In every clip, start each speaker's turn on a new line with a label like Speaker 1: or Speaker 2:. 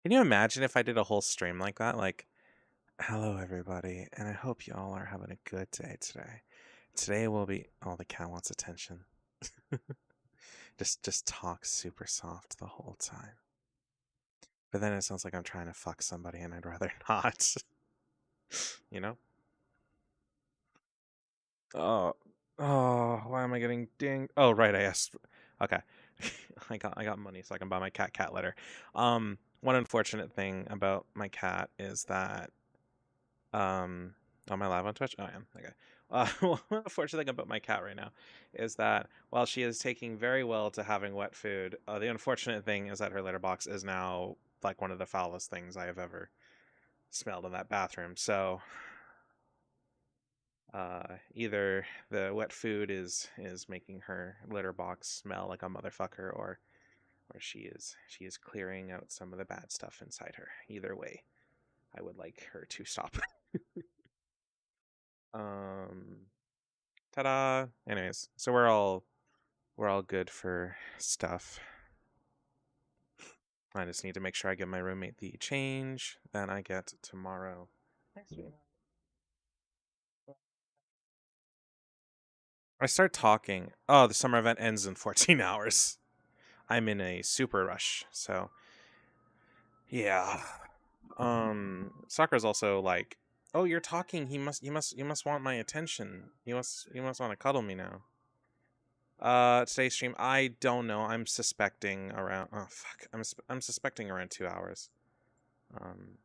Speaker 1: Can you imagine if I did a whole stream like that? Like, hello everybody, and I hope you all are having a good day today. Today will be oh, the cat wants attention. Just talk super soft the whole time. But then it sounds like I'm trying to fuck somebody and I'd rather not. You know? Oh, oh, why am I getting dinged? Oh, right, I asked. Okay, I got money so I can buy my cat litter. One unfortunate thing about my cat is that am I live on Twitch? Oh, I am. Okay. One unfortunate thing about my cat right now is that while she is taking very well to having wet food, the unfortunate thing is that her litter box is now like one of the foulest things I have ever smelled in that bathroom. So either the wet food is making her litter box smell like a motherfucker, or she is clearing out some of the bad stuff inside her. Either way, I would like her to stop. um, ta-da! Anyways, so we're all good for stuff. I just need to make sure I give my roommate the change that I get tomorrow. I start talking. Oh, the summer event ends in 14 hours. I'm in a super rush, so yeah. Sakura's also like, "Oh, you're talking. You must want my attention. You must want to cuddle me now." Today's stream, I don't know. I'm suspecting around. Oh fuck, I'm suspecting around 2 hours. Um,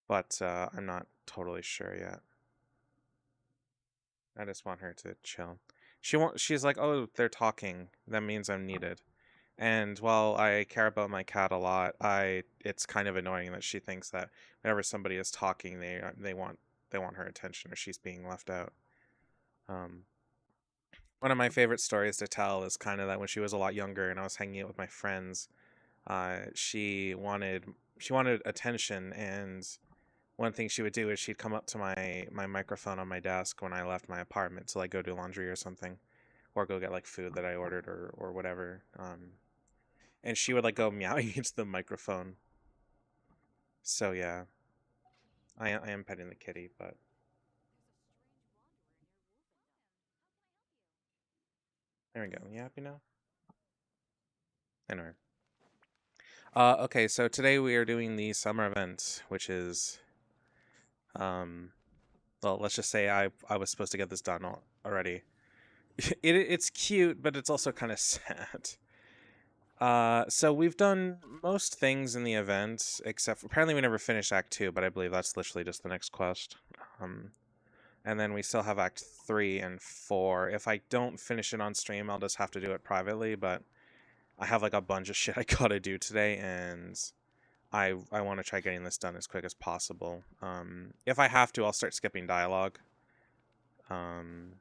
Speaker 1: but I'm not totally sure yet. I just want her to chill. She's like, "Oh, they're talking. That means I'm needed." And while I care about my cat a lot, it's kind of annoying that she thinks that whenever somebody is talking, they want her attention or she's being left out. Um, One of my favorite stories to tell is kind of that when she was a lot younger and I was hanging out with my friends, she wanted attention, and one thing she would do is she'd come up to my microphone on my desk when I left my apartment to like go do laundry or something, or go get like food that I ordered or whatever. And she would like go meowing into the microphone. So yeah, I am petting the kitty, but there we go. You happy now? Anyway. Okay, so today we are doing the summer event, which is well, let's just say I was supposed to get this done already. It's cute, but it's also kind of sad. So we've done most things in the event, except apparently we never finished Act 2, but I believe that's literally just the next quest. Um, and then we still have Act 3 and 4. If I don't finish it on stream, I'll just have to do it privately, but I have like a bunch of shit I gotta do today, and I want to try getting this done as quick as possible. If I have to, I'll start skipping dialogue. Um,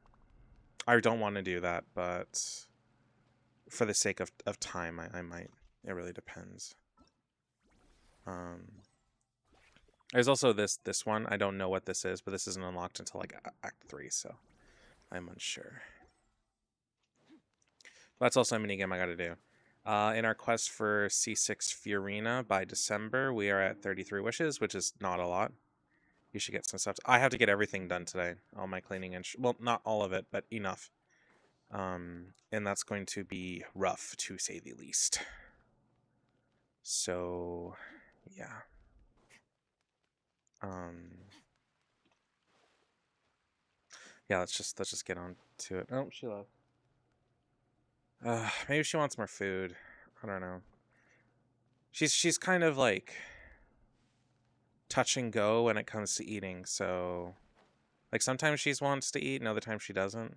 Speaker 1: I don't want to do that, but for the sake of time, I might. It really depends. Um, there's also this one. I don't know what this is, but this isn't unlocked until like Act 3, so I'm unsure. That's also a minigame I gotta do. In our quest for C6 Furina by December, we are at 33 wishes, which is not a lot. You should get some stuff. I have to get everything done today. All my cleaning and well, not all of it, but enough. And that's going to be rough to say the least. So, yeah. Um, yeah. Let's just get on to it. Oh, she left. Maybe she wants more food. I don't know. She's kind of like touch and go when it comes to eating. So, like sometimes she wants to eat, and other times she doesn't.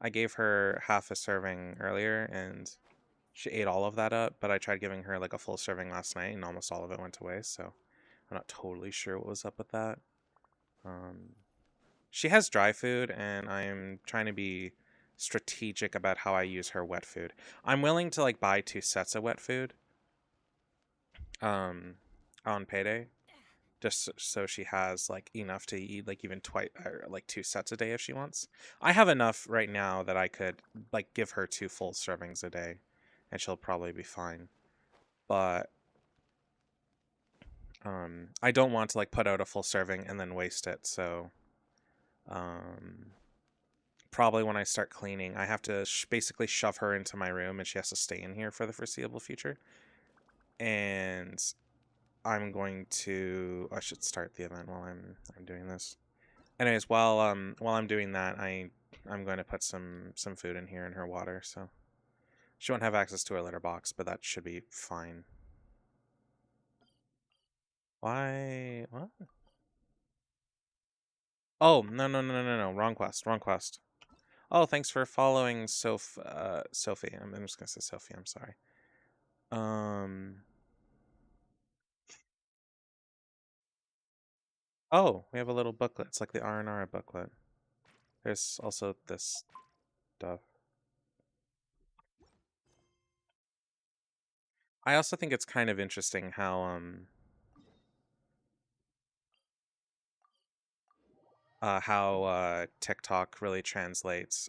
Speaker 1: I gave her half a serving earlier, and she ate all of that up. But I tried giving her like a full serving last night, and almost all of it went to waste. So I'm not totally sure what was up with that. Um, she has dry food, and I'm trying to be strategic about how I use her wet food. I'm willing to like buy 2 sets of wet food um on payday, just so she has like enough to eat like even twice or like 2 sets a day if she wants. I have enough right now that I could like give her 2 full servings a day and she'll probably be fine. but I don't want to like put out a full serving and then waste it. So probably when I start cleaning, I have to basically shove her into my room, and she has to stay in here for the foreseeable future. And I'm going to. I should start the event while I'm doing this. Anyways, while I'm doing that, I'm going to put some food in here in her water, so she won't have access to her litter box, but that should be fine. Why? What? Oh, no. Wrong quest. Wrong quest. Oh, thanks for following Sophie. I'm just gonna say Sophie, I'm sorry. Oh, we have a little booklet. It's like the R&R booklet. There's also this stuff. I also think it's kind of interesting how TikTok really translates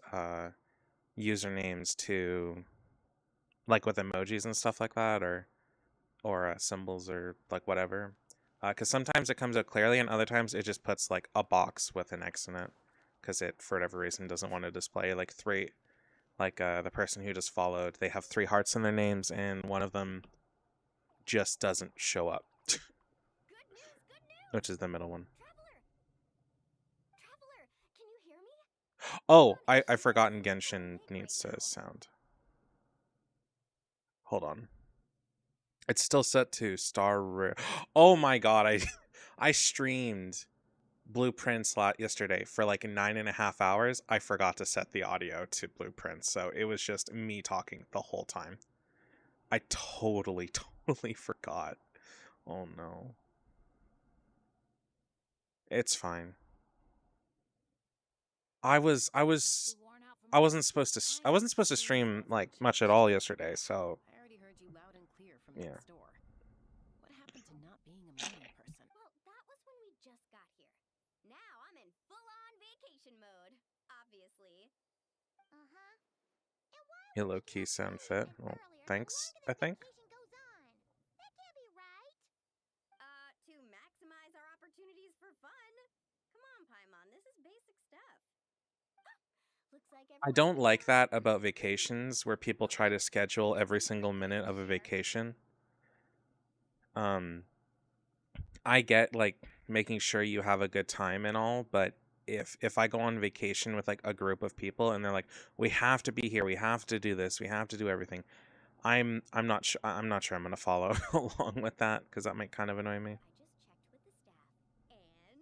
Speaker 1: usernames to like with emojis and stuff like that, or symbols or like whatever. Because sometimes it comes out clearly, and other times it just puts like a box with an X in it, because it for whatever reason doesn't want to display like three. Like the person who just followed, they have 3 hearts in their names, and one of them just doesn't show up, which is the middle one. Oh, I've forgotten Genshin needs to sound. Hold on. It's still set to star rare. Oh my god, I streamed Blueprints yesterday for like 9.5 hours. I forgot to set the audio to Blueprints, so it was just me talking the whole time. I totally forgot. Oh no. It's fine. I wasn't supposed to stream like much at all yesterday, so yeah.
Speaker 2: What happened to not being a morning person?
Speaker 3: Well, that was when we just got here. Now I'm in full-on vacation mode, obviously. Uh-huh. And why
Speaker 1: You
Speaker 3: would
Speaker 1: low
Speaker 3: we
Speaker 1: key
Speaker 3: not
Speaker 1: sound
Speaker 3: tell
Speaker 1: fit.
Speaker 3: me this
Speaker 1: Well,
Speaker 3: earlier the
Speaker 1: thanks,
Speaker 3: longer
Speaker 1: I
Speaker 3: this
Speaker 1: think.
Speaker 3: vacation goes on? That can't be right. To maximize our opportunities for fun. Come on, Paimon, this is basic stuff. Looks like
Speaker 1: I
Speaker 3: everyone's
Speaker 1: don't
Speaker 3: in
Speaker 1: like that
Speaker 3: line.
Speaker 1: about vacations where people try to schedule every single minute of a vacation. Um, I get like making sure you have a good time and all, but if I go on vacation with like a group of people and they're like, we have to be here, we have to do this, we have to do everything, I'm not sure I'm gonna follow along with that, because that might kind of annoy me.
Speaker 3: I just checked with the staff, and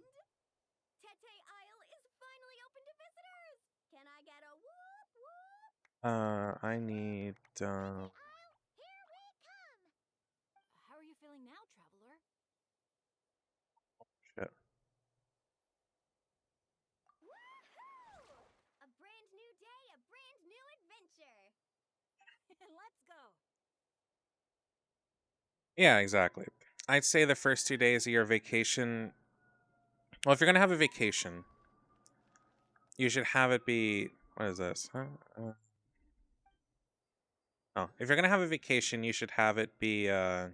Speaker 3: Tete Isle is finally open to visitors. Can I get a whoop whoop?
Speaker 1: I need
Speaker 3: Tete Isle, here we come.
Speaker 2: How are you feeling now, traveler?
Speaker 1: shit.
Speaker 3: Woohoo! A brand new day, a brand new adventure.
Speaker 2: Let's go.
Speaker 1: Yeah, exactly. I'd say the first 2 days of your vacation. Well, if you're gonna have a vacation, you should have it be. What is this? Huh? Oh, if you're gonna have a vacation, you should have it be. Oh,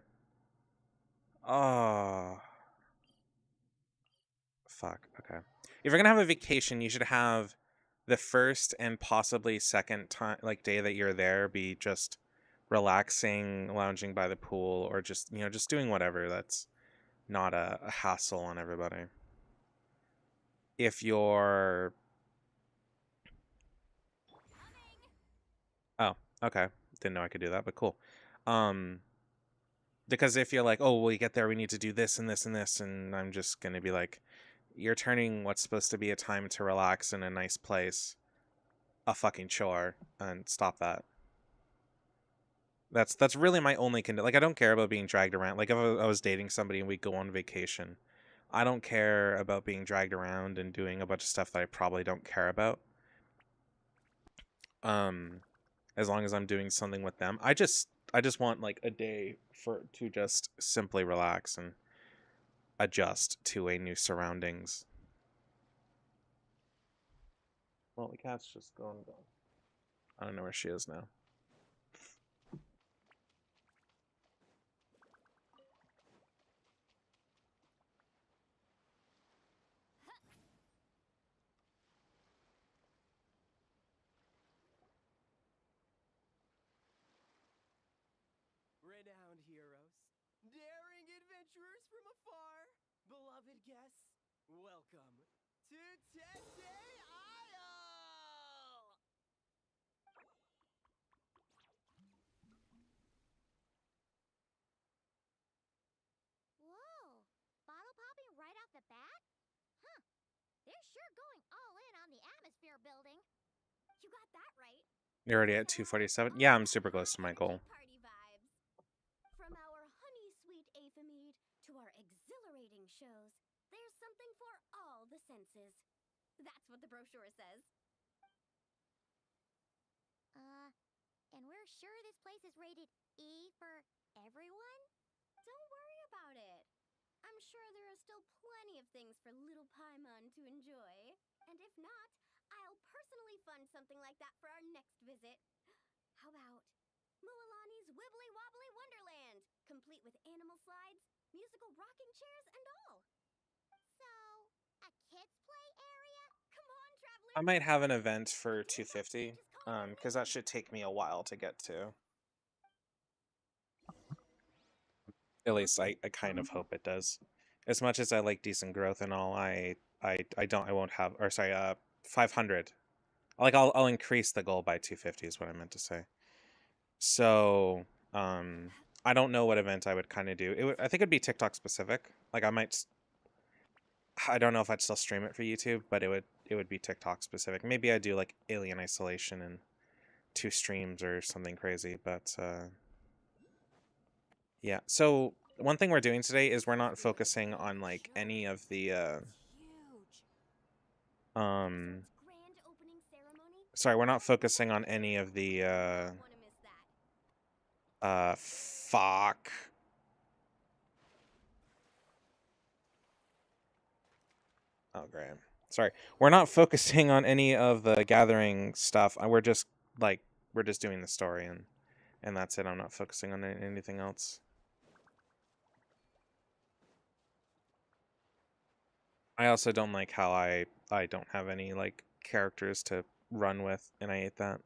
Speaker 1: fuck. Okay. If you're gonna have a vacation, you should have the first and possibly second time, like day that you're there, be just relaxing, lounging by the pool, or just just doing whatever that's not a hassle on everybody. If you're Oh, okay. Didn't know I could do that, but cool. Um, because if you're like, oh, we get there, we need to do this and this and this, and I'm just gonna be like, you're turning what's supposed to be a time to relax in a nice place a fucking chore, and stop that. That's really my only like, I don't care about being dragged around. Like if I was dating somebody and we go on vacation, I don't care about being dragged around and doing a bunch of stuff that I probably don't care about. Um, as long as I'm doing something with them. I just want like a day for to just simply relax and adjust to a new surroundings. Well, the cat's just gone. I don't know where she is now.
Speaker 4: Skybound heroes, daring adventurers from afar, beloved guests, welcome to Tete Isle!
Speaker 3: Whoa! Bottle popping right off the bat? Huh. They're sure going all in on the atmosphere building. You got that right.
Speaker 1: You're already at 247. Yeah, I'm super close to my goal.
Speaker 3: Party vibes. From our honey sweet aphemide to our exhilarating shows, there's something for all the senses. That's what the brochure says. And we're sure this place is rated E for everyone? Don't worry about it. I'm sure there are still plenty of things for little Paimon to enjoy. And if not, I'll personally fund something like that for our next visit. How about Mualani's Wibbly Wobbly Wonderland, complete with animal slides, musical rocking chairs, and all. So, a kids' play area? Come on, travelers!
Speaker 1: I might have an event for 250, because that should take me a while to get to. At least I kind of hope it does. As much as I like decent growth and all, I won't have, or sorry, 500. Like I'll increase the goal by 250 is what I meant to say. So, I don't know what event I would kind of do. I think it'd be TikTok specific. Like I don't know if I'd still stream it for YouTube, but it would be TikTok specific. Maybe I'd do like Alien Isolation and 2 streams or something crazy, but yeah. So one thing we're doing today is we're not focusing on like any of the
Speaker 3: Grand opening ceremony?
Speaker 1: sorry, we're not focusing on any of the
Speaker 3: Don't wanna miss that.
Speaker 1: fuck. Oh, great. Sorry. We're not focusing on any of the gathering stuff. We're just doing the story and that's it. I'm not focusing on anything else. I also don't like how I don't have any like characters to run with, and I hate that.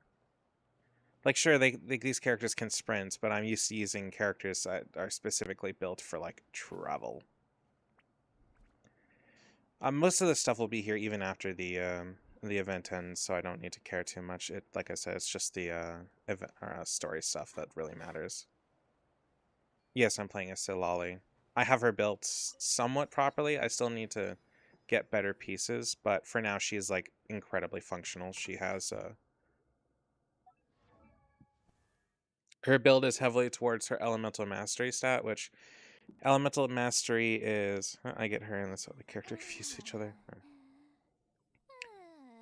Speaker 1: Like, sure, these characters can sprint, but I'm used to using characters that are specifically built for like travel. Most of the stuff will be here even after the event ends, so I don't need to care too much. It, like I said, it's just the event story stuff that really matters. Yes, I'm playing as Silali. I have her built somewhat properly. I still need to get better pieces, but for now she's like incredibly functional. She has her build is heavily towards her elemental mastery stat, which elemental mastery is I get her and this other character confused with each other.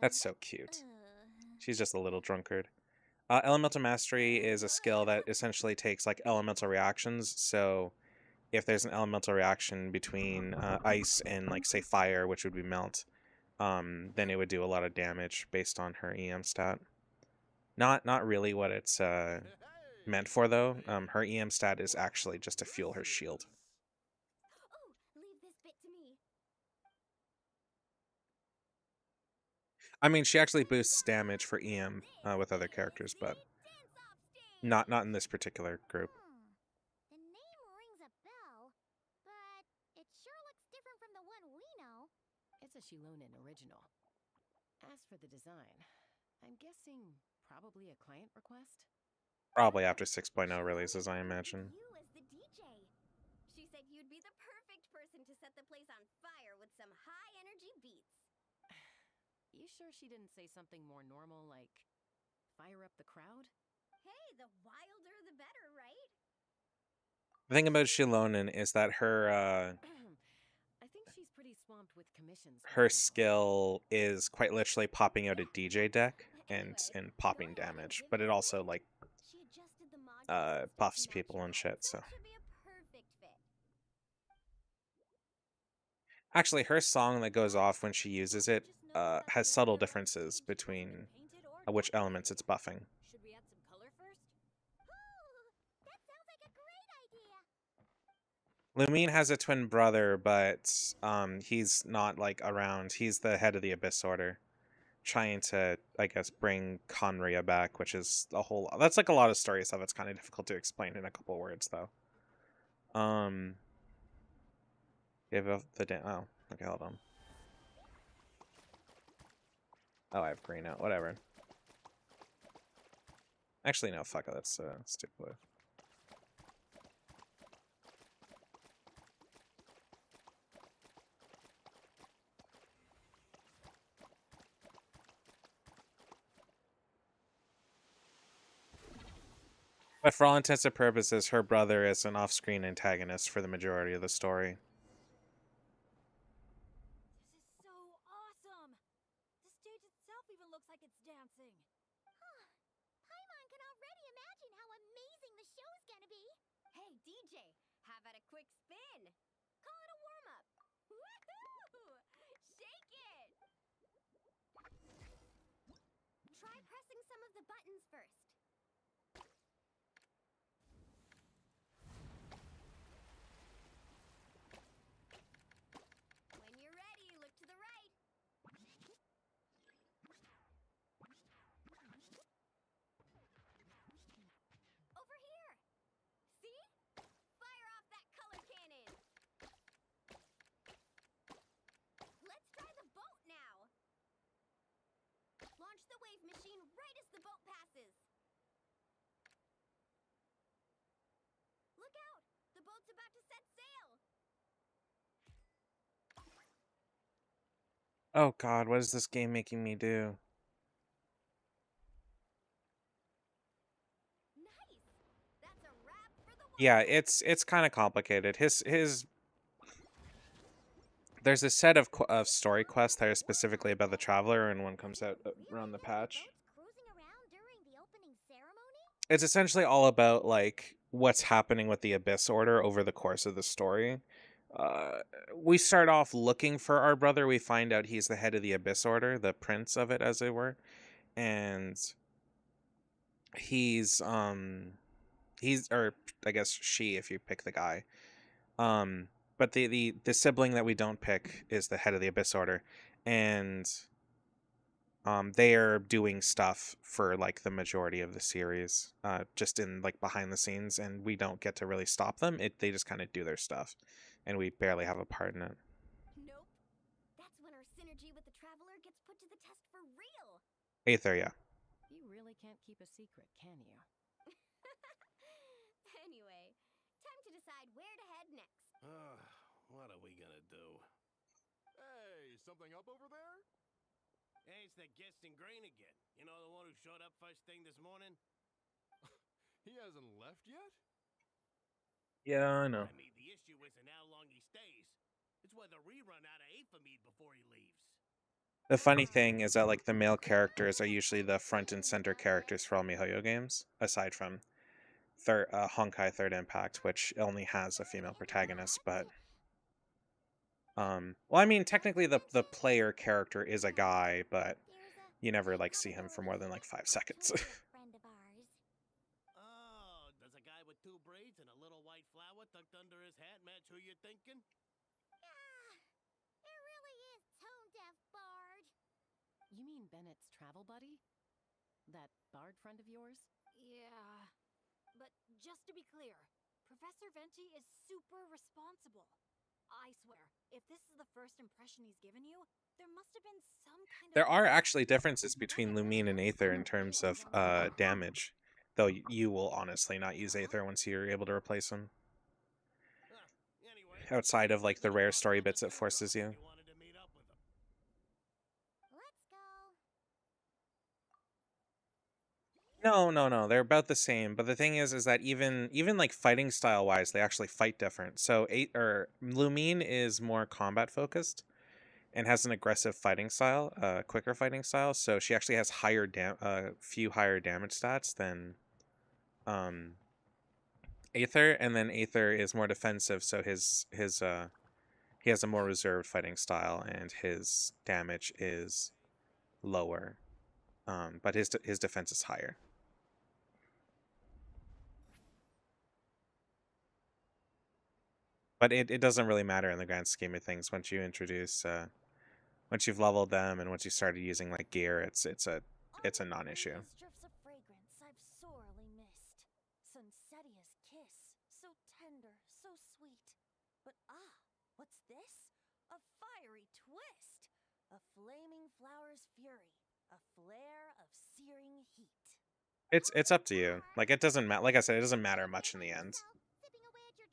Speaker 1: That's so cute. She's just a little drunkard. Elemental mastery is a skill that essentially takes like elemental reactions. So if there's an elemental reaction between ice and like say fire, which would be melt, then it would do a lot of damage based on her EM stat. Not really what it's meant for though. Her EM stat is actually just to fuel her shield.
Speaker 3: Oh, leave this bit to me.
Speaker 1: I mean, she actually boosts damage for EM with other characters, but not in this particular group.
Speaker 3: The name rings a bell, but it sure looks different from the one we know.
Speaker 2: It's a Shilonen original. As for the design, I'm guessing probably a client request?
Speaker 1: Probably after 6.0 releases, I imagine.
Speaker 3: You as the DJ. She said you'd be the perfect person to set the place on fire with some high energy beats.
Speaker 2: You sure she didn't say something more normal like fire up the crowd?
Speaker 3: Hey, the wilder the better, right?
Speaker 1: The thing about Shilonen is that her
Speaker 2: I think she's pretty swamped with commissions.
Speaker 1: her skill is quite literally popping out a DJ deck and popping damage, but it also like
Speaker 3: She adjusted the modules
Speaker 1: buffs
Speaker 3: to match
Speaker 1: people
Speaker 3: your
Speaker 1: and
Speaker 3: vibe,
Speaker 1: shit, so.
Speaker 3: it should be a perfect fit.
Speaker 1: Actually, her song that goes off when she uses it has subtle differences between which elements it's buffing.
Speaker 2: Should we add some color first?
Speaker 3: Ooh, that sounds like a great idea.
Speaker 1: Lumine has a twin brother, but he's not like around. He's the head of the Abyss Order. trying to, I guess, bring Conria back, which is a whole lot. That's like a lot of story stuff. It's kind of difficult to explain in a couple words, though. Give up the oh, okay, hold on. Oh, I have green out. Whatever. Actually, no, fuck it. That's stupid. But for all intents and purposes, her brother is an off-screen antagonist for the majority of the story.
Speaker 3: This is so awesome! The stage itself even looks like it's dancing. Huh. Paimon can already imagine how amazing the show's gonna be.
Speaker 2: Hey, DJ, how about a quick spin?
Speaker 3: Call it a warm-up.
Speaker 2: Woohoo! Shake it!
Speaker 3: Try pressing some of the buttons first.
Speaker 2: When you're ready, look to the right.
Speaker 3: Over here.
Speaker 2: See? Fire off that color cannon.
Speaker 3: Let's try the boat now. Launch the wave machine right as the boat passes. Look out! The boat's about to set sail.
Speaker 1: Oh god, what is this game making me do?
Speaker 3: Nice. That's a wrap for the
Speaker 1: Yeah, it's kind of complicated. His there's a set of story quests that are specifically about the Traveler, and one comes out around the patch.
Speaker 3: Boats cruising around during the opening ceremony?
Speaker 1: It's essentially all about like what's happening with the Abyss Order over the course of the story. We start off looking for our brother. We find out he's the head of the Abyss Order, the prince of it, as it were, and he's or I guess she, if you pick the guy. But the sibling that we don't pick is the head of the Abyss Order, and they are doing stuff for like the majority of the series, just in like behind the scenes, and we don't get to really stop them. They just kind of do their stuff, and we barely have a part in it.
Speaker 3: Nope. That's when our synergy with the Traveler gets put to the test for real.
Speaker 1: Aether, yeah.
Speaker 2: You really can't keep a secret, can you?
Speaker 3: Anyway, time to decide where to head next.
Speaker 5: What are we gonna do?
Speaker 6: Hey, something up over there?
Speaker 5: Hey, it's that guest in green again. You know, the one who showed up first thing this morning?
Speaker 6: He hasn't left yet?
Speaker 1: Yeah, I know.
Speaker 5: I mean, the issue isn't how long he stays. It's whether we run out of Aethermead before he leaves.
Speaker 1: The funny thing is that like the male characters are usually the front and center characters for all MiHoYo games, aside from Honkai Third Impact, which only has a female protagonist. But well, I mean, technically the player character is a guy, but you never like see him for more than like 5 seconds.
Speaker 3: Friend of ours.
Speaker 5: Oh, does a guy with 2 braids and a little white flower tucked under his hat match who you're thinking?
Speaker 3: It really is tone deaf, Bard.
Speaker 2: You mean Bennett's travel buddy? That bard friend of yours?
Speaker 7: Yeah. But just to be clear, Professor Venti is super responsible. I swear, if this is the first impression he's given you, there must have been some kind of...
Speaker 1: There are actually differences between Lumine and Aether in terms of damage, though you will honestly not use Aether once you're able to replace him.
Speaker 5: Anyway,
Speaker 1: Outside of like the rare story bits it forces you.
Speaker 5: wanted to meet up with him.
Speaker 3: Let's go.
Speaker 1: No. They're about the same. But the thing is that even like fighting style wise, they actually fight different. So Lumine is more combat focused and has an aggressive fighting style, quicker fighting style. So she actually has few higher damage stats than Aether, and then Aether is more defensive. So he has a more reserved fighting style, and his damage is lower. But his defense is higher. But it doesn't really matter in the grand scheme of things once you introduce Once you've leveled them and once you started using like gear, it's a non-issue.
Speaker 7: Those drifts of fragrance I've sorely missed. Sunsetia's kiss, so tender, so sweet. But what's this? A fiery twist! A flaming flower's fury, a flare of searing heat.
Speaker 1: It's up to you. Like it doesn't matter. Like I said, it doesn't matter much in the end.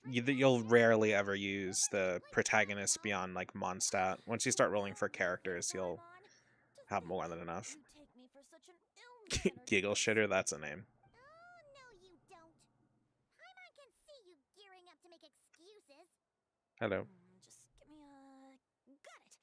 Speaker 1: You'll rarely ever use the protagonist beyond like Mondstadt. Once you start rolling for characters, you'll have more than enough. Giggle shitter, that's a name.
Speaker 3: Oh, no, you don't. Paimon can see you gearing up to make excuses.
Speaker 1: Hello.
Speaker 7: Just give me a... Got it!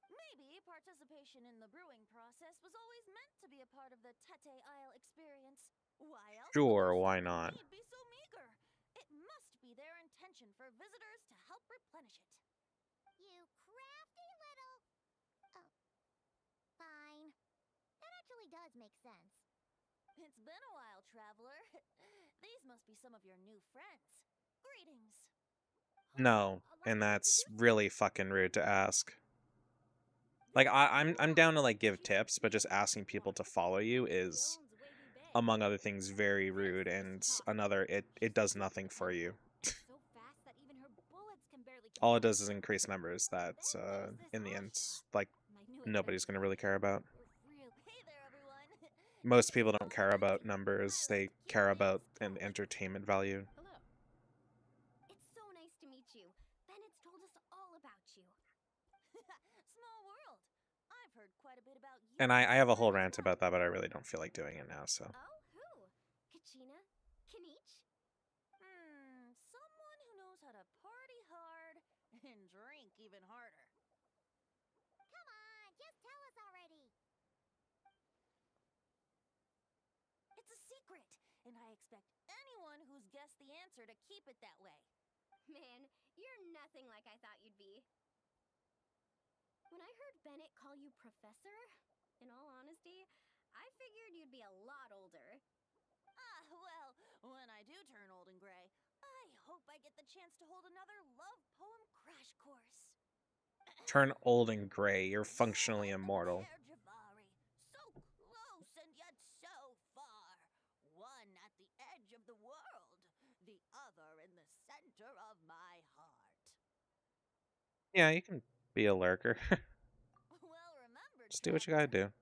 Speaker 7: Maybe participation in the brewing process was always meant to be a part of the Tete Isle experience. Why else would
Speaker 1: Sure,
Speaker 7: their
Speaker 1: why
Speaker 7: seeming
Speaker 1: not?
Speaker 7: need be so meager? It must be their intention for visitors to help replenish it.
Speaker 3: You crafty little... Oh. Fine. That actually does make sense.
Speaker 7: It's been a while, traveler. These must be some of your new friends. Greetings.
Speaker 1: No, and that's really fucking rude to ask. Like I'm down to like give tips, but just asking people to follow you is, among other things, very rude, and another it does nothing for you. All it does is increase numbers that in the end, like, nobody's gonna really care about.
Speaker 7: Hey there, everyone.
Speaker 1: Most people don't care about numbers, they care about an entertainment value.
Speaker 2: Hello.
Speaker 3: It's so nice to meet you. Bennett's told us all about you.
Speaker 7: Small world. I've heard quite a bit about you.
Speaker 1: And I have a whole rant about that, but I really don't feel like doing it now, so.
Speaker 3: Oh, who? Kachina? Kanich?
Speaker 7: Someone who knows how to party hard and drink even harder.
Speaker 3: Come on, just tell us already.
Speaker 7: It's a secret, and I expect anyone who's guessed the answer to keep it that way.
Speaker 3: Man, you're nothing like I thought you'd be. When I heard Bennett call you Professor, in all honesty, I figured you'd be a lot older.
Speaker 7: Well, when I do turn old and gray, I hope I get the chance to hold another love poem crash course.
Speaker 1: Turn old and gray, you're functionally immortal.
Speaker 7: Javari, so close and yet so far. One at the edge of the world, the other in the center of my heart.
Speaker 1: Yeah, you can be a lurker.
Speaker 7: Well remembered.
Speaker 1: Just do what you gotta do.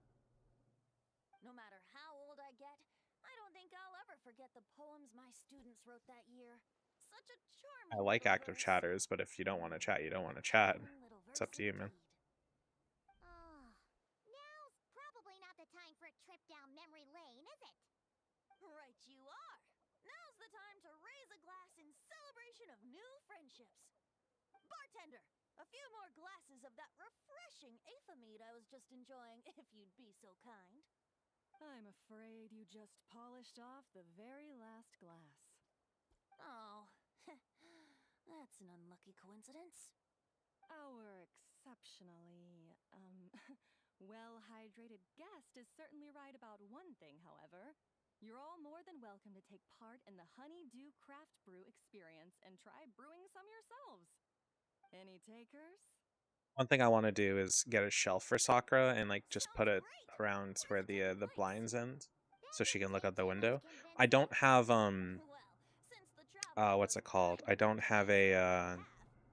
Speaker 7: No matter how old I get, I don't think I'll ever forget the poems my students wrote that year. Such a charming.
Speaker 1: I like
Speaker 7: little
Speaker 1: active
Speaker 7: verse.
Speaker 1: chatters, but if you don't want to chat, you don't want to chat.
Speaker 7: Charming little
Speaker 1: It's up
Speaker 7: verse
Speaker 1: to you, man.
Speaker 7: indeed.
Speaker 3: Now's probably not the time for a trip down memory lane, is it?
Speaker 7: Right you are. Now's the time to raise a glass in celebration of new friendships. Bartender, a few more glasses of that refreshing Aethamede I was just enjoying, if you'd be so kind.
Speaker 8: I'm afraid you just polished off the very last glass.
Speaker 7: Oh, that's an unlucky coincidence.
Speaker 8: Our exceptionally, well-hydrated guest is certainly right about one thing, however. You're all more than welcome to take part in the Honeydew Craft Brew experience and try brewing some yourselves. Any takers?
Speaker 1: One thing I want to do is get a shelf for Sakura and like just put it around where the blinds end, so she can look out the window. I don't have
Speaker 7: Well, since the traveler
Speaker 1: what's it
Speaker 7: was
Speaker 1: called? I
Speaker 7: begging
Speaker 1: don't
Speaker 7: me
Speaker 1: have
Speaker 7: to
Speaker 1: a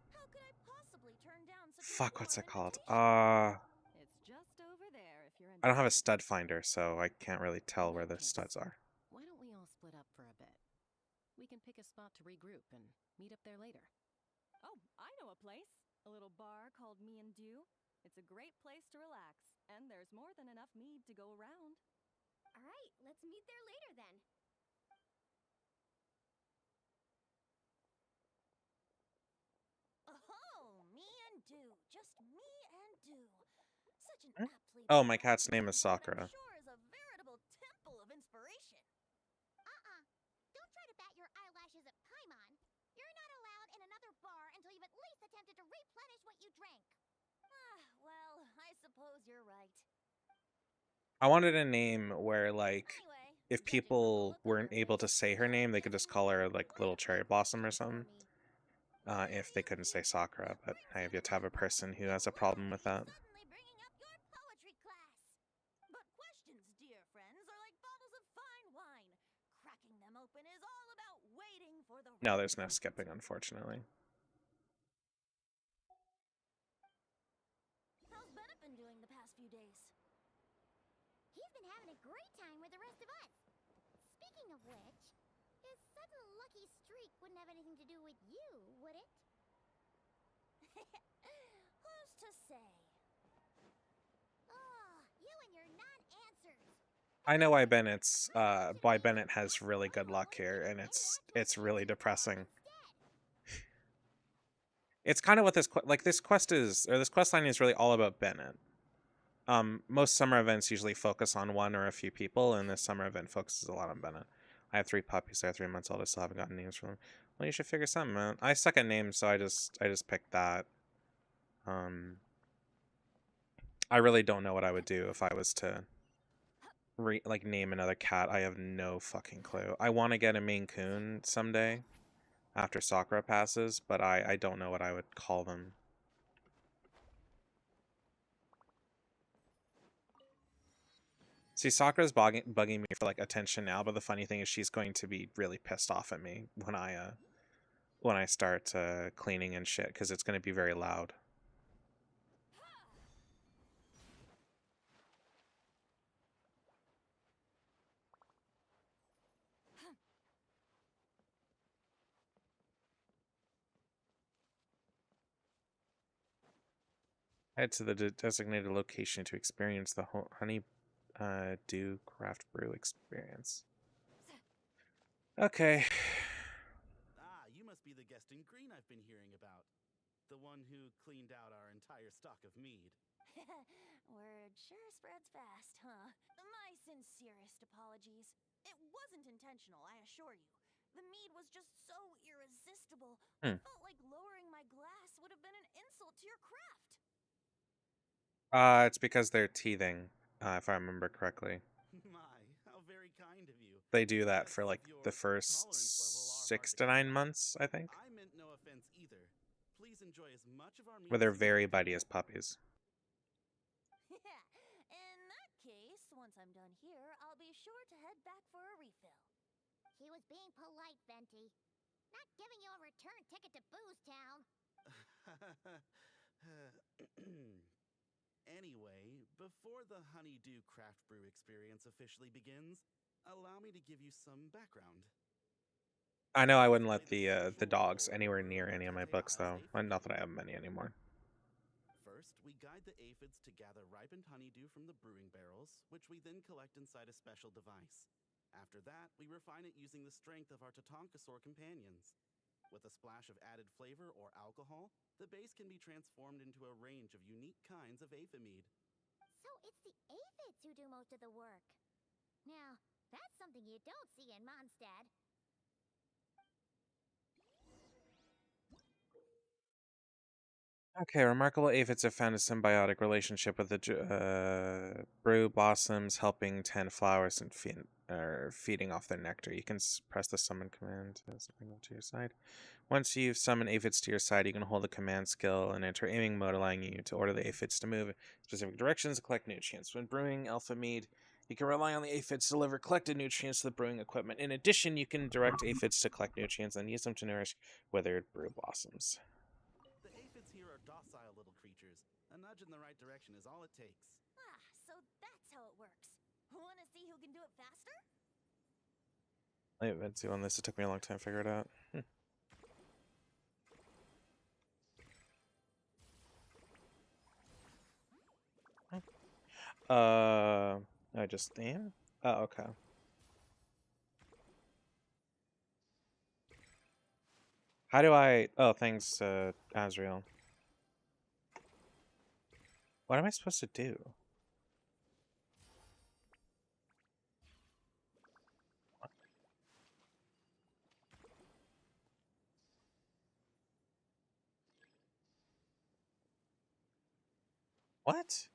Speaker 7: how could I possibly turn down such a
Speaker 1: fuck, what's it
Speaker 7: warm
Speaker 1: called?
Speaker 7: invitation?
Speaker 8: It's just over there if you're
Speaker 1: I don't have a
Speaker 8: interested.
Speaker 1: stud finder, so I can't really tell where the studs are.
Speaker 2: Why don't we all split up for a bit? We can pick a spot to regroup and meet up there later.
Speaker 8: Oh, I know a place. A little bar called Me and Dew. It's a great place to relax, and there's more than enough mead to go around.
Speaker 3: All right, let's meet there later then.
Speaker 7: Oh, me and Dew. Just me and Dew. Such an
Speaker 1: Hmm?
Speaker 7: aptly
Speaker 1: Oh, my
Speaker 7: described
Speaker 1: cat's name is
Speaker 7: name for what I'm
Speaker 1: Sakura.
Speaker 7: sure is a veritable temple of inspiration.
Speaker 3: Don't try to bat your eyelashes at Paimon. You're not allowed in another bar until you've at least attempted to replenish what you drank.
Speaker 7: Well, I suppose you're right.
Speaker 1: I wanted a name where like
Speaker 7: Anyway,
Speaker 1: if
Speaker 7: judging from the
Speaker 1: people
Speaker 7: look on
Speaker 1: weren't
Speaker 7: your
Speaker 1: able to
Speaker 7: face,
Speaker 1: say her name, they could just call her like
Speaker 7: quite
Speaker 1: Little
Speaker 7: a
Speaker 1: Cherry
Speaker 7: bit
Speaker 1: Blossom or
Speaker 7: for
Speaker 1: something.
Speaker 7: me.
Speaker 1: if they couldn't say Sakura, but I have yet to have a person who has a problem with that.
Speaker 7: Suddenly bringing up your poetry class. But questions, dear friends, are like bottles of fine wine. Cracking them open is all about waiting for the
Speaker 1: No,
Speaker 7: right
Speaker 1: there's no
Speaker 7: moment.
Speaker 1: skipping, unfortunately.
Speaker 7: How's Bennett been doing the past few days?
Speaker 3: He's been having a great time with the rest of us. Speaking of which, his sudden lucky streak wouldn't have anything to do with you, would it?
Speaker 7: Who's to say?
Speaker 3: Oh, you and your non-answers.
Speaker 1: I know why Bennett has really good luck here, and it's really depressing. It's kind of what this quest is, or this quest line is really all about Bennett. Most summer events usually focus on one or a few people, and this summer event focuses a lot on Bennett. I have 3 puppies. They're 3 months old. I still haven't gotten names for them. Well, you should figure something out. I suck at names, so I just picked that. I really don't know what I would do if I was to name another cat. I have no fucking clue. I want to get a Maine Coon someday after Sakura passes, but I don't know what I would call them. See, Sakura's bugging me for attention now, but the funny thing is she's going to be really pissed off at me when I start cleaning and shit, because it's going to be very loud. Head to the designated location to experience the honey dew craft brew experience. Okay.
Speaker 5: Ah, you must be the guest in green I've been hearing about. The one who cleaned out our entire stock of mead.
Speaker 7: Word sure spreads fast, huh? My sincerest apologies. It wasn't intentional, I assure you. The mead was just so irresistible. I felt like lowering my glass would have been an insult to your craft.
Speaker 1: It's because they're teething, if I remember correctly.
Speaker 5: My, how very kind of you.
Speaker 1: They do that for
Speaker 5: Guests of
Speaker 1: the
Speaker 5: your
Speaker 1: first
Speaker 5: tolerance level are
Speaker 1: 6
Speaker 5: hard
Speaker 1: to
Speaker 5: come
Speaker 1: 9
Speaker 5: by.
Speaker 1: months, I think.
Speaker 5: I meant no offense either. Please enjoy as much of our mead
Speaker 1: Where they're
Speaker 5: as you
Speaker 1: very
Speaker 5: want.
Speaker 1: buddy as puppies.
Speaker 7: In that case, once I'm done here, I'll be sure to head back for a refill.
Speaker 3: He was being polite, Venti. Not giving you a return ticket to Booze Town.
Speaker 5: Anyway, before the Honeydew Craft Brew experience officially begins, allow me to give you some background.
Speaker 1: I know I wouldn't let the dogs anywhere near any of my books, though. Not that I have many anymore.
Speaker 5: First, we guide the aphids to gather ripened honeydew from the brewing barrels, which we then collect inside a special device. After that, we refine it using the strength of our Tatankasaur companions. With a splash of added flavor or alcohol, the base can be transformed into a range of unique kinds of aphid.
Speaker 3: So it's the aphids who do most of the work. Now, that's something you don't see in Mondstadt.
Speaker 1: Okay, remarkable aphids have found a symbiotic relationship with the brew blossoms, helping tend flowers and feeding off their nectar. You can press the summon command to bring them to your side. Once you've summoned aphids to your side, you can hold the command skill and enter aiming mode, allowing you to order the aphids to move in specific directions and collect nutrients. When brewing alpha mead, you can rely on the aphids to deliver collected nutrients to the brewing equipment. In addition, you can direct aphids to collect nutrients and use them to nourish withered brew blossoms.
Speaker 5: The aphids here are docile little creatures. A nudge in the right direction is all it takes.
Speaker 7: Ah, so that's how it works. Wanna see who can do it faster?
Speaker 1: I haven't seen on this. It took me a long time to figure it out. I just aim? Oh, okay. How do I... Oh, thanks, Azrael. What am I supposed to do? What?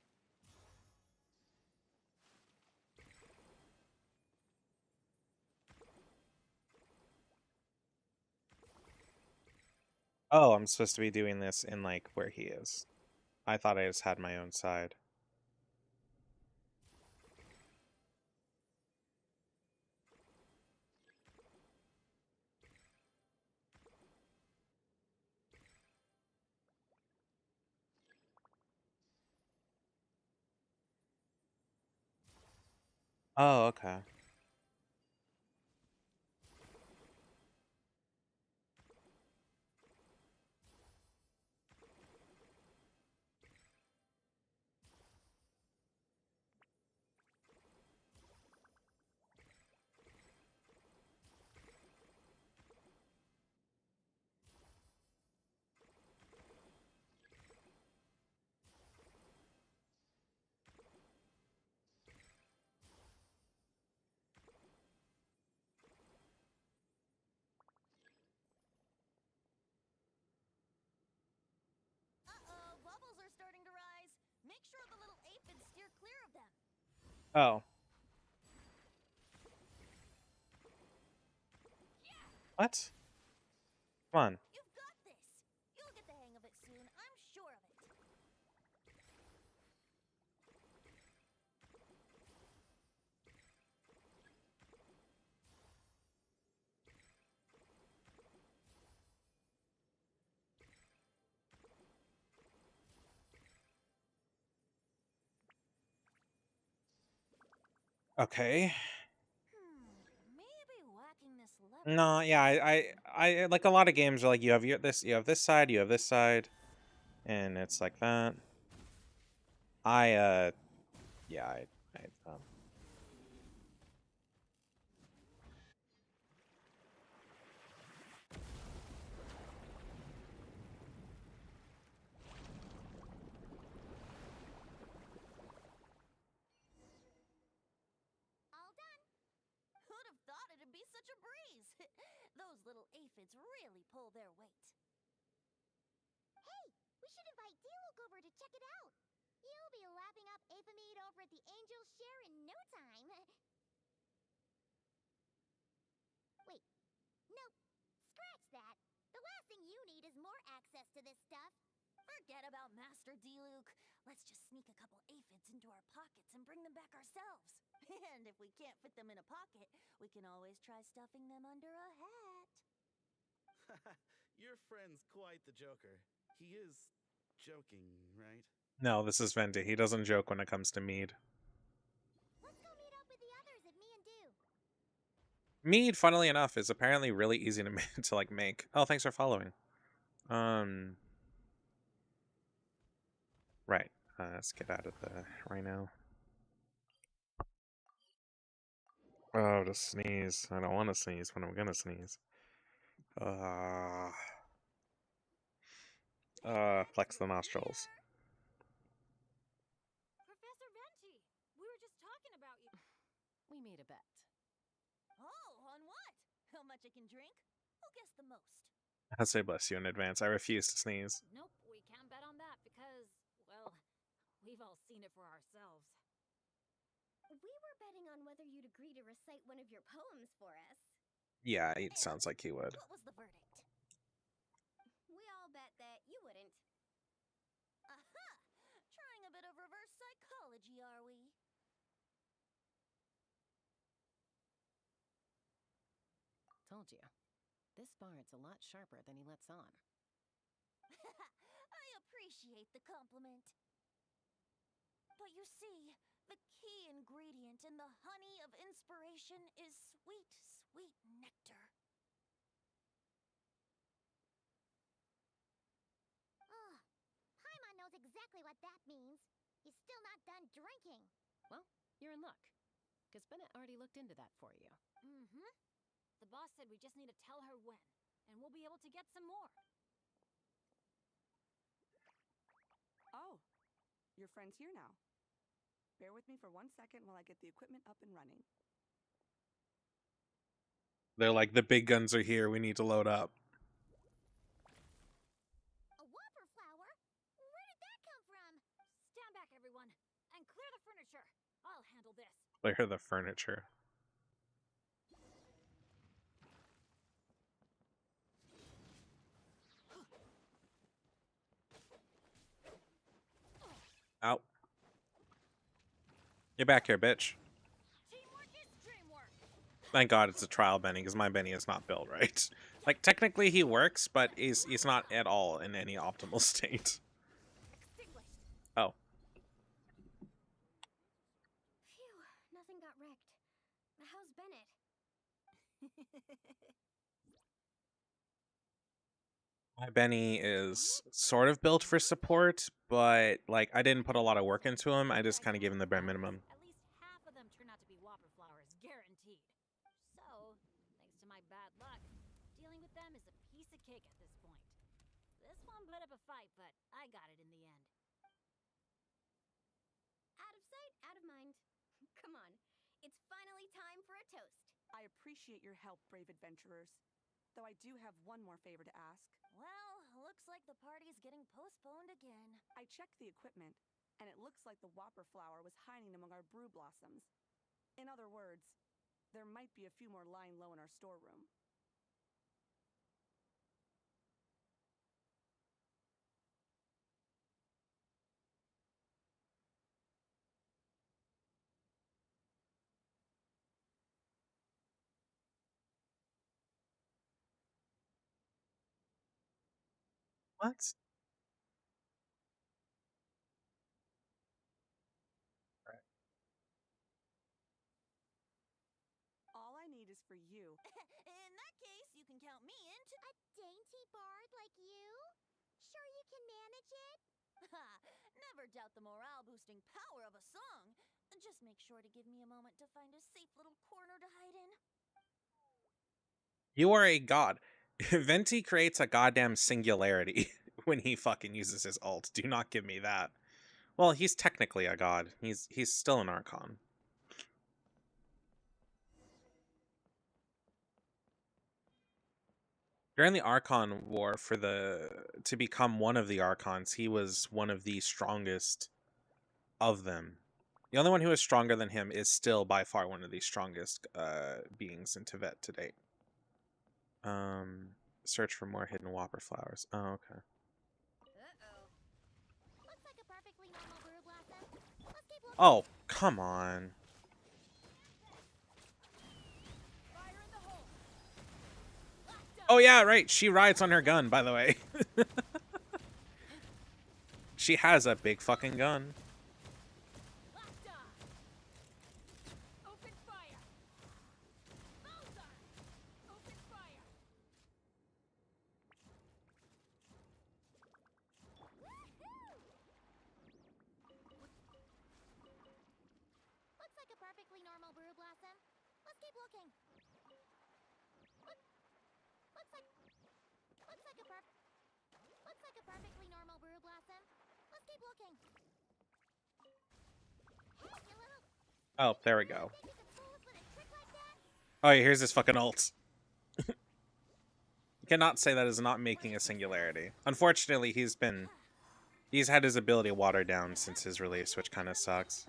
Speaker 1: Oh, I'm supposed to be doing this in, like, where he is. I thought I just had my own side. Oh, okay.
Speaker 7: Uh-oh, bubbles are starting to rise. Make sure the little aphids steer clear of them.
Speaker 1: Oh. What? Come on.
Speaker 7: You've got this. You'll get the hang of it soon. I'm sure of it.
Speaker 1: Okay.
Speaker 7: Maybe whacking this lever.
Speaker 1: No, yeah, I like a lot of games are like you have you have this side, you have this side, and it's like that. Yeah,
Speaker 3: All done.
Speaker 7: Who'd have thought it'd be such a breeze? Those little aphids really pull their weight.
Speaker 3: Hey, we should invite Diluc over to check it out. You'll be lapping up Apamide over at the Angel's Share in no time. Wait, nope. Scratch that. The last thing you need is more access to this stuff.
Speaker 7: Forget about Master Diluc. Let's just sneak a couple aphids into our pockets and bring them back ourselves. And if we can't fit them in a pocket, we can always try stuffing them under a hat.
Speaker 5: Your friend's quite the joker. He is joking, right?
Speaker 1: No, this is Venti. He doesn't joke when it comes to mead.
Speaker 3: Let's go meet up with the others at Me and Do.
Speaker 1: Mead, funnily enough, is apparently really easy to to like make. Oh, thanks for following. Right. Let's get out of the rhino. Oh, to sneeze. I don't want to sneeze when I'm gonna sneeze. Flex the nostrils.
Speaker 7: Professor Venti, we were just talking about you.
Speaker 2: We made a bet.
Speaker 7: Oh, on what? How much I can drink? Who'll guess the most?
Speaker 1: I'll say bless you in advance. I refuse to sneeze.
Speaker 9: Nope, we can't bet on that because, well, we've all seen it for ourselves.
Speaker 3: We were betting on whether you'd agree to recite one of your poems for us.
Speaker 1: Yeah, it sounds like he would.
Speaker 7: What was the verdict?
Speaker 3: We all bet that you wouldn't.
Speaker 7: Aha! Trying a bit of reverse psychology, are we?
Speaker 2: Told you. This Bard's a lot sharper than he lets on.
Speaker 7: I appreciate the compliment. But you see, the key ingredient in the honey of inspiration is sweet, sweet nectar.
Speaker 3: Ugh. Paimon knows exactly what that means. He's still not done drinking.
Speaker 2: Well, you're in luck. Because Bennett already looked into that for you.
Speaker 9: Mm-hmm. The boss said we just need to tell her when, and we'll be able to get some more.
Speaker 10: Oh, your friend's here now. Bear with me for 1 second while I get the equipment up and running.
Speaker 1: They're like, the big guns are here. We need to load up.
Speaker 3: A whopper flower? Where did that come from?
Speaker 9: Stand back, everyone, and clear the furniture. I'll handle this.
Speaker 1: Clear the furniture. Get back here, bitch. Thank God it's a trial Benny, because my Benny is not built right. Like, technically he works, but he's not at all in any optimal state. Oh.
Speaker 3: Phew, nothing got wrecked. How's Bennett?
Speaker 1: My Benny is sort of built for support, but, like, I didn't put a lot of work into him. I just kind of gave him the bare minimum.
Speaker 9: At least half of them turn out to be Whopper flowers, guaranteed. So, thanks to my bad luck, dealing with them is a piece of cake at this point. This one put up a fight, but I got it in the end.
Speaker 3: Out of sight, out of mind. Come on, it's finally time for a toast.
Speaker 10: I appreciate your help, brave adventurers. Though I do have one more favor to ask.
Speaker 7: Well, looks like the party's getting postponed again.
Speaker 10: I checked the equipment, and it looks like the Whopper flower was hiding among our brew blossoms. In other words, there might be a few more lying low in our storeroom.
Speaker 1: What?
Speaker 10: All I need is for you.
Speaker 7: In that case, you can count me in to...
Speaker 3: A dainty bard like you? Sure you can manage it?
Speaker 7: Ha! Never doubt the morale-boosting power of a song. Just make sure to give me a moment to find a safe little corner to hide in.
Speaker 1: You are a god. Venti creates a goddamn singularity when he fucking uses his ult. Do not give me that. Well, he's technically a god. He's still an Archon. During the Archon War, to become one of the Archons, he was one of the strongest of them. The only one who is stronger than him is still by far one of the strongest beings in Teyvat to date. Search for more hidden Whopper flowers. Oh, okay.
Speaker 3: Uh-oh. Looks like a perfectly normal brew blossom. Let's keep looking.
Speaker 1: Oh, come on. Oh yeah, right. She rides on her gun, by the way. She has a big fucking gun.
Speaker 9: Open fire! Bullseye! Open fire!
Speaker 3: Looks like a perfectly normal brew blossom. Let's keep looking. Looks like a perfectly normal brew blossom. Let's keep looking. Hey, you little...
Speaker 1: Oh, there we go.
Speaker 3: Think you can fool us with a trick like that?
Speaker 1: Oh, yeah, here's his fucking ult. You cannot say that is not making a singularity. Unfortunately, he's had his ability watered down since his release, which kind of sucks.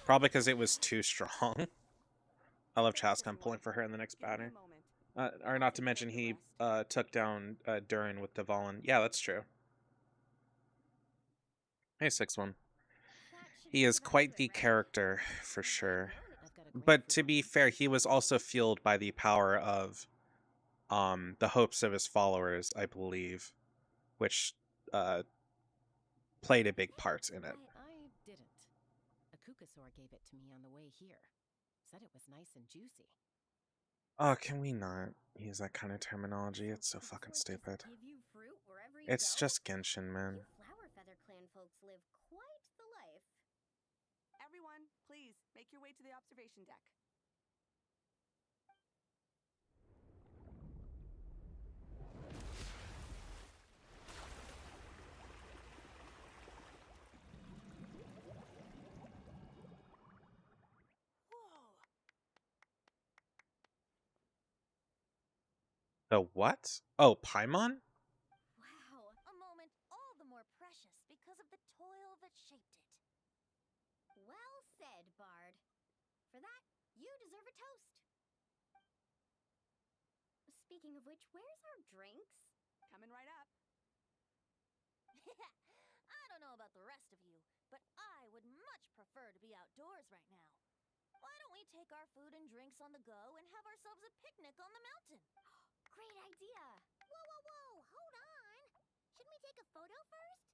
Speaker 1: Probably because it was too strong. I love Chaska. I'm pulling for her in the next banner. Or not to mention he took down Durin with Dvalin. Yeah, that's true. Hey, 6-1. He is quite the character, for sure. But to be fair, he was also fueled by the power of the hopes of his followers, I believe, which played a big part in it.
Speaker 2: I didn't. Akukasaur gave it to me on the way here. Said it was nice and juicy.
Speaker 1: Oh, can we not use that kind of terminology? It's so fucking stupid.
Speaker 3: Give you fruit wherever you
Speaker 1: It's
Speaker 3: go?
Speaker 1: just Genshin, man.
Speaker 3: You Flower Feather Clan folks live quite the life.
Speaker 10: Everyone, please, make your way to the observation deck.
Speaker 1: The what? Oh, Paimon?
Speaker 7: Wow, a moment all the more precious because of the toil that shaped it.
Speaker 3: Well said, Bard. For that, you deserve a toast. Speaking of which, where's our drinks?
Speaker 10: Coming right up.
Speaker 7: I don't know about the rest of you, but I would much prefer to be outdoors right now. Why don't we take our food and drinks on the go and have ourselves a picnic on the mountain?
Speaker 3: Great idea. Whoa, whoa, whoa, hold on. Shouldn't we take a photo first?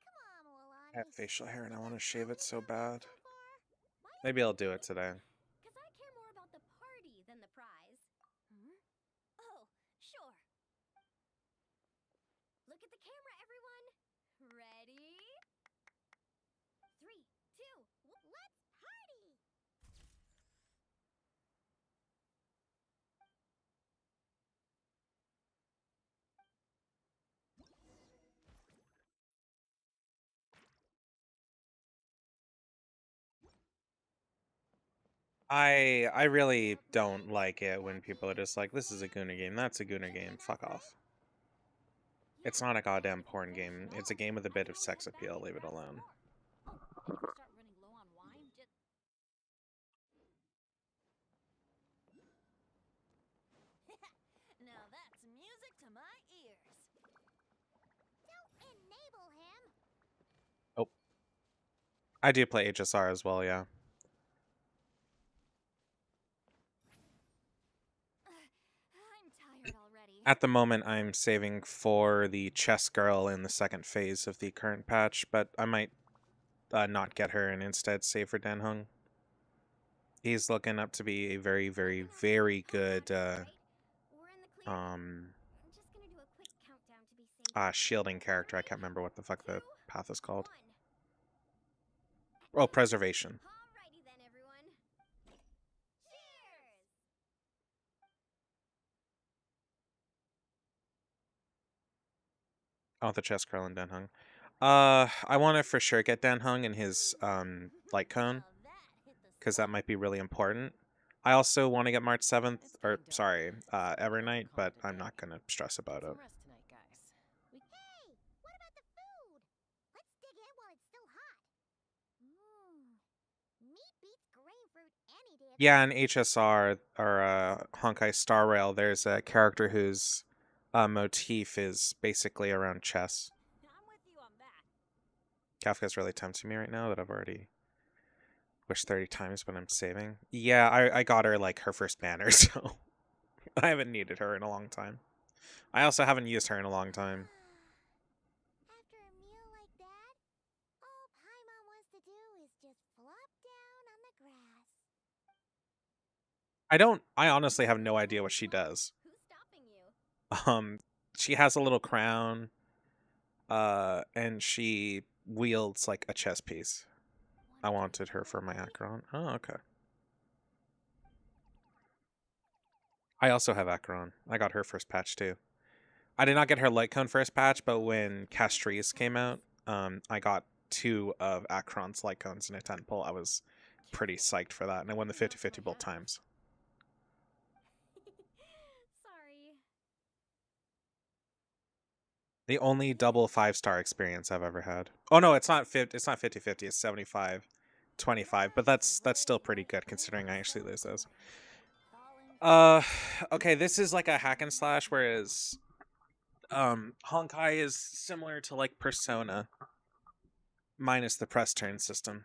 Speaker 3: Come on, Mulan.
Speaker 1: I have facial hair and I want to shave it so bad. Maybe I'll do it today.
Speaker 3: Because I care more about the party than the prize.
Speaker 7: Oh, sure.
Speaker 3: Look at the camera, everyone. Ready? 3, 2, let's party!
Speaker 1: I really don't like it when people are just like, this is a Gooner game, that's a Gooner game, fuck off. It's not a goddamn porn game. It's a game with a bit of sex appeal, leave it alone.
Speaker 9: Oh, if you start running low on wine, just
Speaker 7: Now that's music to my ears.
Speaker 3: Don't enable him.
Speaker 1: Oh. I do play HSR as well, yeah.
Speaker 7: I'm tired already.
Speaker 1: At the moment, I'm saving for the chess girl in the second phase of the current patch, but I might not get her and instead save for Dan Hung. He's looking up to be a very, very, very good
Speaker 3: We're in the clear. I'm just gonna do a quick countdown to be safe.
Speaker 1: shielding character. I can't remember what the fuck the path is called.
Speaker 3: 1.
Speaker 1: Oh, preservation.
Speaker 3: Alrighty then, everyone. Cheers!
Speaker 1: Oh, the chess girl and Dan Hung. I want to for sure get Dan Hung in his light cone, because that might be really important. I also want to get March 7th, or sorry, Evernight, but I'm not gonna stress about it.
Speaker 2: Rest tonight, guys.
Speaker 3: Hey, what about the food? Let's dig in while it's still hot. Meat beats grain fruit any day.
Speaker 1: Yeah, in HSR or Honkai Star Rail, there's a character whose motif is basically around chess.
Speaker 9: I'm with you on that.
Speaker 1: Kafka's really tempting me right now that I've already wished 30 times, but I'm saving. Yeah, I got her like her first banner, so I haven't needed her in a long time. I also haven't used her in a long time.
Speaker 3: After a meal like that, all Paimon wants to do is just flop down on the grass.
Speaker 1: I honestly have no idea what she does.
Speaker 3: Who's stopping you?
Speaker 1: She has a little crown, and she wields like a chess piece. I wanted her for my Acheron. Oh, okay. I also have Acheron. I got her first patch too. I did not get her light cone first patch, but when Castries came out, I got 2 of Acheron's light cones in a 10 pull. I was pretty psyched for that, and I won the 50-50 both times.
Speaker 3: Sorry.
Speaker 1: The only double 5-star experience I've ever had. Oh no, it's not 50. It's not 50-50. It's 75-25. But that's still pretty good considering I actually lose those. Okay, this is like a hack and slash, whereas Honkai is similar to like Persona, minus the press turn system.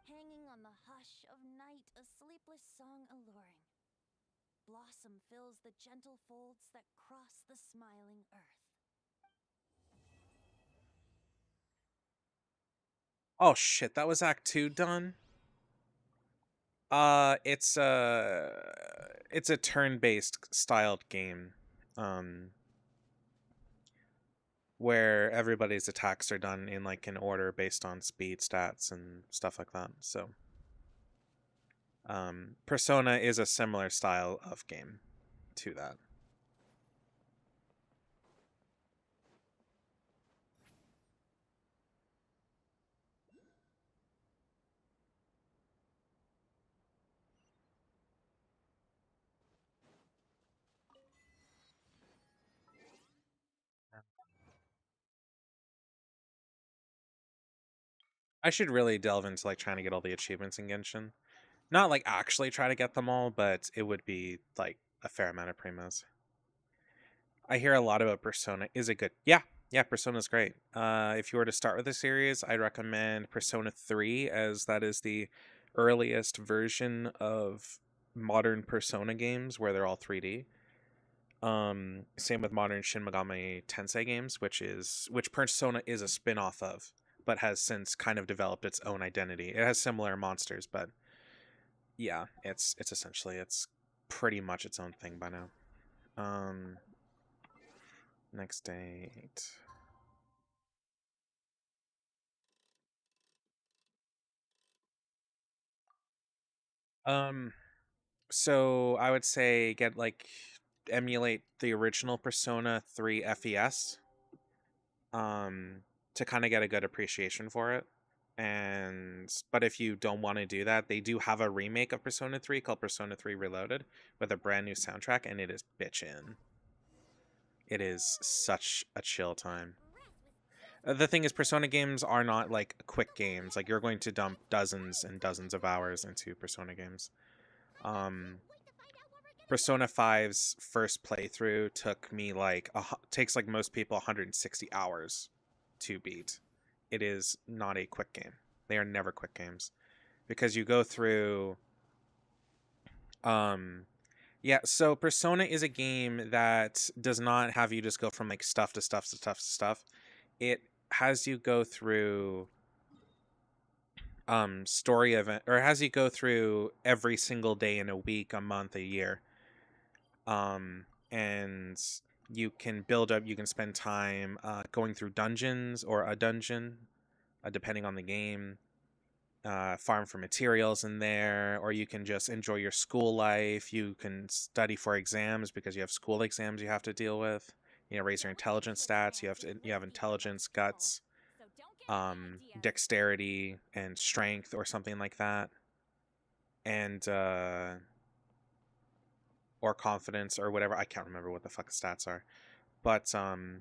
Speaker 7: Hanging on the hush of night, a sleepless song alluring. Blossom fills the gentle folds that cross the smiling earth.
Speaker 1: Oh shit, that was Act 2 done? It's a turn-based styled game. Where everybody's attacks are done in like an order based on speed stats and stuff like that. So Persona is a similar style of game to that. I should really delve into like trying to get all the achievements in Genshin. Not like actually try to get them all, but it would be like a fair amount of primos. I hear a lot about Persona. Is it good? Yeah, Yeah, Persona's great. If you were to start with the series, I'd recommend Persona 3, as that is the earliest version of modern Persona games where they're all 3D. Same with modern Shin Megami Tensei games, which Persona is a spin-off of, but has since kind of developed its own identity. It has similar monsters, but yeah, it's essentially it's pretty much its own thing by now. Next date. So I would say emulate the original Persona 3 FES, to kind of get a good appreciation for it. But if you don't want to do that, they do have a remake of Persona 3 called Persona 3 Reloaded with a brand new soundtrack, and it is bitchin'. It is such a chill time. The thing is, Persona games are not like quick games. Like, you're going to dump dozens and dozens of hours into Persona games. Persona 5's first playthrough took me takes like most people 160 hours to beat. It is not a quick game. They are never quick games because you go through yeah, so Persona is a game that does not have you just go from like stuff to stuff to stuff to stuff. It has you go through story event, or has you go through every single day in a week, a month, a year. And you can build up, you can spend time going through dungeons or a dungeon, depending on the game, farm for materials in there, or you can just enjoy your school life. You can study for exams because you have school exams you have to deal with. Raise your intelligence stats. You have intelligence, guts, dexterity, and strength, or something like that. And or confidence or whatever. I can't remember what the fuck the stats are. But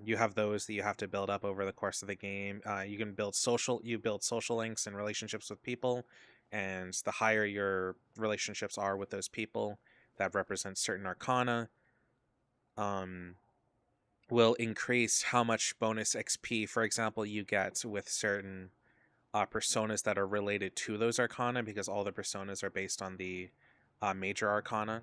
Speaker 1: you have those that you have to build up over the course of the game. You build social links and relationships with people, and the higher your relationships are with those people that represent certain arcana, will increase how much bonus XP, for example, you get with certain personas that are related to those arcana, because all the personas are based on the major arcana.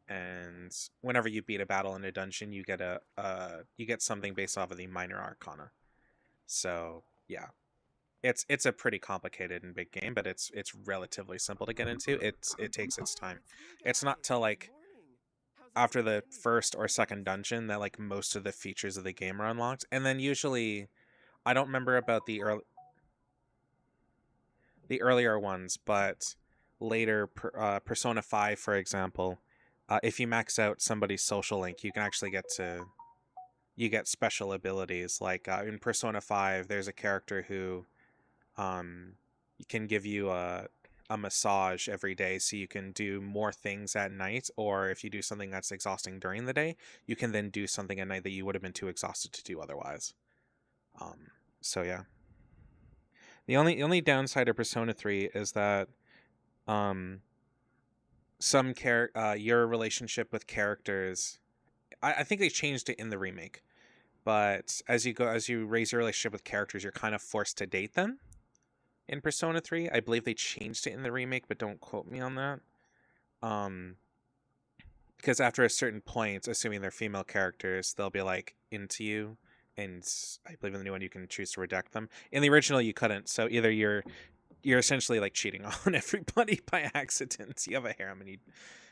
Speaker 1: And whenever you beat a battle in a dungeon, you get something based off of the minor arcana. So yeah, it's a pretty complicated and big game, but it's relatively simple to get into. It takes its time. It's not till like after the first or second dungeon that like most of the features of the game are unlocked, and then usually, I don't remember about the earlier ones, but later Persona 5, for example. If you max out somebody's social link, you can actually you get special abilities. Like in Persona 5, there's a character who can give you a massage every day, so you can do more things at night, or if you do something that's exhausting during the day, you can then do something at night that you would have been too exhausted to do otherwise. So yeah. The only downside of Persona 3 is that your relationship with characters, I think they changed it in the remake, but as you raise your relationship with characters, you're kind of forced to date them in Persona 3. I believe they changed it in the remake, but don't quote me on that. Because after a certain point, assuming they're female characters, they'll be like into you, and I believe in the new one you can choose to reject them. In the original, you couldn't. So either you're essentially like cheating on everybody by accident. You have a harem,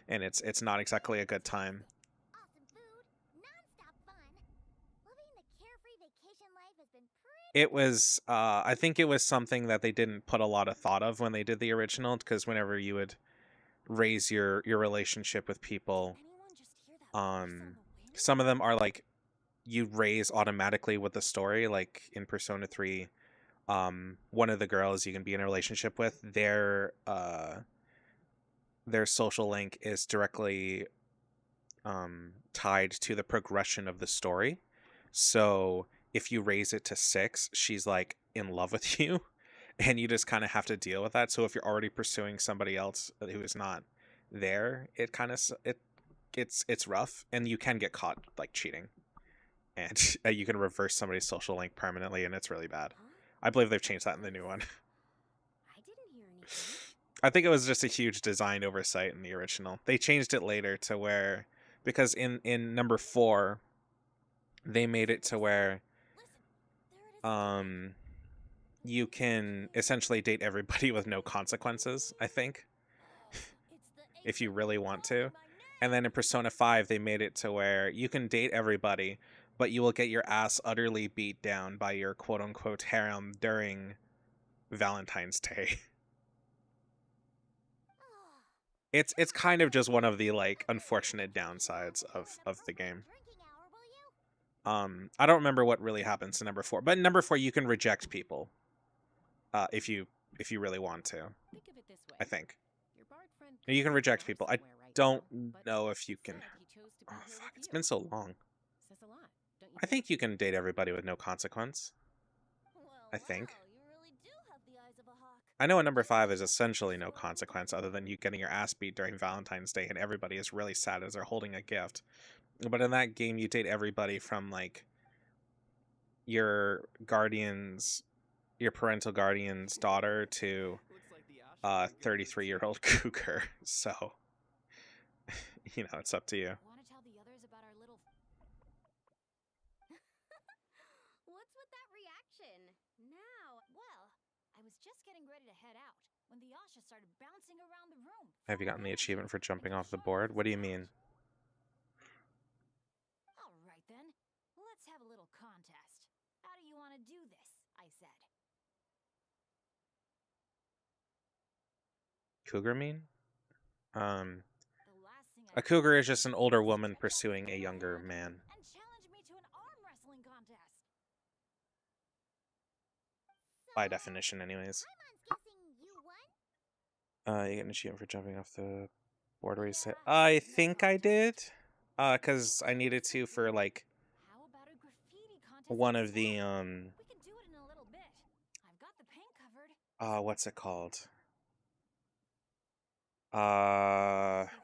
Speaker 1: and it's not exactly a good time. It was I think it was something that they didn't put a lot of thought of when they did the original, because whenever you would raise your relationship with people, some of them are like you raise automatically with the story. Like in Persona 3, one of the girls you can be in a relationship with, their social link is directly tied to the progression of the story. So if you raise it to 6, she's like in love with you, and you just kind of have to deal with that. So if you're already pursuing somebody else who is not there, it's rough, and you can get caught like cheating. and you can reverse somebody's social link permanently, and it's really bad.
Speaker 3: Huh?
Speaker 1: I believe they've changed that in the new one.
Speaker 3: I didn't hear anything.
Speaker 1: I think it was just a huge design oversight in the original. They changed it later to where, because in number 4, they made it to where you can essentially date everybody with no consequences, I think, if you really want to. And then in Persona 5, they made it to where you can date everybody, but you will get your ass utterly beat down by your quote-unquote harem during Valentine's Day. It's kind of just one of the, like, unfortunate downsides of the game. I don't remember what really happens in number 4, but in number 4 you can reject people, if you really want to.
Speaker 2: Think of it this way.
Speaker 1: I think
Speaker 2: Your bard friend
Speaker 1: you can
Speaker 2: could be
Speaker 1: reject
Speaker 2: off
Speaker 1: people. I
Speaker 2: somewhere right
Speaker 1: don't
Speaker 2: now, but
Speaker 1: know if you can.
Speaker 2: instead he chose to be
Speaker 1: Oh
Speaker 2: here
Speaker 1: fuck!
Speaker 2: with
Speaker 1: It's
Speaker 2: you.
Speaker 1: been so long.
Speaker 2: Says a lot, don't you
Speaker 1: I think you can date everybody with no consequence. I think.
Speaker 7: You really do have the eyes of a hawk.
Speaker 1: I know in number 5 is essentially no consequence other than you getting your ass beat during Valentine's Day, and everybody is really sad as they're holding a gift. But in that game, you date everybody from, like, your parental guardian's daughter to
Speaker 4: Looks like the Ashes are good
Speaker 1: 33-year-old cougar. So, you know, it's up to you.
Speaker 9: Want to tell the others about our little
Speaker 3: What's with that reaction? Now,
Speaker 9: Well, I was just getting ready to head out when the Asha started bouncing around the room.
Speaker 1: Have you gotten the achievement for jumping off the board? What do you mean?
Speaker 9: All right then, let's have a little contest. How do you want to do this? I said.
Speaker 1: Cougar mean?
Speaker 9: The last thing
Speaker 1: A cougar is just an older woman pursuing a younger man.
Speaker 9: and challenge me to an arm wrestling contest.
Speaker 1: By definition, anyways.
Speaker 3: Paimon's guessing you won?
Speaker 1: You get an achievement for jumping off the board where you say, I think I did. Because I needed to for, like,
Speaker 9: How about a graffiti contest?
Speaker 1: one of
Speaker 9: instead?
Speaker 1: the,
Speaker 9: We can do it in a little bit. I've got the paint covered.
Speaker 1: what's it called?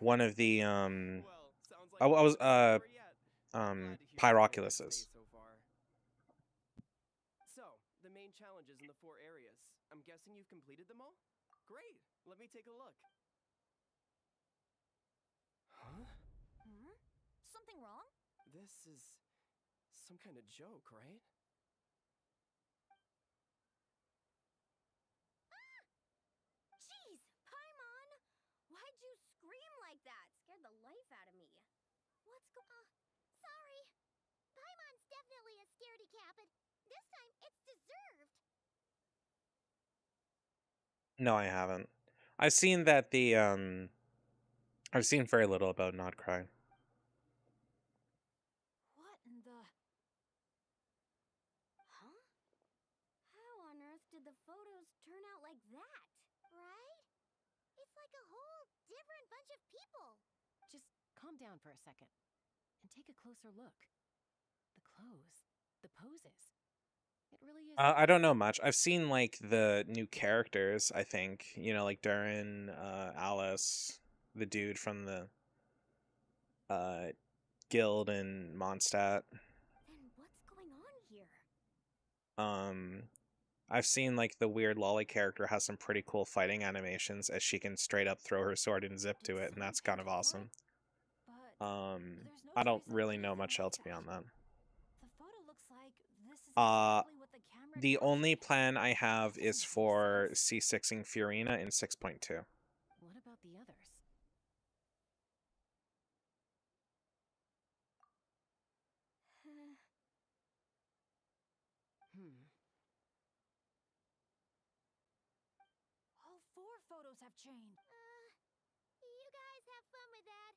Speaker 1: One of the,
Speaker 4: Well, sounds like
Speaker 1: I was,
Speaker 4: we're not over yet. I'm glad to hear it's going
Speaker 1: Pyroculuses.
Speaker 4: so far. So, the main challenges in the 4 areas. I'm guessing you've completed them all? Great. Let me take a look. Huh?
Speaker 7: Something wrong?
Speaker 4: This is some kind of joke, right?
Speaker 3: Jeez, Paimon! Why'd you scream like that? Scared the life out of me. Sorry. Paimon's definitely a scaredy cat, but this time it's deserved.
Speaker 1: No, I haven't. I've seen that the, I've seen very little about Not Cry.
Speaker 9: What in the...
Speaker 3: Huh? How on earth did the photos turn out like that? Right? It's like a whole different bunch of people.
Speaker 2: Just calm down for a second and take a closer look. The clothes, the poses. It really is.
Speaker 1: I don't know much. I've seen, like, the new characters, I think. You know, like Durin, Alice, the dude from the guild in Mondstadt.
Speaker 3: Then what's going on here?
Speaker 1: I've seen, like, the weird lolly character has some pretty cool fighting animations as she can straight up throw her sword and zip to it, and that's kind of awesome.
Speaker 9: But
Speaker 1: I don't really know much else beyond that.
Speaker 9: the photo looks like this is exactly what the camera
Speaker 1: The
Speaker 9: captured.
Speaker 1: only plan I have is for C6ing Fiorina in 6.2.
Speaker 2: What about the others?
Speaker 9: All 4 photos have changed.
Speaker 3: You guys have fun with that.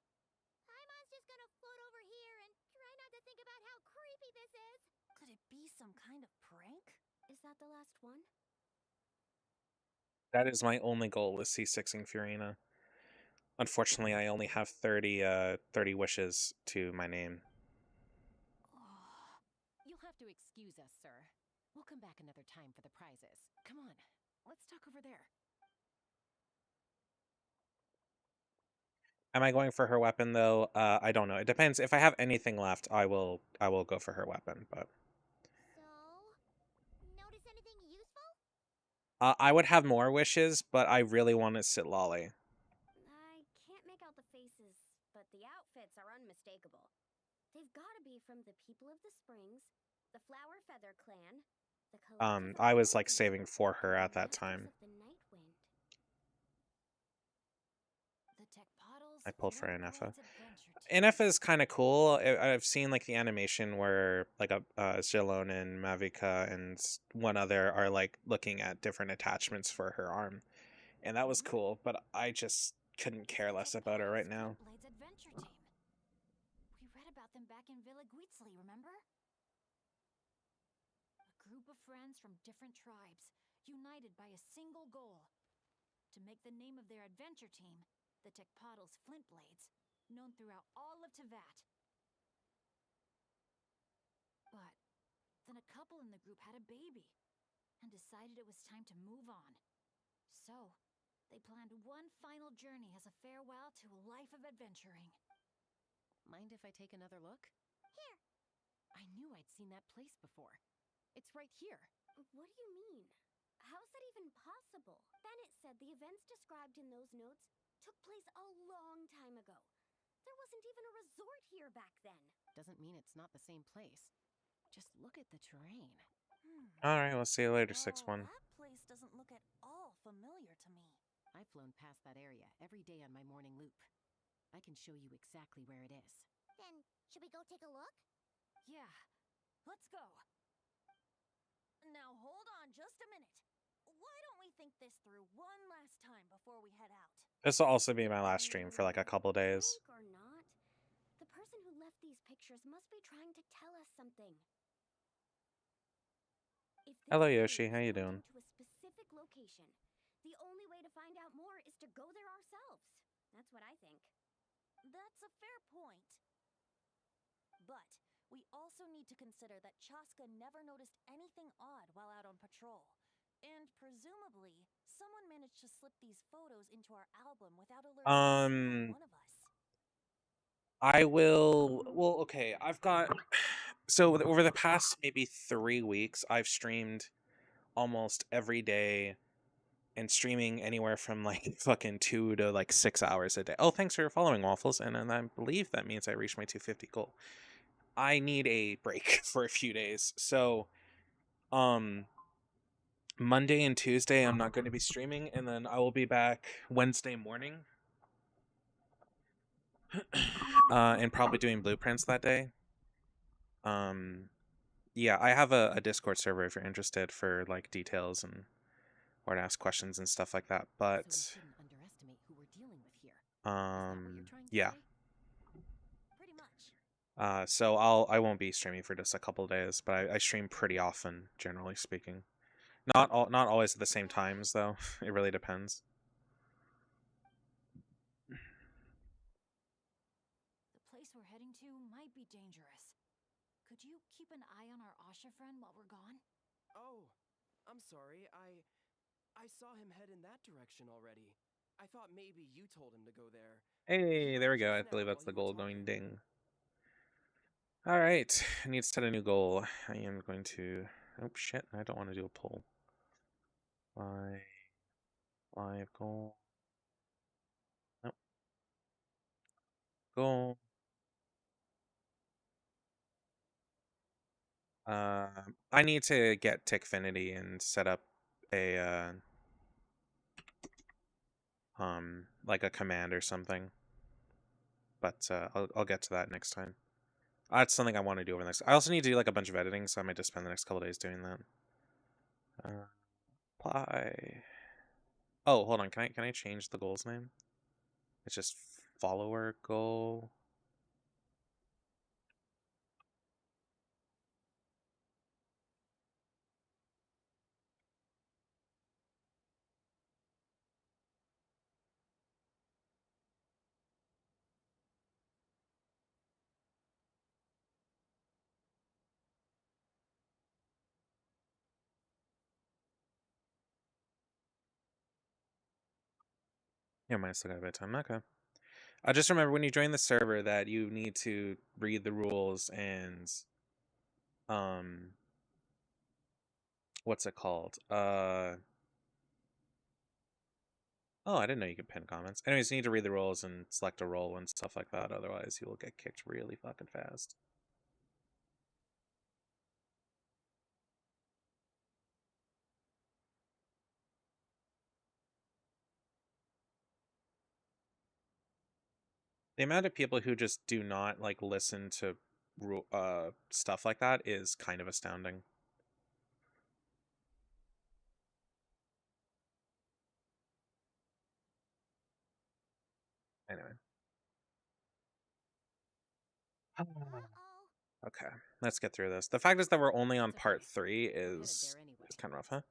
Speaker 3: Paimon's just gonna float over here and try not to think about how creepy this is.
Speaker 7: Could it be some kind of prank?
Speaker 3: Is that the last one?
Speaker 1: That is my only goal with C6ing Fiorina. Unfortunately, I only have 30 wishes to my name.
Speaker 2: You'll have to excuse us, sir. We'll come back another time for the prizes. Come on, let's talk over there.
Speaker 1: Am I going for her weapon though? I don't know. It depends. If I have anything left, I will go for her weapon. But
Speaker 3: So, notice anything useful?
Speaker 1: I would have more wishes, but I really want to sit Lolly.
Speaker 3: I can't make out the faces, but the outfits are unmistakable. They've got to be from the people of the Springs, the Flower Feather Clan, the Collective of
Speaker 1: I was like
Speaker 3: Galaxy,
Speaker 1: saving for her
Speaker 3: and
Speaker 1: at
Speaker 3: the
Speaker 1: that
Speaker 3: Masters
Speaker 1: time.
Speaker 3: of the Night Wind.
Speaker 8: The Tecpottles
Speaker 1: I pulled for
Speaker 8: Flintblades
Speaker 1: Inefa.
Speaker 8: Adventure Team.
Speaker 1: Inefa is kind of cool. I've seen like the animation where like Zilone and Mavica and one other are like looking at different attachments for her arm, and that was cool. But I just couldn't care less about her right now.
Speaker 9: Flintblades Adventure Team. We read about them back in Villa Guitzli, remember? A group of friends from different tribes, united by a single goal. To make the name of their adventure team, the Tecpottles Flintblades, known throughout all of Teyvat. But then a couple in the group had a baby, and decided it was time to move on. So, they planned one final journey as a farewell to a life of adventuring. Mind if I take another look?
Speaker 3: Here.
Speaker 9: I knew I'd seen that place before. It's right here.
Speaker 3: What do you mean? How's that even possible? Bennett said the events described in those notes took place a long time ago. There wasn't even a resort here back then.
Speaker 9: Doesn't mean it's not the same place. Just look at the terrain.
Speaker 1: All right, we'll see you later,
Speaker 7: Well,
Speaker 1: 6-1.
Speaker 7: that place doesn't look at all familiar to me.
Speaker 9: I've flown past that area every day on my morning loop. I can show you exactly where it is.
Speaker 3: Then, should we go take a look?
Speaker 9: Yeah, let's go.
Speaker 7: Now hold on just a minute. Why don't we think this through one last time before we head out?
Speaker 1: This will also be my last stream for like a couple days.
Speaker 3: Think or not, the person who left these pictures must be trying to tell us something. If this
Speaker 1: Hello,
Speaker 3: clue
Speaker 1: Yoshi.
Speaker 3: is
Speaker 1: How you
Speaker 3: pointing
Speaker 1: doing?
Speaker 3: to a specific location, the only way to find out more is to go there ourselves. That's what I think.
Speaker 7: That's a fair point. But we also need to consider that Chaska never noticed anything odd while out on patrol. And presumably, someone managed to slip these photos into our album without alerting a single one of us.
Speaker 1: I will. Well, okay. I've got. So over the past maybe 3 weeks, I've streamed almost every day, and streaming anywhere from like fucking 2 to like 6 hours a day. Oh, thanks for following, Waffles, and I believe that means I reached my 250 goal. I need a break for a few days, so Monday and Tuesday I'm not going to be streaming, and then I will be back Wednesday morning. And probably doing blueprints that day. Yeah, I have a Discord server if you're interested for like details and or to ask questions and stuff like that. But
Speaker 9: So we shouldn't underestimate who we're dealing with here. Is that what you're trying to
Speaker 1: yeah.
Speaker 9: say?
Speaker 7: Pretty much.
Speaker 1: So I won't be streaming for just a couple days, but I stream pretty often, generally speaking. Not always at the same times though. It really depends.
Speaker 9: The place we're heading to might be dangerous. Could you keep an eye on our Asha friend while we're gone?
Speaker 4: Oh, I'm sorry. I saw him head in that direction already. I thought maybe you told him to go there.
Speaker 1: Hey, there we go. I
Speaker 4: Just
Speaker 1: believe
Speaker 4: now
Speaker 1: that's
Speaker 4: while
Speaker 1: the
Speaker 4: you were
Speaker 1: goal going
Speaker 4: talking.
Speaker 1: ding. All right, I need to set a new goal. I am going to. Oh shit! I don't want to do a poll. Live goal. Nope. Goal. I need to get Tickfinity and set up a like a command or something. But I'll get to that next time. That's something I want to do over the next. I also need to do like a bunch of editing, so I might just spend the next couple days doing that. Apply. Oh, hold on. Can I change the goal's name? It's just follower goal. Yeah, might still got a bit of time. Okay. Just remember when you join the server that you need to read the rules and what's it called? Oh, I didn't know you could pin comments. Anyways, you need to read the rules and select a role and stuff like that. Otherwise, you will get kicked really fucking fast. The amount of people who just do not like listen to stuff like that is kind of astounding. Anyway. Okay, let's get through this. The fact is that we're only on part 3 is kind of rough, huh?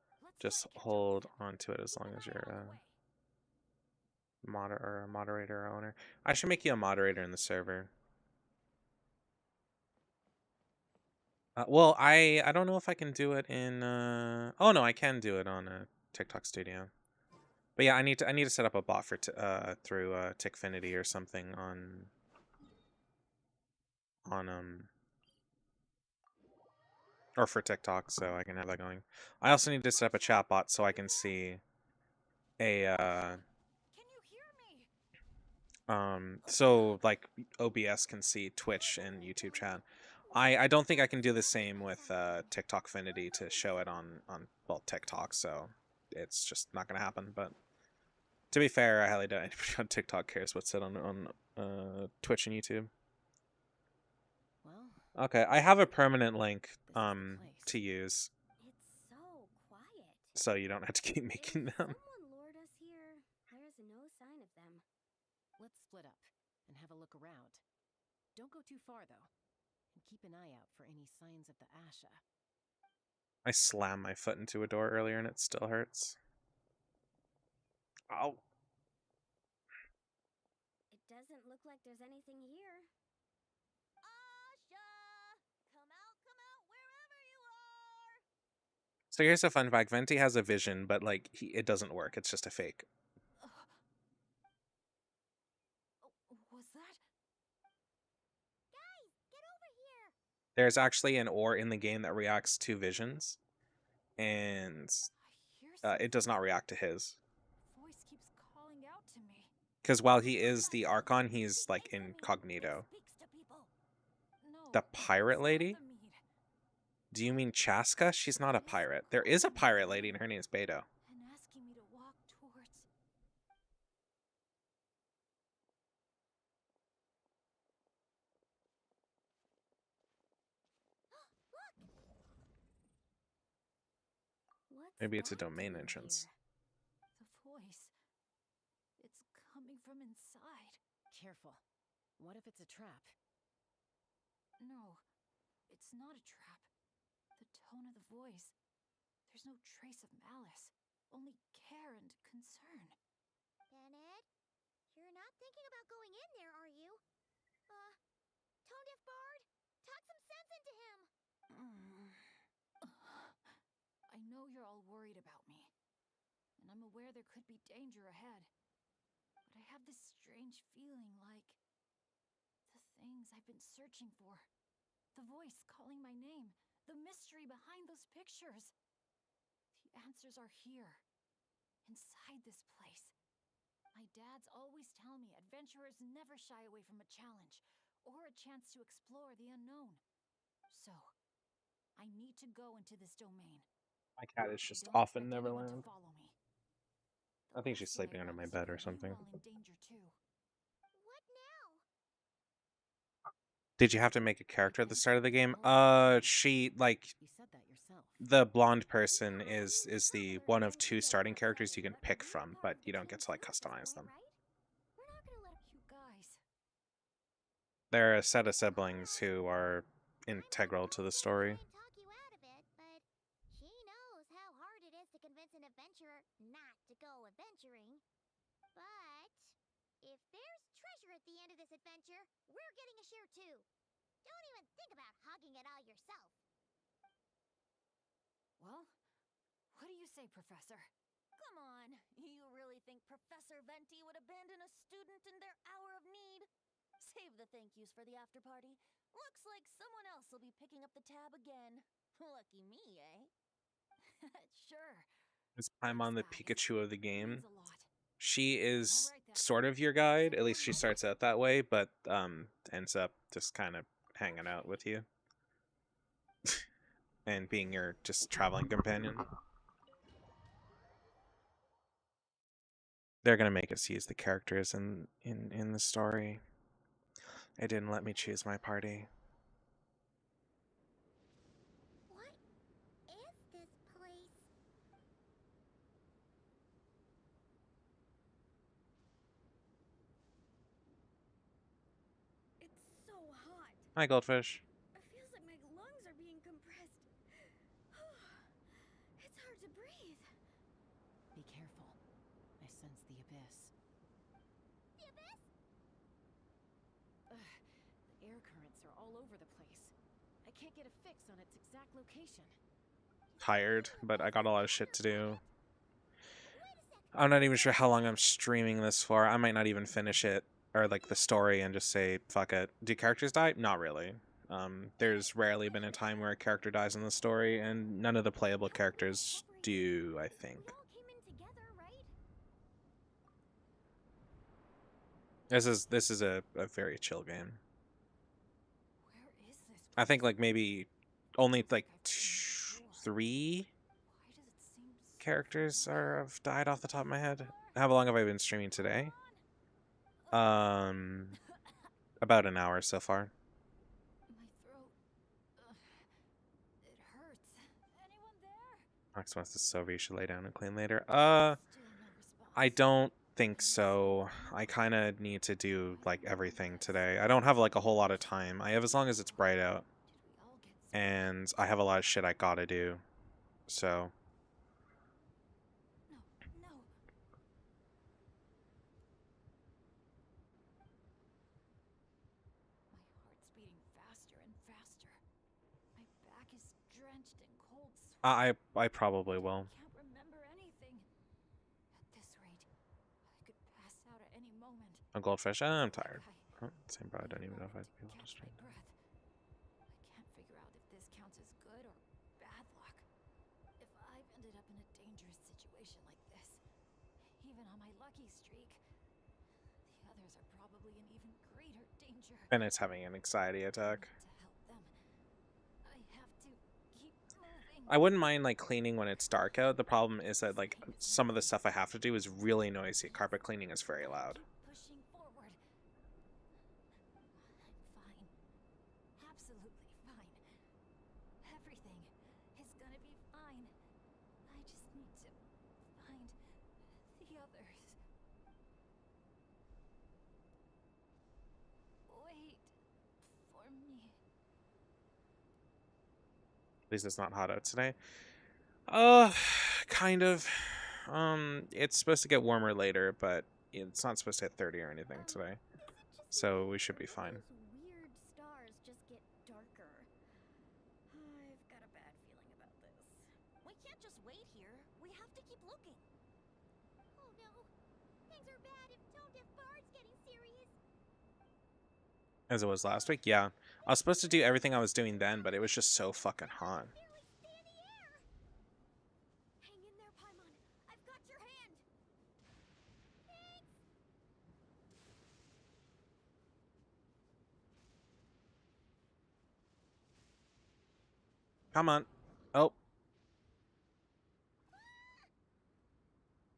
Speaker 1: Just hold on to it as long as you're moderator or owner. I should make you a moderator in the server. Well, I don't know if I can do it in. Oh no, I can do it on a TikTok Studio. But yeah, I need to set up a bot for through Tickfinity or something on or for TikTok, so I can have that going. I also need to set up a chat bot so I can see a so like OBS can see Twitch and YouTube chat. I don't think I can do the same with TikTokfinity to show it on well, TikTok, so it's just not gonna happen. But to be fair, I highly doubt anybody on TikTok cares what's said on Twitch and YouTube. Okay, I have a permanent link to use.
Speaker 3: It's so quiet.
Speaker 1: So you don't have to keep making them.
Speaker 3: Someone lured us here. There's no sign of them.
Speaker 2: Let's split up and have a look around. Don't go too far, though. And keep an eye out for any signs of the Asha.
Speaker 1: I slammed my foot into a door earlier and it still hurts. Ow.
Speaker 3: It doesn't look like there's anything here.
Speaker 1: So here's a fun fact. Venti has a vision, but like it doesn't work. It's just a fake.
Speaker 7: Was that?
Speaker 3: Guys, get over here.
Speaker 1: There's actually an ore in the game that reacts to visions, and it does not react to his.
Speaker 7: Voice keeps calling out to me.
Speaker 1: Because while he is the Archon, he's like incognito. The pirate lady? Do you mean Chaska? She's not a pirate. There is a pirate lady and her name is Beto.
Speaker 7: And asking me to walk towards.
Speaker 1: Maybe it's a domain entrance.
Speaker 7: The voice. It's coming from inside.
Speaker 2: Careful. What if it's a trap?
Speaker 7: No, it's not a trap. The tone of the voice. There's no trace of malice, only care and concern.
Speaker 3: Bennett, you're not thinking about going in there, are you? Tone Deaf Bard, talk some sense into him.
Speaker 7: I know you're all worried about me, and I'm aware there could be danger ahead. But I have this strange feeling like the things I've been searching for. The voice calling my name. The mystery behind those pictures. The answers are here. Inside this place. My dads always tell me adventurers never shy away from a challenge or a chance to explore the unknown. So, I need to go into this domain.
Speaker 1: My cat is just off in Neverland. I think she's sleeping under my bed or something. Did you have to make a character at the start of the game? She, like, the blonde person is the one of 2 starting characters you can pick from, but you don't get to, like, customize them. They're a set of siblings who are integral to the story.
Speaker 3: She knows how hard it is to convince an adventurer not to go adventuring. But if there's treasure at the end of this adventure, we're getting a share too. Don't even think about hogging it all yourself.
Speaker 7: Well, what do you say, Professor? Come on, you really think Professor Venti would abandon a student in their hour of need? Save the thank yous for the after party. Looks like someone else will be picking up the tab again. Lucky me, eh? Sure.
Speaker 1: Is Paimon the
Speaker 7: Thanks, guys.
Speaker 1: Pikachu of the game?
Speaker 7: Means a lot.
Speaker 1: She is
Speaker 7: Alright then.
Speaker 1: sort of your guide. At least she starts out that way, but ends up just kind of hanging out with you and being your just traveling companion. They're gonna make us use the characters in the story. It didn't let me choose my party.
Speaker 3: What is this place?
Speaker 10: It's so hot.
Speaker 1: Hi, Goldfish.
Speaker 10: It feels like my lungs are being compressed. It's hard to breathe.
Speaker 2: Be careful. I sense the abyss.
Speaker 3: The abyss?
Speaker 2: The air currents are all over the place. I can't get a fix on its exact location.
Speaker 1: Tired, but I got a lot of shit to do. I'm not even sure how long I'm streaming this for. I might not even finish it, or like the story, and just say, fuck it. Do characters die? Not really. There's rarely been a time where a character dies in the story, and none of the playable characters do, I think.
Speaker 3: We all came in together, right?
Speaker 1: This is a very chill game.
Speaker 2: Where is this?
Speaker 1: I think like maybe only like
Speaker 2: I've seen this before.
Speaker 1: 3
Speaker 2: Why does it seem so
Speaker 1: characters
Speaker 2: familiar?
Speaker 1: have died off the top of my head. How long have I been streaming today? About an hour so far.
Speaker 2: My throat. It hurts. Anyone there?
Speaker 1: Maximus is sober. You should lay down and clean later.
Speaker 2: Still no response.
Speaker 1: I don't think so. I kind of need to do like everything today. I don't have like a whole lot of time. I have as long as it's bright out,
Speaker 2: Did we all get sick?
Speaker 1: and I have a lot of shit I gotta do. So
Speaker 2: No, no. My heart's beating faster and faster. My back is drenched in cold sweat.
Speaker 1: I probably will.
Speaker 2: I can't remember anything. At this rate, I could pass out at any moment.
Speaker 1: A goldfish. I'm tired.
Speaker 2: I
Speaker 1: Oh, same, bro. I don't even know if I'd be able to
Speaker 2: catch
Speaker 1: stream.
Speaker 2: my breath. I can't figure out if this counts as good or bad luck. If I've ended up in a dangerous situation like this, even on my lucky streak, the others are probably in even greater danger.
Speaker 1: Bennett's having an anxiety attack.
Speaker 2: To help them, I have to keep moving.
Speaker 1: I wouldn't mind like cleaning when it's dark out. The problem is that like some of the stuff I have to do is really noisy. Carpet cleaning is very loud.
Speaker 2: Keep pushing forward. I'm fine. Absolutely fine. Everything is gonna be fine. I just need to find the others. Wait for me.
Speaker 1: At least it's not hot out today. Kind of. It's supposed to get warmer later, but it's not supposed to hit 30 or anything today.
Speaker 3: Is it just
Speaker 1: So
Speaker 3: me,
Speaker 1: we should be
Speaker 3: or do
Speaker 1: fine.
Speaker 3: those weird stars just get darker? I've got a bad feeling about this.
Speaker 7: We can't just wait here. We have to keep looking.
Speaker 3: Oh no, things are bad if Tone Deaf Bard's getting serious.
Speaker 1: As it was last week, yeah. I was supposed to do everything I was doing then, but it was just so fucking hot.
Speaker 3: Nearly stay in the air. Hang in there, Paimon. I've got your hand. Thanks.
Speaker 1: Come on. Oh.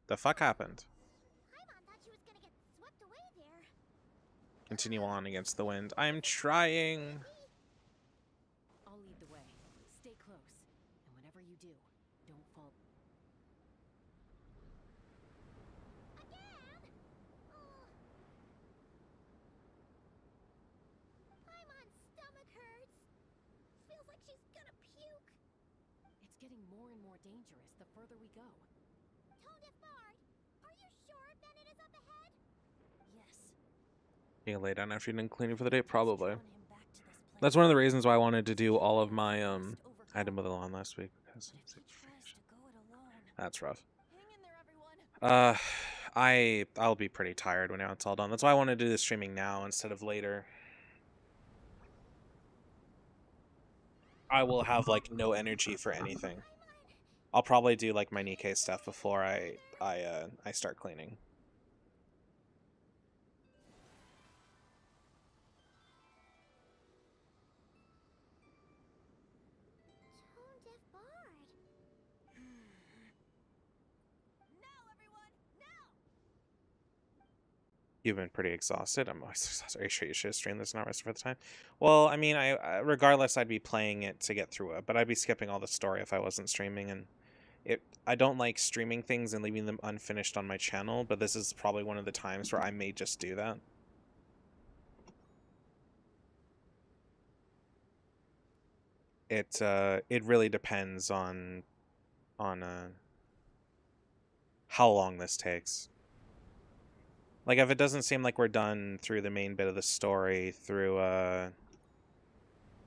Speaker 1: The fuck happened?
Speaker 3: Paimon thought she was gonna get swept away there.
Speaker 1: Continue on against the wind. I'm trying.
Speaker 2: I'll lead the way. Stay close. And whatever you do, don't fall.
Speaker 3: Again? Oh. Paimon's stomach hurts. Feels like she's gonna puke.
Speaker 2: It's getting more and more dangerous the further we go.
Speaker 3: Tone Deaf Bard, are you sure Bennett is up ahead?
Speaker 7: Yes.
Speaker 1: You lay down after you've done cleaning for the day? Probably.
Speaker 7: Drawn him back to this place.
Speaker 1: That's one of the reasons why I wanted to do all of my I had to
Speaker 7: Overcome.
Speaker 1: mow the lawn last week because
Speaker 7: But if he tries to go it alone,
Speaker 1: that's rough.
Speaker 7: hang in there, everyone.
Speaker 1: I'll be pretty tired when it's all done. That's why I want to do the streaming now instead of later. I will have like no energy for anything. I'll probably do like my Nikkei stuff before I start cleaning.
Speaker 3: Tone Deaf Bard.
Speaker 7: Now, everyone! Now!
Speaker 1: You've been pretty exhausted. I'm always exhausted. Are you sure you should stream this not rest for the time? Well, I mean, I regardless, I'd be playing it to get through it, but I'd be skipping all the story if I wasn't streaming, and I don't like streaming things and leaving them unfinished on my channel, but this is probably one of the times where I may just do that. It really depends on how long this takes. Like, if it doesn't seem like we're done through the main bit of the story through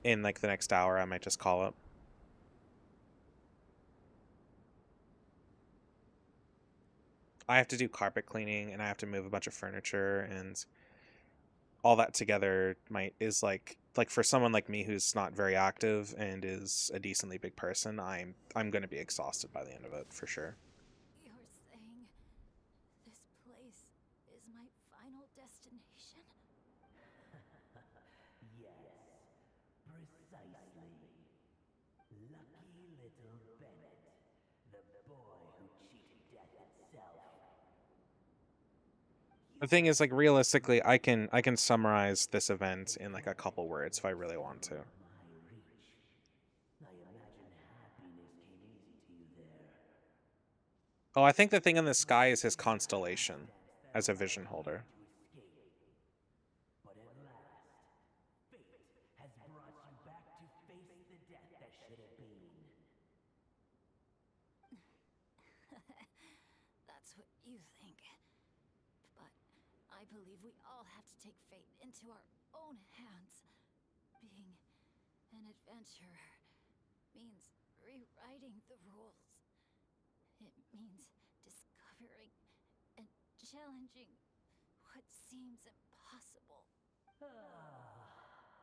Speaker 1: in like the next hour, I might just call it. I have to do carpet cleaning and I have to move a bunch of furniture, and all that together is like for someone like me who's not very active and is a decently big person, I'm going to be exhausted by the end of it for sure.
Speaker 2: You're saying this place is my final destination?
Speaker 11: Yes, precisely. Lucky little Bennett, the boy who cheated death itself.
Speaker 1: The thing is, like, realistically, I can summarize this event in like a couple words if I really want to.
Speaker 11: My reach. I imagine happiness came easy to you there.
Speaker 1: Oh, I think the thing in the sky is his constellation as a vision holder.
Speaker 11: But at last, fate has brought you back to face the death that should have been.
Speaker 2: That's what you think. But I believe we all have to take fate into our own hands. Being an adventurer means rewriting the rules. It means discovering and challenging what seems impossible.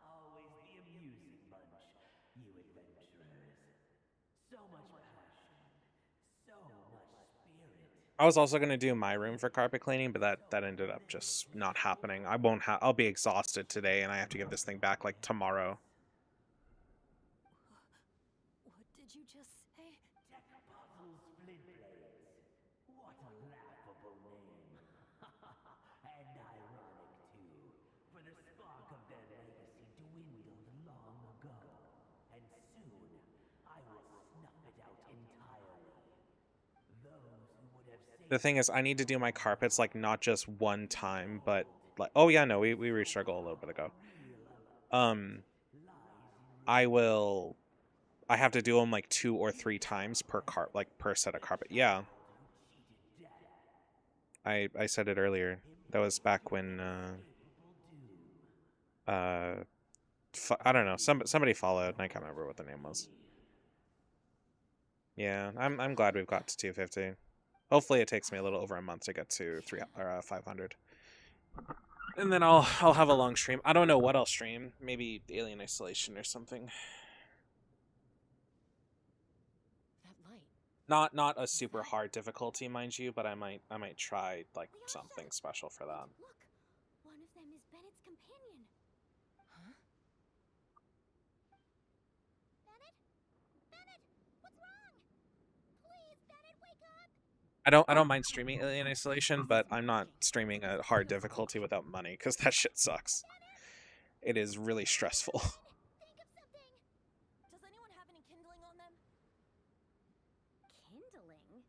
Speaker 11: Always the amusing bunch, you adventurers. So much passion, so much spirit.
Speaker 1: I was also going to do my room for carpet cleaning, but that ended up just not happening. I'll be exhausted today, and I have to give this thing back like tomorrow.
Speaker 2: What did you just say?
Speaker 11: Tech Puzzles Flintblades. What a laughable name. And ironic, too, for the spark of their legacy dwindled long ago. And soon, I will snuff it out entirely. Those who would have saved
Speaker 1: The thing is, I need to do my carpets like not just one time, but like, oh yeah, no, we reached our goal a little bit ago. I have to do them like 2 or 3 times per set of carpet. Yeah. I said it earlier. That was back when I don't know, somebody followed and I can't remember what the name was. Yeah, I'm glad we've got to 250. Hopefully it takes me a little over a month to get to 500. And then I'll have a long stream. I don't know what I'll stream. Maybe Alien Isolation or something. Not a super hard difficulty, mind you, but I might try like something special for that.
Speaker 3: Look, one of them is Bennett's companion.
Speaker 2: Huh?
Speaker 3: Bennett? Bennett, what's wrong? Please, Bennett, wake up!
Speaker 1: I don't mind streaming Alien Isolation, but I'm not streaming a hard difficulty without money, because that shit sucks. It is really stressful.
Speaker 3: Think of something!
Speaker 7: Does anyone have any kindling on them?
Speaker 3: Kindling?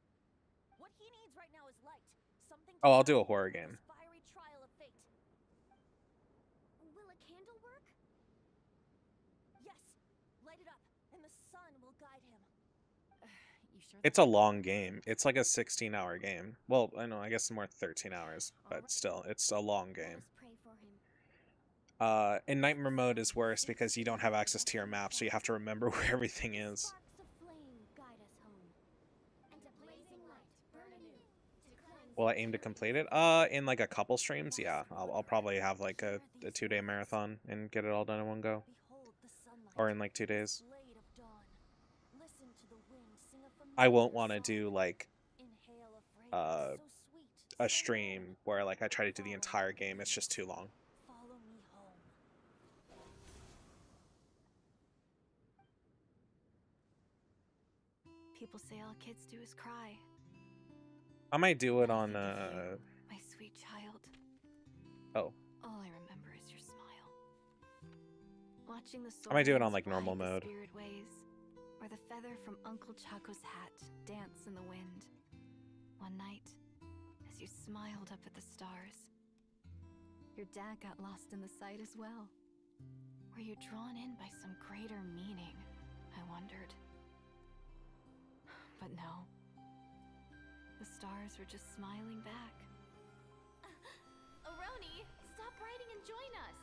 Speaker 7: What he needs right now is light. Something to
Speaker 1: Oh, I'll do a
Speaker 7: guide him
Speaker 1: horror
Speaker 7: through
Speaker 1: game.
Speaker 7: this fiery trial of fate.
Speaker 3: Will a candle work?
Speaker 7: Yes, light it up, and the sun will guide him.
Speaker 2: You sure?
Speaker 1: It's a long game. It's like a 16-hour game. Well, I know, I guess more 13 hours, but still, it's a long game.
Speaker 3: Let us pray for him.
Speaker 1: In Nightmare mode is worse because you don't have access to your map, so you have to remember where everything is.
Speaker 3: Sparks of flame guide us home. And a blazing light burn anew to claim
Speaker 1: Will I aim to complete it? In like a couple streams, yeah. I'll probably have like a 2-day marathon and get it all done in one go. Or in like 2 days. I won't want to do like a stream where like I try to do the entire game. It's just too long.
Speaker 8: People say all kids do is cry.
Speaker 1: I might do it on
Speaker 8: My sweet child.
Speaker 1: Oh.
Speaker 8: All I remember is your smile. Watching the
Speaker 1: I might do it on
Speaker 8: swans
Speaker 1: like normal
Speaker 8: ride the
Speaker 1: mode.
Speaker 8: Spirit ways, or the feather from Uncle Chaco's hat dance in the wind. One night, as you smiled up at the stars, your dad got lost in the sight as well. Were you drawn in by some greater meaning? I wondered. But no. The stars were just smiling back.
Speaker 2: Aroni, stop writing and join us.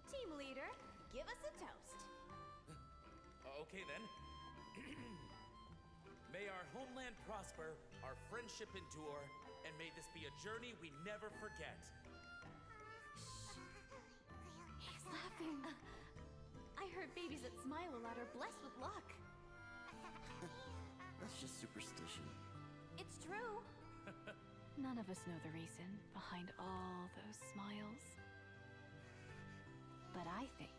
Speaker 2: Team leader, give us a toast.
Speaker 12: Okay then. May our homeland prosper, our friendship endure, and may this be a journey we never forget.
Speaker 2: He's laughing. I heard babies that smile a lot are blessed with luck.
Speaker 13: That's just superstition.
Speaker 2: It's true.
Speaker 8: None of us know the reason behind all those smiles. But I think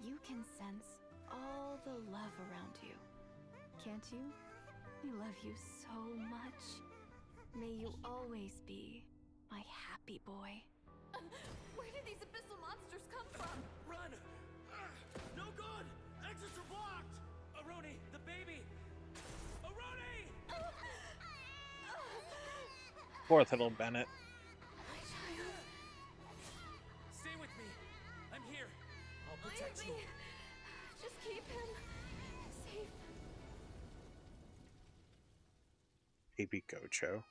Speaker 8: you can sense all the love around you. Can't you? We love you so much. May you always be my happy boy.
Speaker 2: Where did these abyssal monsters come from?
Speaker 12: Run! No good! Exits are blocked! Aroni, the baby! Aroni!
Speaker 1: Poor little Bennett.
Speaker 12: Stay with me. I'm here. I'll protect you.
Speaker 2: Just keep him safe.
Speaker 1: Baby Gocho.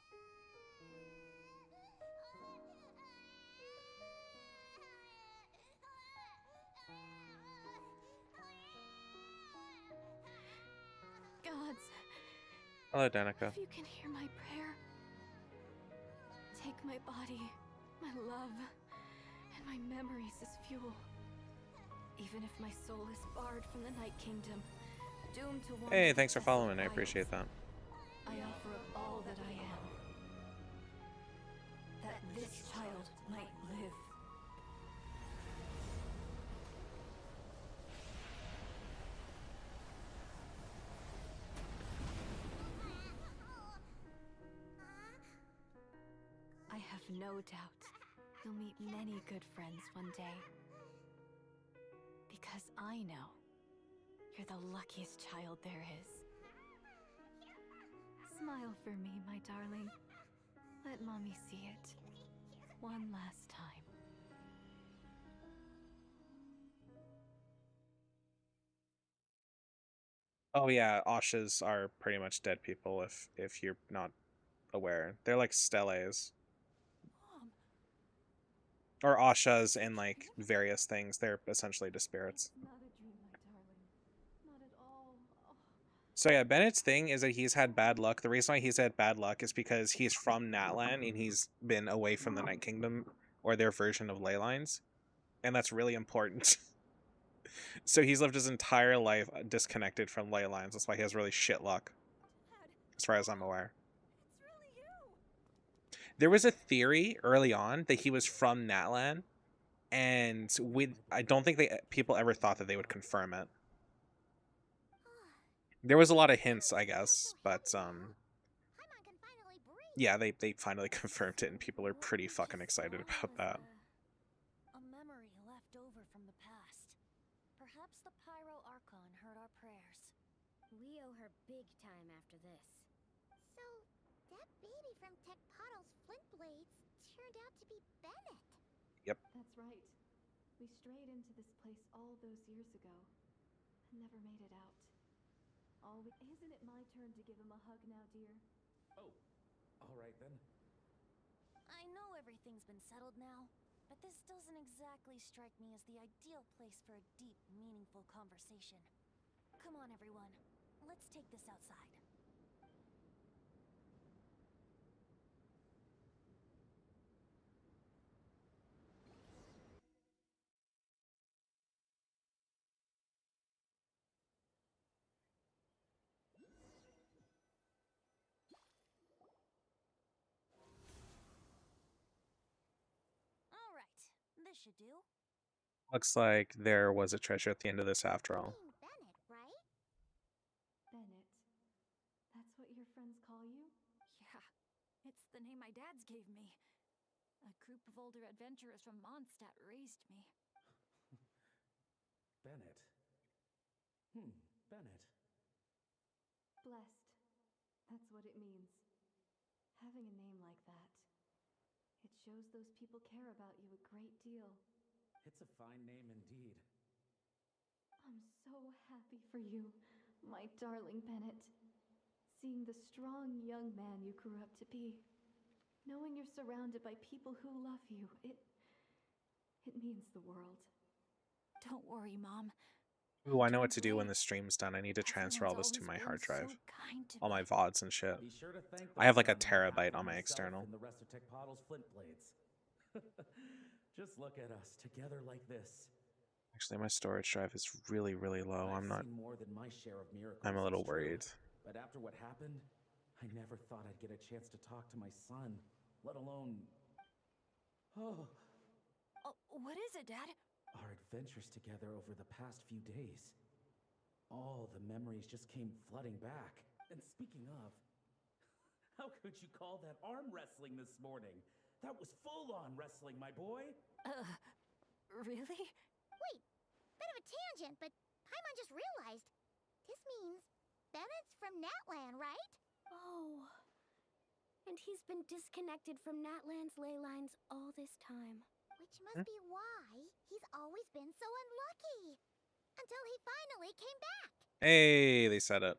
Speaker 8: Gods,
Speaker 1: Hello, Danica.
Speaker 8: if you can hear my prayer, take my body, my love, and my memories as fuel. Even if my soul is barred from the Night Kingdom, doomed to wander
Speaker 1: Hey, thanks for
Speaker 8: desolate
Speaker 1: following. I
Speaker 8: wilds,
Speaker 1: appreciate that.
Speaker 8: I offer up all that I am, that this child might live. I have no doubt you'll meet many good friends one day. Because I know you're the luckiest child there is. Smile for me, my darling. Let Mommy see it. One last time.
Speaker 1: Oh yeah, Ashas are pretty much dead people if you're not aware. They're like steles. Or Ashas in like various things. They're essentially just spirits.
Speaker 8: Not a dream, my darling. Not at all. Oh.
Speaker 1: So yeah, Bennett's thing is that he's had bad luck. The reason why he's had bad luck is because he's from Natlan and he's been away from the Night Kingdom or their version of ley lines. And that's really important. So he's lived his entire life disconnected from ley lines. That's why he has really shit luck. As far as I'm aware. There was a theory early on that he was from Natlan, and I don't think people ever thought that they would confirm it. There was a lot of hints, I guess, but yeah, they finally confirmed it, and people are pretty fucking excited about that.
Speaker 7: A memory left over from the past. Perhaps the Pyro Archon heard our prayers.
Speaker 3: We owe her big time after this. So, that baby from Tecpottl's Flint Blades turned out to be Bennett.
Speaker 1: Yep.
Speaker 8: That's right. We strayed into this place all those years ago and never made it out. Isn't it my turn to give him a hug now, dear?
Speaker 12: Oh, all right then.
Speaker 7: I know everything's been settled now, but this doesn't exactly strike me as the ideal place for a deep, meaningful conversation. Come on, everyone. Let's take this outside. This should do.
Speaker 1: Looks like there was a treasure at the end of this after all.
Speaker 3: Bennett, right?
Speaker 8: Bennett. That's what your friends call you?
Speaker 2: Yeah, it's the name my dad's gave me. A group of older adventurers from Mondstadt raised me.
Speaker 13: Bennett. Bennett.
Speaker 8: Blessed. That's what it means. Having a name like that. It shows those people care about you a great deal.
Speaker 13: It's a fine name indeed.
Speaker 8: I'm so happy for you, my darling Bennett. Seeing the strong young man you grew up to be. Knowing you're surrounded by people who love you, it means the world.
Speaker 2: Don't worry, Mom.
Speaker 1: Ooh, I know what to do when the stream's done. I need to transfer all this to my hard drive. All my VODs and shit.
Speaker 13: Be sure to thank
Speaker 1: I have like a
Speaker 13: those on behalf
Speaker 1: terabyte
Speaker 13: of
Speaker 1: on my
Speaker 13: myself
Speaker 1: external.
Speaker 13: And the rest of Tech Pottle's Flint Blades. Just look at us together like this.
Speaker 1: Actually, my storage drive is really, really low.
Speaker 13: I've
Speaker 1: I'm not.
Speaker 13: seen more than my share of miracles.
Speaker 1: I'm a little
Speaker 13: it's true.
Speaker 1: worried.
Speaker 13: But after what happened, I never thought I'd get a chance to talk to my son, let alone. Oh,
Speaker 2: What is it, Dad?
Speaker 13: our adventures together over the past few days. All the memories just came flooding back. And speaking of, how could you call that arm wrestling this morning? That was full-on wrestling, my boy.
Speaker 2: Really?
Speaker 3: Wait, bit of a tangent, but Paimon just realized. This means Bennett's from Natlan, right?
Speaker 14: Oh. And he's been disconnected from Natlan's ley lines all this time.
Speaker 3: Which must be why he's always been so unlucky. Until he finally came back.
Speaker 1: Hey, they said it.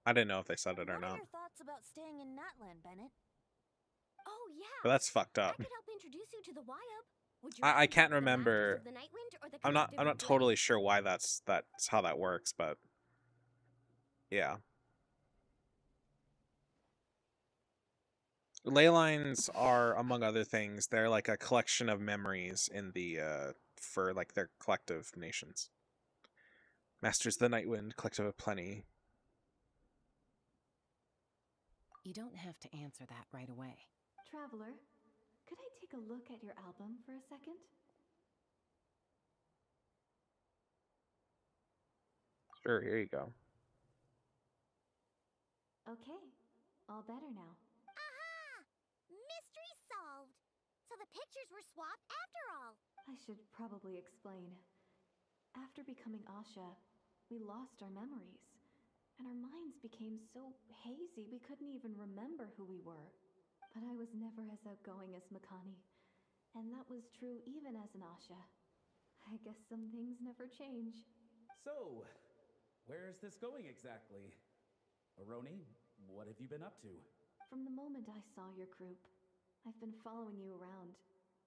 Speaker 1: I didn't know if they said it or
Speaker 7: What
Speaker 1: not.
Speaker 7: are your thoughts about staying in Natlan, Bennett?
Speaker 14: Oh, yeah.
Speaker 1: But that's fucked up.
Speaker 14: I could help introduce you to the YUB. Would you
Speaker 1: I
Speaker 14: rather
Speaker 1: can't
Speaker 14: go with the Masters
Speaker 1: remember.
Speaker 14: of the Nightwind or the
Speaker 1: I'm
Speaker 14: Collective
Speaker 1: not
Speaker 14: of Blade?
Speaker 1: totally sure why that's how that works, but yeah. Ley lines are, among other things, they're like a collection of memories in the for like their collective nations. Masters of the Nightwind, Collective of Plenty.
Speaker 15: You don't have to answer that right away.
Speaker 8: Traveler, could I take a look at your album for a second?
Speaker 1: Sure, here you go.
Speaker 8: Okay, all better now.
Speaker 3: Aha! Mystery solved! So the pictures were swapped after all.
Speaker 8: I should probably explain. After becoming Asha, we lost our memories. And our minds became so hazy we couldn't even remember who we were. But I was never as outgoing as Makani. And that was true even as an Asha. I guess some things never change.
Speaker 13: So, where is this going exactly? Aroni, what have you been up to?
Speaker 8: From the moment I saw your group, I've been following you around,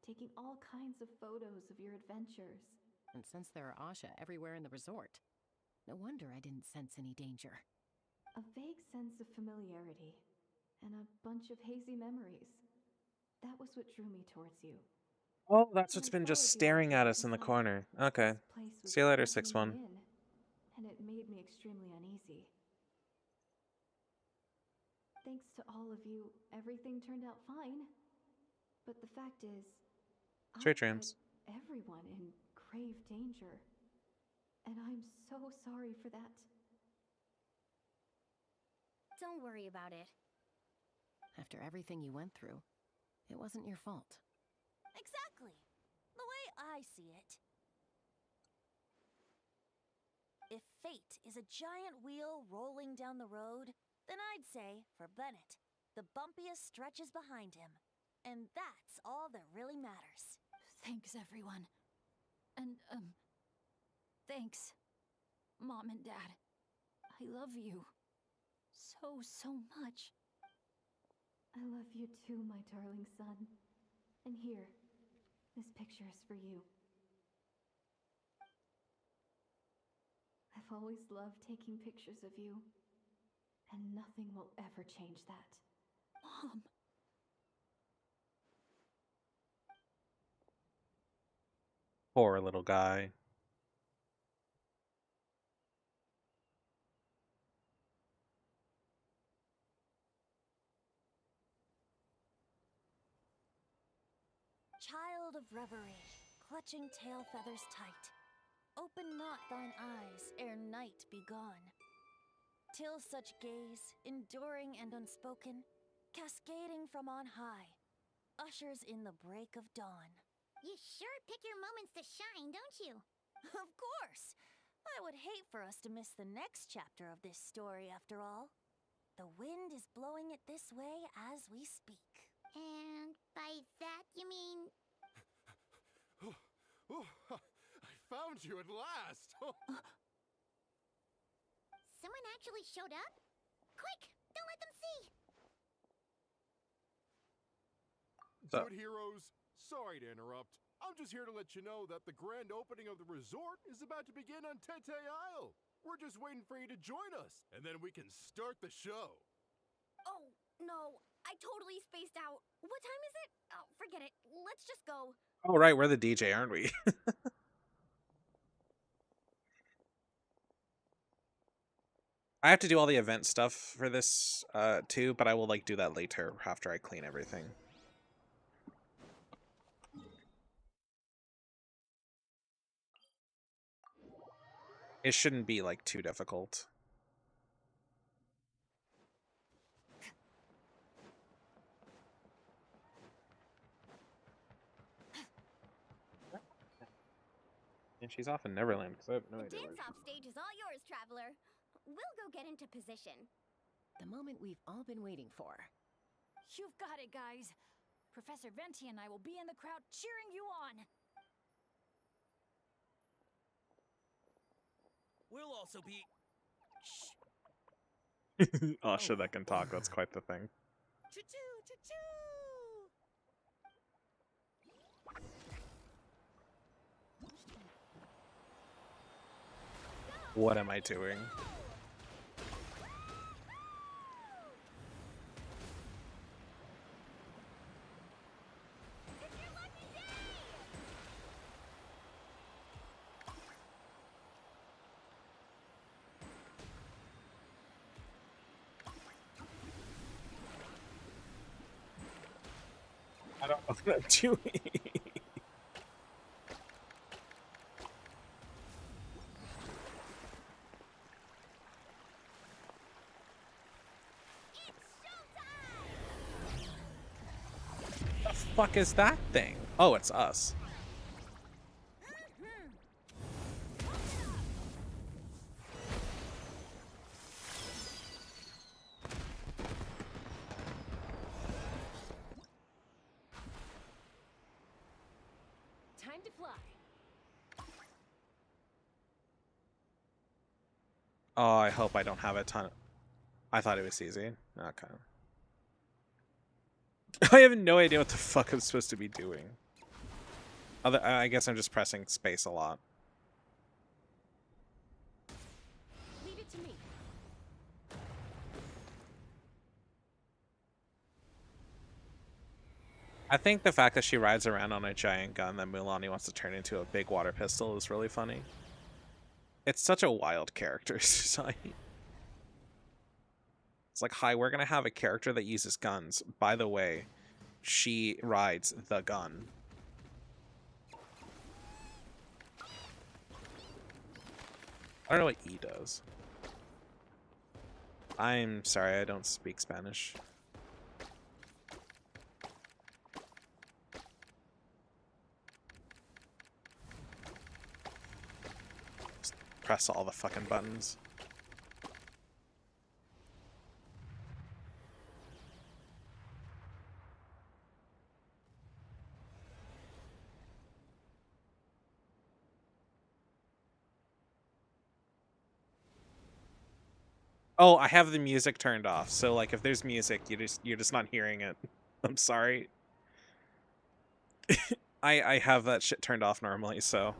Speaker 8: taking all kinds of photos of your adventures.
Speaker 15: And since there are Asha everywhere in the resort, no wonder I didn't sense any danger.
Speaker 8: A vague sense of familiarity, and a bunch of hazy memories. That was what drew me towards you.
Speaker 1: Oh, that's what's been just staring at us in the corner. Okay. See you later, 6-1.
Speaker 8: And it made me extremely uneasy. Thanks to all of you, everything turned out fine. But the fact is,
Speaker 1: Straight dreams.
Speaker 8: Everyone in grave danger. And I'm so sorry for that.
Speaker 14: Don't worry about it.
Speaker 15: After everything you went through, it wasn't your fault.
Speaker 7: Exactly. The way I see it. If fate is a giant wheel rolling down the road, then I'd say, for Bennett, the bumpiest stretches behind him. And that's all that really matters.
Speaker 2: Thanks, everyone. And, thanks, Mom and Dad. I love you. So much.
Speaker 8: I love you too, my darling son. And here, this picture is for you. I've always loved taking pictures of you, and nothing will ever change that.
Speaker 2: Mom.
Speaker 1: Poor little guy.
Speaker 7: Child of reverie, clutching tail feathers tight. Open not thine eyes ere night be gone. Till such gaze, enduring and unspoken, cascading from on high, ushers in the break of dawn.
Speaker 3: You sure pick your moments to shine, don't you?
Speaker 7: Of course! I would hate for us to miss the next chapter of this story, after all. The wind is blowing it this way as we speak.
Speaker 3: And by that you mean...
Speaker 6: I found you at last!
Speaker 3: Someone actually showed up? Quick! Don't let them see!
Speaker 6: Good heroes, sorry to interrupt. I'm just here to let you know that the grand opening of the resort is about to begin on Tete Isle. We're just waiting for you to join us, and then we can start the show.
Speaker 14: Oh, no. I totally spaced out. What time is it? Oh, forget it. Let's just go.
Speaker 1: Oh, right. We're the DJ, aren't we? I have to do all the event stuff for this too, but I will like do that later after I clean everything. It shouldn't be like too difficult. And she's off in Neverland, because I have no idea.
Speaker 3: Dance-off stage is all yours, traveler. We'll go get into position.
Speaker 15: The moment we've all been waiting for.
Speaker 9: You've got it, guys. Professor Venti and I will be in the crowd cheering you on.
Speaker 12: We'll also be...
Speaker 1: Asha that can talk, that's quite the thing.
Speaker 12: Choo-choo, choo-choo!
Speaker 1: What am I doing? I don't know what I'm doing. The fuck is that thing? Oh, it's us.
Speaker 15: Time to fly.
Speaker 1: Oh, I hope I don't have a ton. I thought it was easy. Okay. I have no idea what the fuck I'm supposed to be doing. I guess I'm just pressing space a lot.
Speaker 15: Leave it to me.
Speaker 1: I think the fact that she rides around on a giant gun that Mulan wants to turn into a big water pistol is really funny. It's such a wild character design. It's like, hi, we're gonna have a character that uses guns. By the way, she rides the gun. I don't know what E does. I'm sorry, I don't speak Spanish. Just press all the fucking buttons. Oh, I have the music turned off, so like if there's music, you're just not hearing it. I'm sorry. I have that shit turned off normally, so.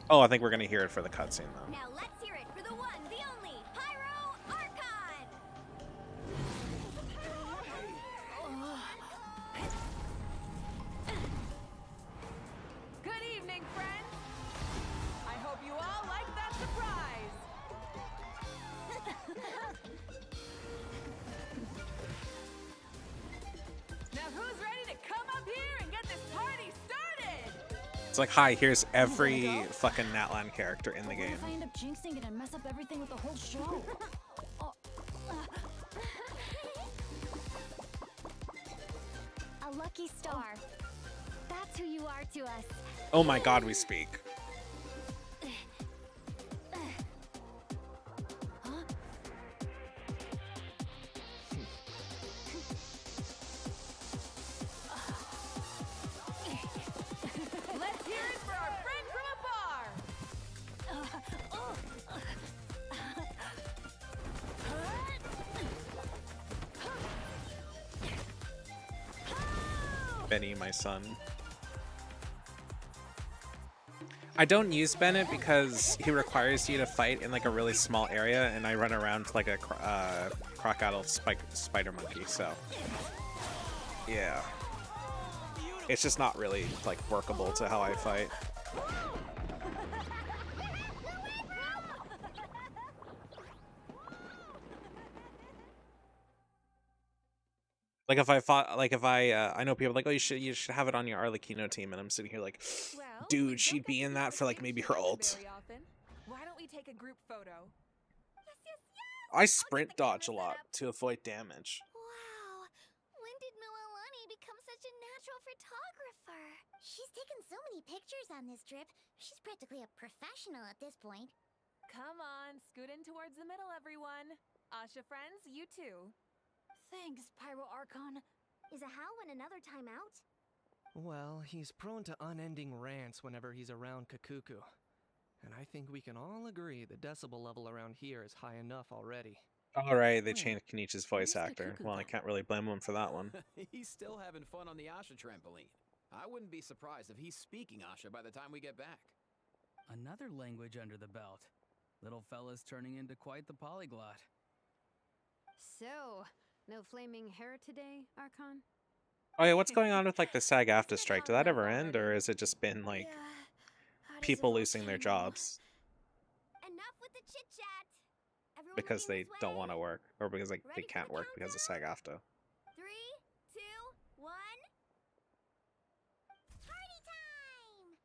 Speaker 1: Oh, I think we're gonna hear it for the cutscene though.
Speaker 3: Now let's hear it for the one, the only, Pyro Archon!
Speaker 10: Good evening, friends. I hope you all like that surprise.
Speaker 1: like, hi, here's every fucking Natlan character in the
Speaker 2: But what
Speaker 1: game.
Speaker 2: if I end up jinxing it and mess up everything with the whole show?
Speaker 3: A lucky star. That's who you are to us.
Speaker 1: Oh my god, we speak.
Speaker 7: Let's hear it for our friend from afar!
Speaker 1: Benny, my son. I don't use Bennett because he requires you to fight in like a really small area, and I run around like a crocodile spider monkey, so yeah. It's just not really like workable to how I fight. Like if I fought, like if I know people are like, oh, you should have it on your Arlecchino team, and I'm sitting here like, dude, she'd be in that for like maybe her ult.
Speaker 10: Why don't we take a group photo?
Speaker 1: I sprint dodge a lot to avoid damage.
Speaker 3: Wow. When did Mililani become such a natural photographer? She's taken so many pictures on this trip. She's practically a professional at this point.
Speaker 7: Come on, scoot in towards the middle, everyone. Asha friends, you too.
Speaker 2: Thanks, Pyro Archon.
Speaker 3: Is a Halwyn another timeout?
Speaker 4: Well, he's prone to unending rants whenever he's around Kakuku. And I think we can all agree the decibel level around here is high enough already.
Speaker 1: Alright, they changed Kenichi's voice actor. Well, I can't really blame him for that one.
Speaker 16: He's still having fun on the Asha trampoline. I wouldn't be surprised if he's speaking Asha by the time we get back.
Speaker 17: Another language under the belt. Little fella's turning into quite the polyglot.
Speaker 18: So, no flaming hair today, Archon?
Speaker 1: Oh yeah, what's going on with like the SAG-AFTRA strike? Did that ever end, or has it just been like people losing their jobs
Speaker 3: Enough with the chit chat. Everyone
Speaker 1: because
Speaker 3: looking
Speaker 1: they
Speaker 3: this
Speaker 1: don't
Speaker 3: way.
Speaker 1: want to work, or because like they can't work because of SAG-AFTRA?
Speaker 3: 3, 2, 1. Party time!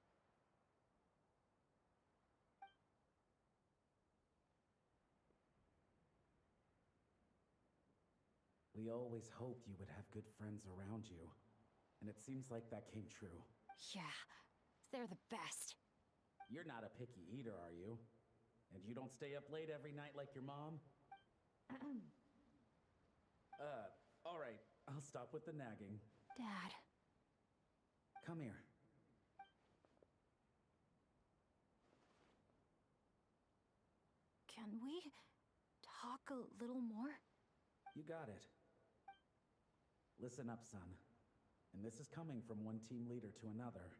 Speaker 13: We always hoped you would have good friends around you. And it seems like that came true.
Speaker 2: Yeah, they're the best.
Speaker 13: You're not a picky eater, are you? And you don't stay up late every night like your mom? Alright, I'll stop with the nagging.
Speaker 2: Dad.
Speaker 13: Come here.
Speaker 2: Can we talk a little more?
Speaker 13: You got it. Listen up, son. And this is coming from one team leader to another.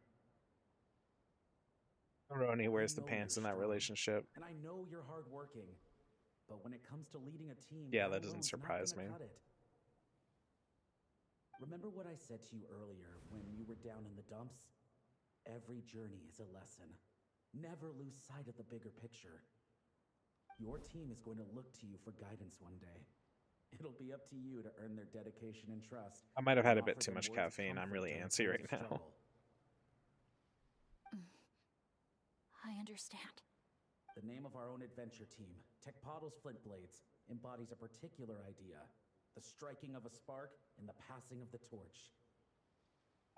Speaker 1: Aroni wears the
Speaker 13: know
Speaker 1: pants in
Speaker 13: you're
Speaker 1: that
Speaker 13: strong,
Speaker 1: relationship.
Speaker 13: And I know you're hardworking. But when it comes to leading a team,
Speaker 1: Yeah,
Speaker 13: that
Speaker 1: that doesn't
Speaker 13: alone's not
Speaker 1: surprise
Speaker 13: gonna
Speaker 1: me.
Speaker 13: cut it. Remember what I said to you earlier when you were down in the dumps? Every journey is a lesson. Never lose sight of the bigger picture. Your team is going to look to you for guidance one day. It'll be up to you to earn their dedication and trust.
Speaker 1: I might have had a
Speaker 13: and
Speaker 1: bit
Speaker 13: offer
Speaker 1: too
Speaker 13: them
Speaker 1: much
Speaker 13: words of
Speaker 1: caffeine. I'm
Speaker 13: comfort
Speaker 1: really
Speaker 13: during
Speaker 1: antsy
Speaker 13: times
Speaker 1: right
Speaker 13: of
Speaker 1: now.
Speaker 13: struggle.
Speaker 2: I understand.
Speaker 13: The name of our own adventure team, Tecpado's Flint Blades, embodies a particular idea. The striking of a spark and the passing of the torch.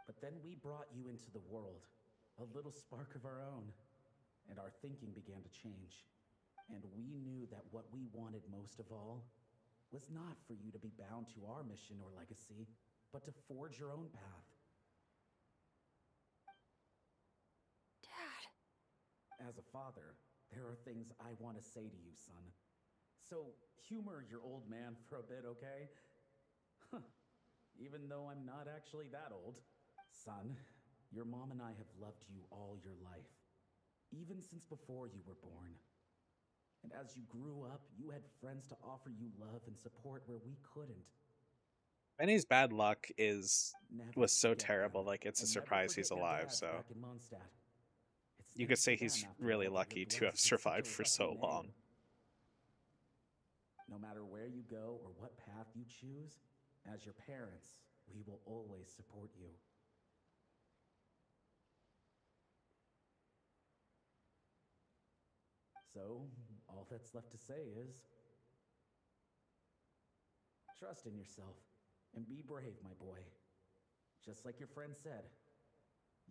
Speaker 13: But then we brought you into the world, a little spark of our own. And our thinking began to change. And we knew that what we wanted most of all was not for you to be bound to our mission or legacy, but to forge your own path.
Speaker 2: Dad.
Speaker 13: As a father, there are things I want to say to you, son. So humor your old man for a bit, okay? Even though I'm not actually that old. Son, your mom and I have loved you all your life. Even since before you were born. And as you grew up, you had friends to offer you love and support where we couldn't.
Speaker 1: Benny's bad luck was so
Speaker 13: forget
Speaker 1: terrible.
Speaker 13: them,
Speaker 1: Like it's a
Speaker 13: and never
Speaker 1: surprise
Speaker 13: forget
Speaker 1: he's
Speaker 13: your
Speaker 1: alive.
Speaker 13: dads
Speaker 1: So
Speaker 13: back in Mondstadt. It's
Speaker 1: you could
Speaker 13: thanks
Speaker 1: say
Speaker 13: to
Speaker 1: he's
Speaker 13: them, after
Speaker 1: really
Speaker 13: all,
Speaker 1: lucky
Speaker 13: your
Speaker 1: to
Speaker 13: blood
Speaker 1: have
Speaker 13: is in
Speaker 1: survived
Speaker 13: such a
Speaker 1: for so
Speaker 13: lusty name.
Speaker 1: long.
Speaker 13: No matter where you go or what path you choose, as your parents, we will always support you. So, all that's left to say is... trust in yourself, and be brave, my boy. Just like your friend said,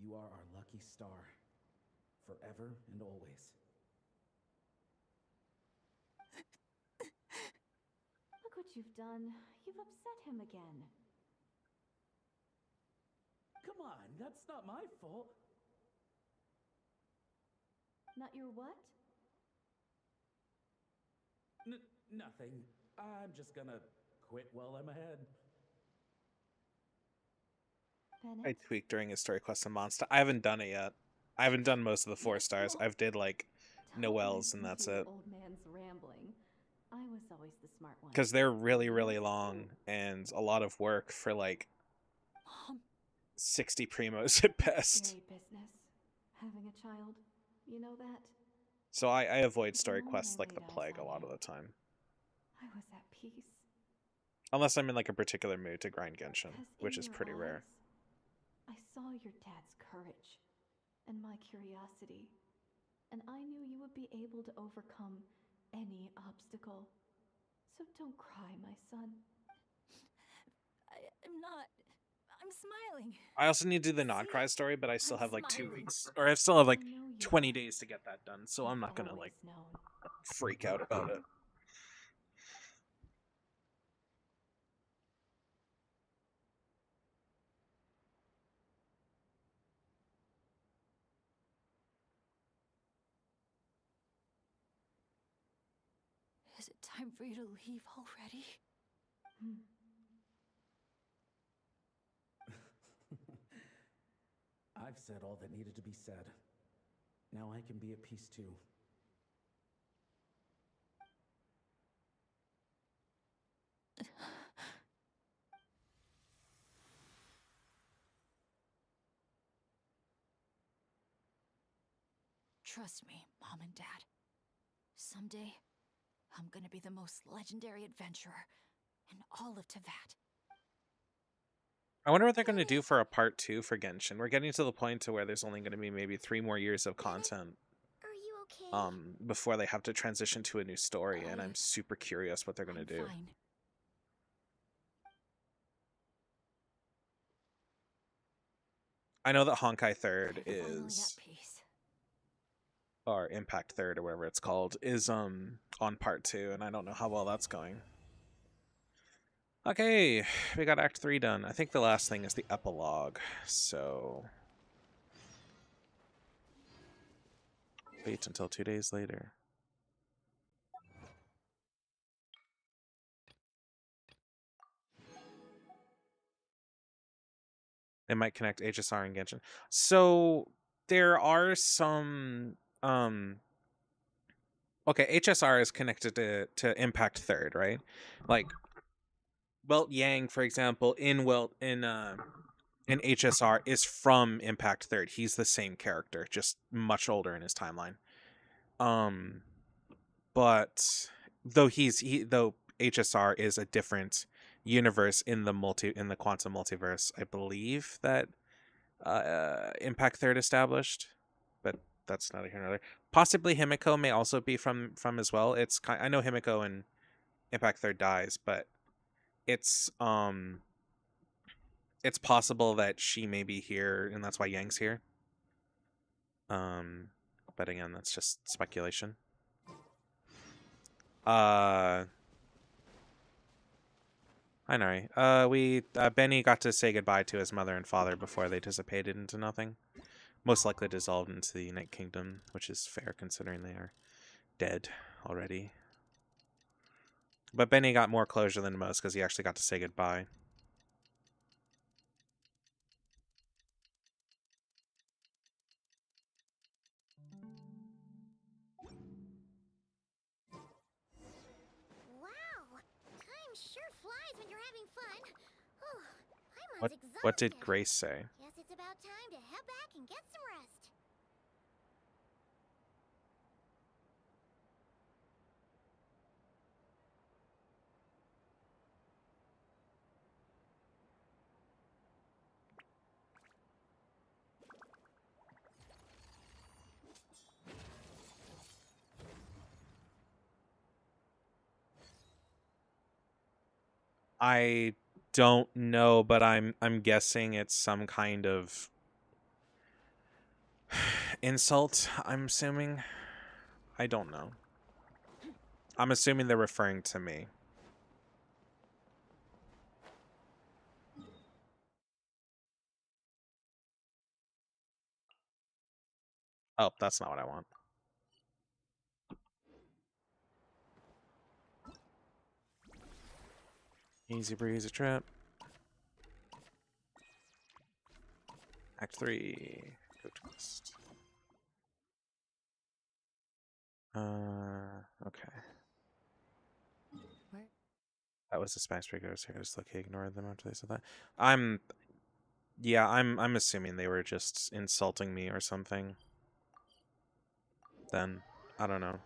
Speaker 13: you are our lucky star, forever and always.
Speaker 19: Look what you've done. You've upset him again.
Speaker 13: Come on, that's not my fault.
Speaker 19: Not your what?
Speaker 13: Nothing. I'm just gonna quit while I'm ahead.
Speaker 1: I tweaked during his story quest in Monster. I haven't done it yet. I haven't done most of the 4 stars. I've did like Noel's and that's it.
Speaker 19: Old man's rambling. I was always the smart one.
Speaker 1: Because they're really, really long and a lot of work for like
Speaker 19: Mom.
Speaker 1: 60 primos at best.
Speaker 19: Scary business. Having a child. You know that?
Speaker 1: So I avoid story quests like the plague a lot of the time.
Speaker 19: I was at peace.
Speaker 1: Unless I'm in like a particular mood to grind Genshin, which is pretty rare.
Speaker 19: I saw your dad's courage and my curiosity, and I knew you would be able to overcome any obstacle. So don't cry, my son.
Speaker 7: I'm not. I'm smiling.
Speaker 1: I also need to do the not cry story, but I still have like 2 weeks, or I still have like 20 days to get that done, so I'm not gonna like freak out about it.
Speaker 7: Is it time for you to leave already?
Speaker 13: I've said all that needed to be said. Now I can be at peace too.
Speaker 7: Trust me, Mom and Dad. Someday, I'm gonna be the most legendary adventurer in all of Teyvat.
Speaker 1: I wonder what they're going to do for a part 2 for Genshin. We're getting to the point to where there's only going to be maybe 3 more years of content.
Speaker 3: Are you okay?
Speaker 1: Before they have to transition to a new story, and I'm super curious what they're going to do.
Speaker 7: Fine.
Speaker 1: I know that Honkai 3rd
Speaker 7: I'm finally at
Speaker 1: is,
Speaker 7: peace.
Speaker 1: or Impact 3rd or whatever it's called, is on part 2, and I don't know how well that's going. Okay, we got Act 3 done. I think the last thing is the epilogue, so wait until 2 days later. They might connect HSR and Genshin. So there are some okay, HSR is connected to Impact 3rd, right? Like Welt Yang, for example, in HSR is from Impact 3rd. He's the same character, just much older in his timeline. But though though HSR is a different universe in the quantum multiverse, I believe that Impact 3rd established, but that's neither here nor there. Possibly Himiko may also be from as well. I know Himiko in Impact 3rd dies, but it's possible that she may be here and that's why Yang's here. But again, that's just speculation. Hi Nari. Benny got to say goodbye to his mother and father before they dissipated into nothing. Most likely dissolved into the Night Kingdom, which is fair considering they are dead already. But Benny got more closure than most because he actually got to say goodbye.
Speaker 3: Wow, time sure flies when you're having fun. Paimon's
Speaker 1: What
Speaker 3: exhausted.
Speaker 1: did Grace say?
Speaker 3: Guess it's about time to head back and get some rest.
Speaker 1: I don't know, but I'm guessing it's some kind of insult, I'm assuming. I don't know. I'm assuming they're referring to me. Oh, that's not what I want. Easy breezy trip. Act 3. Go twist. Okay.
Speaker 15: Where?
Speaker 1: That was the Spanish speakers here. Just lucky ignored them after they said that. Yeah, I'm assuming they were just insulting me or something. Then I don't know.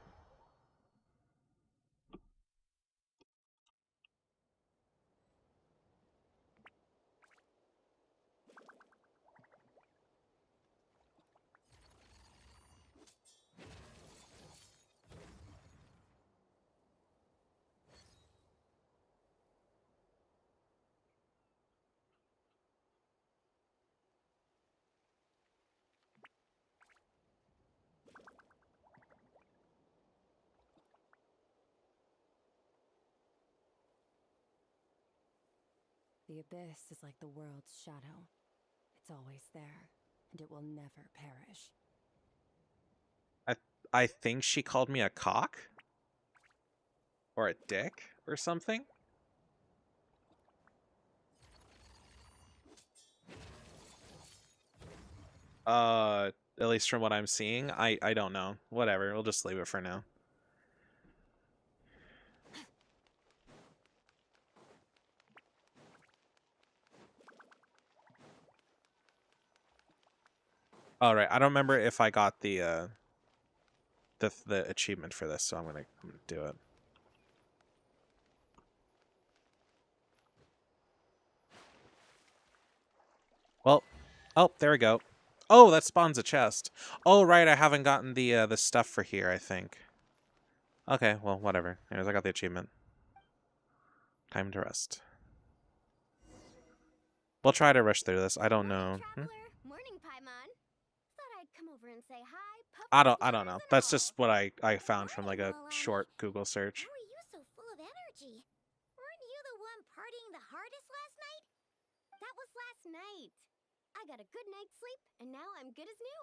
Speaker 7: The abyss is like the world's shadow. It's always there, and it will never perish.
Speaker 1: I think she called me a cock or a dick or something. At least from what I'm seeing, I don't know. Whatever, we'll just leave it for now. All right, I don't remember if I got the achievement for this, so I'm gonna do it. Well, oh, there we go. Oh, that spawns a chest. Oh, right, I haven't gotten the stuff for here, I think. Okay, well, whatever. Anyways, I got the achievement. Time to rest. We'll try to rush through this. I don't know.
Speaker 3: Morning, Paimon. Thought I'd come over and say hi.
Speaker 1: I don't know. That's just what I found from like a short Google search.
Speaker 3: How are you so full of energy? Weren't you the one partying the hardest last night? That was last night. I got a good night's sleep, and now I'm good as new.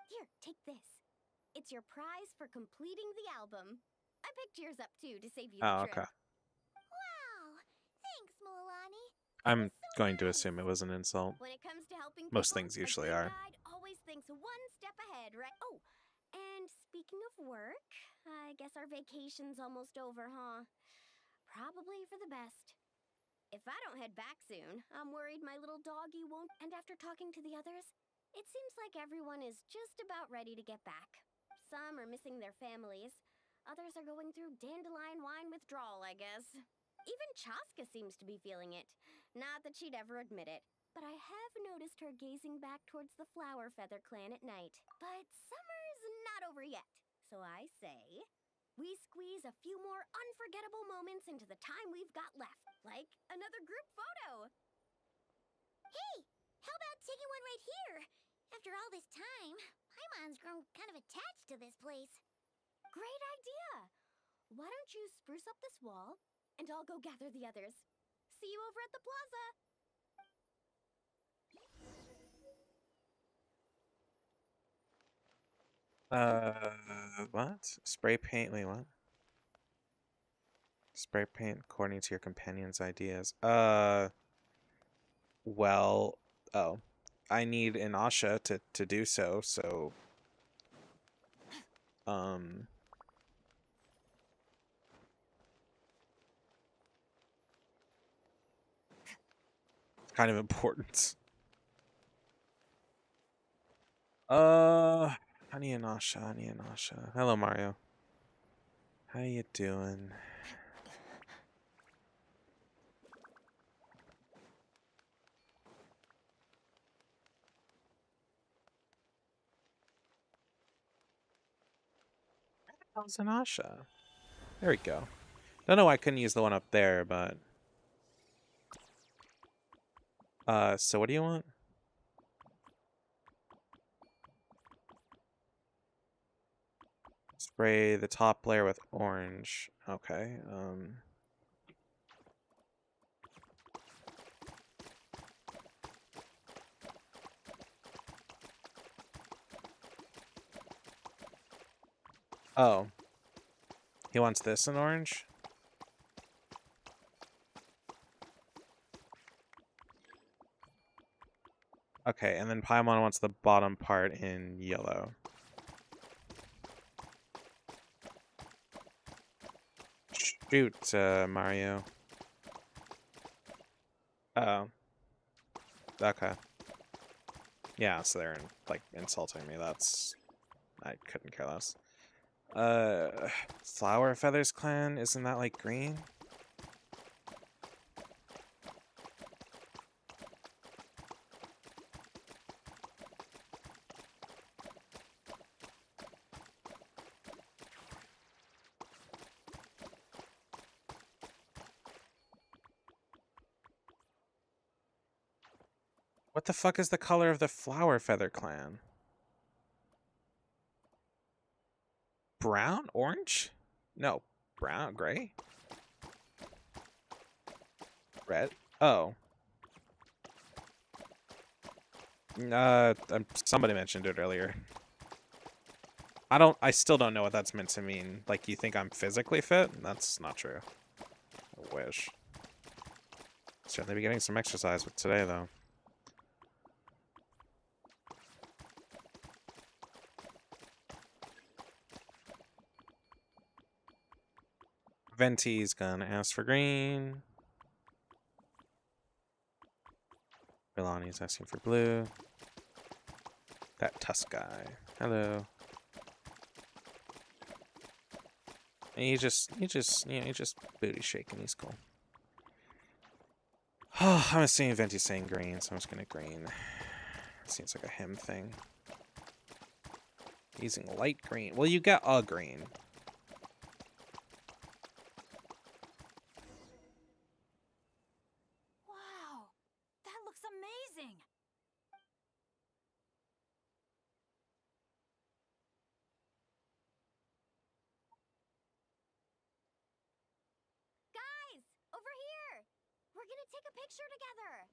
Speaker 3: Here, take this. It's your prize for completing the album. I picked yours up too to save you the trip.
Speaker 1: Okay.
Speaker 3: Wow, thanks, Milani.
Speaker 1: I'm going to assume it was an insult.
Speaker 3: When it comes to helping
Speaker 1: Most
Speaker 3: people,
Speaker 1: things usually
Speaker 3: a good
Speaker 1: are.
Speaker 3: guide always thinks one step ahead, right? Oh, and speaking of work, I guess our vacation's almost over, huh? Probably for the best. If I don't head back soon, I'm worried my little doggy won't. And after talking to the others, it seems like everyone is just about ready to get back. Some are missing their families. Others are going through dandelion wine withdrawal, I guess. Even Chaska seems to be feeling it. Not that she'd ever admit it, but I have noticed her gazing back towards the Flower Feather clan at night. But summer's not over yet, so I say we squeeze a few more unforgettable moments into the time we've got left, like another group photo. Hey, how about taking one right here? After all this time, Paimon's grown kind of attached to this place. Great idea! Why don't you spruce up this wall, and I'll go gather the others. See you over at the plaza!
Speaker 1: What? Spray paint, wait, what? Spray paint according to your companion's ideas. Well, oh. I need an Asha to do so, kind of important. I need an Asha. Hello, Mario. How you doing? How's an Asha? There we go. Don't know why I couldn't use the one up there, but So what do you want? Spray the top layer with orange. Okay. Oh. He wants this in orange? Okay, and then Paimon wants the bottom part in yellow. Shoot, Mario. Oh. Okay. Yeah, so they're like insulting me. That's... I couldn't care less. Flower Feathers Clan, isn't that like green? What the fuck is the color of the Flower Feather Clan? Brown? Orange? No. Brown? Gray? Red? Oh. Somebody mentioned it earlier. I still don't know what that's meant to mean. Like, you think I'm physically fit? That's not true. I wish. Certainly be getting some exercise with today, though. Venti's gonna ask for green. Milani's asking for blue. That Tusk guy. Hello. And you just booty shaking. He's cool. Oh, I'm assuming Venti's saying green, so I'm just gonna green. Seems like a him thing. Using light green. Well, you got a green.
Speaker 9: Wow, that looks amazing.
Speaker 3: Guys, over here. We're gonna take a picture together.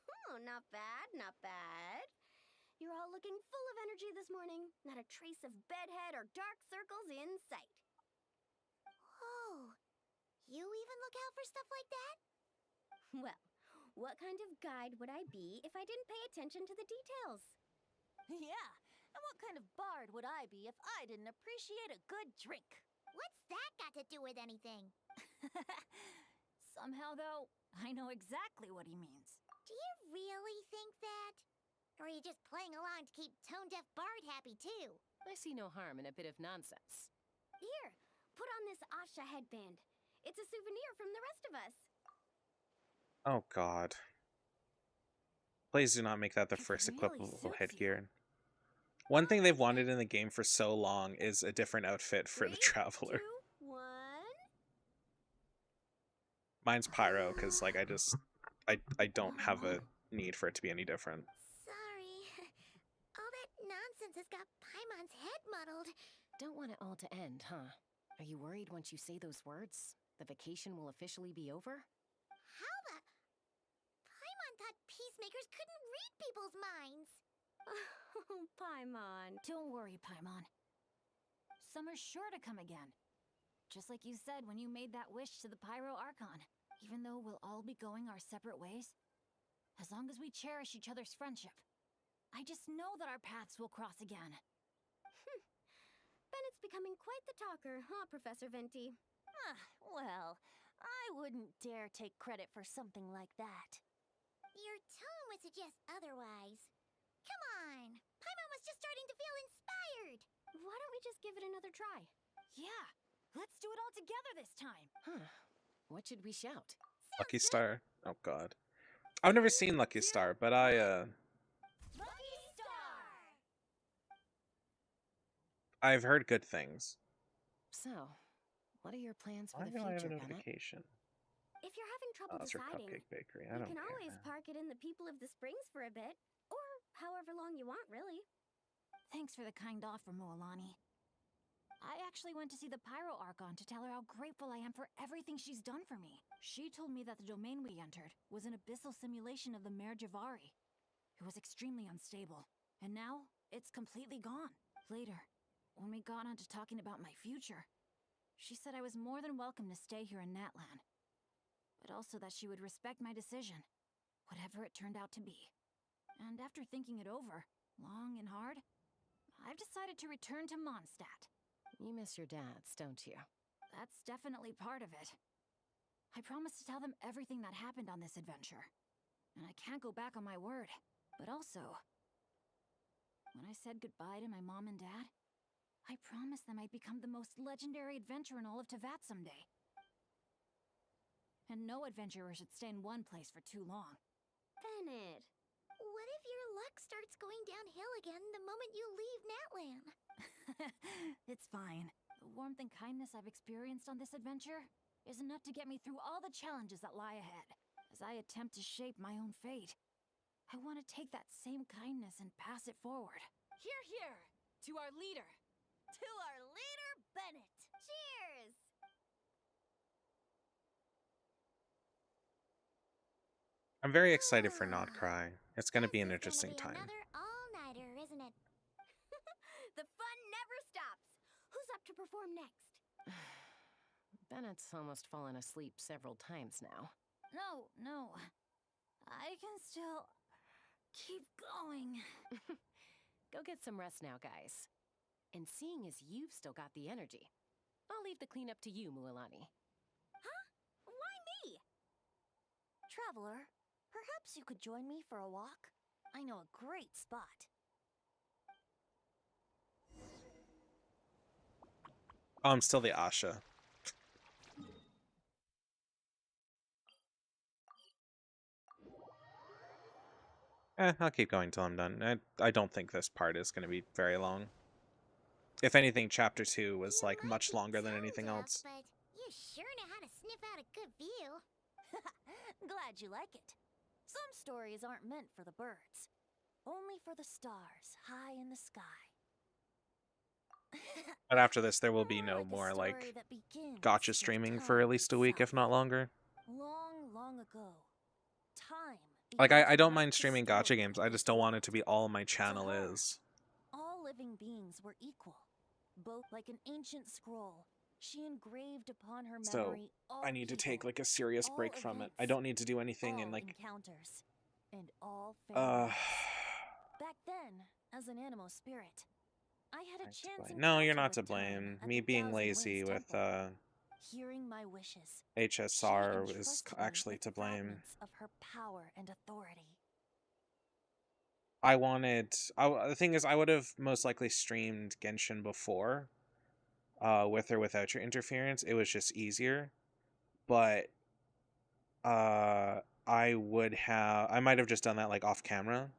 Speaker 3: Oh, not bad, not bad. You're all looking full of energy this morning. Not a trace of bedhead or dark circles in sight. Oh, you even look out for stuff like that? Well, what kind of guide would I be if I didn't pay attention to the details?
Speaker 7: Yeah, and what kind of bard would I be if I didn't appreciate a good drink?
Speaker 3: What's that got to do with anything?
Speaker 9: Somehow, though, I know exactly what he means.
Speaker 3: Do you really think that? Or are you just playing along to keep Tone Deaf Bard happy too?
Speaker 15: I see no harm in a bit of nonsense.
Speaker 3: Here, put on this Asha headband. It's a souvenir from the rest of us.
Speaker 1: Oh god. Please do not make that the first
Speaker 9: really
Speaker 1: equipable
Speaker 9: suits
Speaker 1: headgear. One thing they've wanted in the game for so long is a different outfit for the Traveler.
Speaker 3: 2, 1.
Speaker 1: Mine's Pyro, because like I don't have a need for it to be any different.
Speaker 3: Sorry. All that nonsense has got Paimon's head muddled.
Speaker 15: Don't want it all to end, huh? Are you worried once you say those words, the vacation will officially be over?
Speaker 3: How the... Paimon thought peacemakers couldn't read people's minds. Oh, Paimon.
Speaker 9: Don't worry, Paimon. Summer's sure to come again. Just like you said when you made that wish to the Pyro Archon. Even though we'll all be going our separate ways, as long as we cherish each other's friendship, I just know that our paths will cross again.
Speaker 3: Bennett's becoming quite the talker, huh, Professor Venti?
Speaker 7: Well, I wouldn't dare take credit for something like that.
Speaker 3: Your tone would suggest otherwise. Come on! Paimon was just starting to feel inspired!
Speaker 19: Why don't we just give it another try?
Speaker 9: Yeah, let's do it all together this time.
Speaker 15: Huh. What should we shout?
Speaker 1: Lucky Star. Oh god. I've never seen Lucky Star, but
Speaker 3: Lucky Star!
Speaker 1: I've heard good things.
Speaker 15: So, what are your plans for
Speaker 1: Why
Speaker 15: the
Speaker 1: do I have
Speaker 15: future,
Speaker 1: a
Speaker 15: Bennett?
Speaker 1: notification?
Speaker 3: If you're having trouble
Speaker 1: That's your
Speaker 3: deciding,
Speaker 1: Cupcake Bakery. I
Speaker 3: you
Speaker 1: don't
Speaker 3: can
Speaker 1: care.
Speaker 3: always park it in the People of the Springs for a bit, or however long you want, really.
Speaker 9: Thanks for the kind offer, Moalani. I actually went to see the Pyro Archon to tell her how grateful I am for everything she's done for me. She told me that the domain we entered was an abyssal simulation of the Mare Javari. It was extremely unstable, and now it's completely gone. Later, when we got on to talking about my future, she said I was more than welcome to stay here in Natlan, but also that she would respect my decision, whatever it turned out to be. And after thinking it over, long and hard, I've decided to return to Mondstadt.
Speaker 15: You miss your dads, don't you?
Speaker 9: That's definitely part of it. I promised to tell them everything that happened on this adventure, and I can't go back on my word. But also, when I said goodbye to my mom and dad, I promised them I'd become the most legendary adventurer in all of Teyvat someday. And no adventurer should stay in one place for too long.
Speaker 3: Bennett, what if your luck starts going downhill again the moment you leave Natlan?
Speaker 9: It's fine. The warmth and kindness I've experienced on this adventure is enough to get me through all the challenges that lie ahead. As I attempt to shape my own fate, I want to take that same kindness and pass it forward.
Speaker 7: Hear, hear! To our leader! To our leader, Bennett!
Speaker 3: Cheers!
Speaker 1: I'm very excited for Not Cry. It's going to be an interesting time.
Speaker 3: Another all-nighter, isn't it? The fun never stops. Who's up to perform next?
Speaker 15: Bennett's almost fallen asleep several times now.
Speaker 9: No. I can still keep going.
Speaker 15: Go get some rest now, guys. And seeing as you've still got the energy, I'll leave the cleanup to you, Mualani.
Speaker 3: Huh? Why me?
Speaker 7: Traveler, perhaps you could join me for a walk? I know a great spot.
Speaker 1: Oh, I'm still the Asha. I'll keep going till I'm done. I don't think this part is going to be very long. If anything, Chapter 2 was like much longer than anything else.
Speaker 3: But you sure know how to sniff out a good view.
Speaker 7: Glad you like it. Some stories aren't meant for the birds, only for the stars high in the sky.
Speaker 1: But after this, there will be no more like gotcha streaming for at least a week, if not longer.
Speaker 7: Long ago, time.
Speaker 1: Like I don't mind streaming gotcha games. I just don't want it to be all my channel is.
Speaker 7: All living beings were equal, both like an ancient scroll. She engraved upon her memory all
Speaker 1: I need to take
Speaker 7: people,
Speaker 1: like a serious
Speaker 7: all
Speaker 1: break from it.
Speaker 7: events,
Speaker 1: I don't need to do anything
Speaker 7: all
Speaker 1: and like
Speaker 7: encounters, and all failures. Back then, as an animal spirit, I had a chance.
Speaker 1: No, you're not to blame. Me being lazy with
Speaker 7: hearing my wishes.
Speaker 1: HSR
Speaker 7: She
Speaker 1: is
Speaker 7: entrusted me
Speaker 1: actually
Speaker 7: with
Speaker 1: to blame.
Speaker 7: fragments of her power and authority.
Speaker 1: I wanted. The thing is, I would have most likely streamed Genshin before, with or without your interference. It was just easier, but I might have just done that like off camera.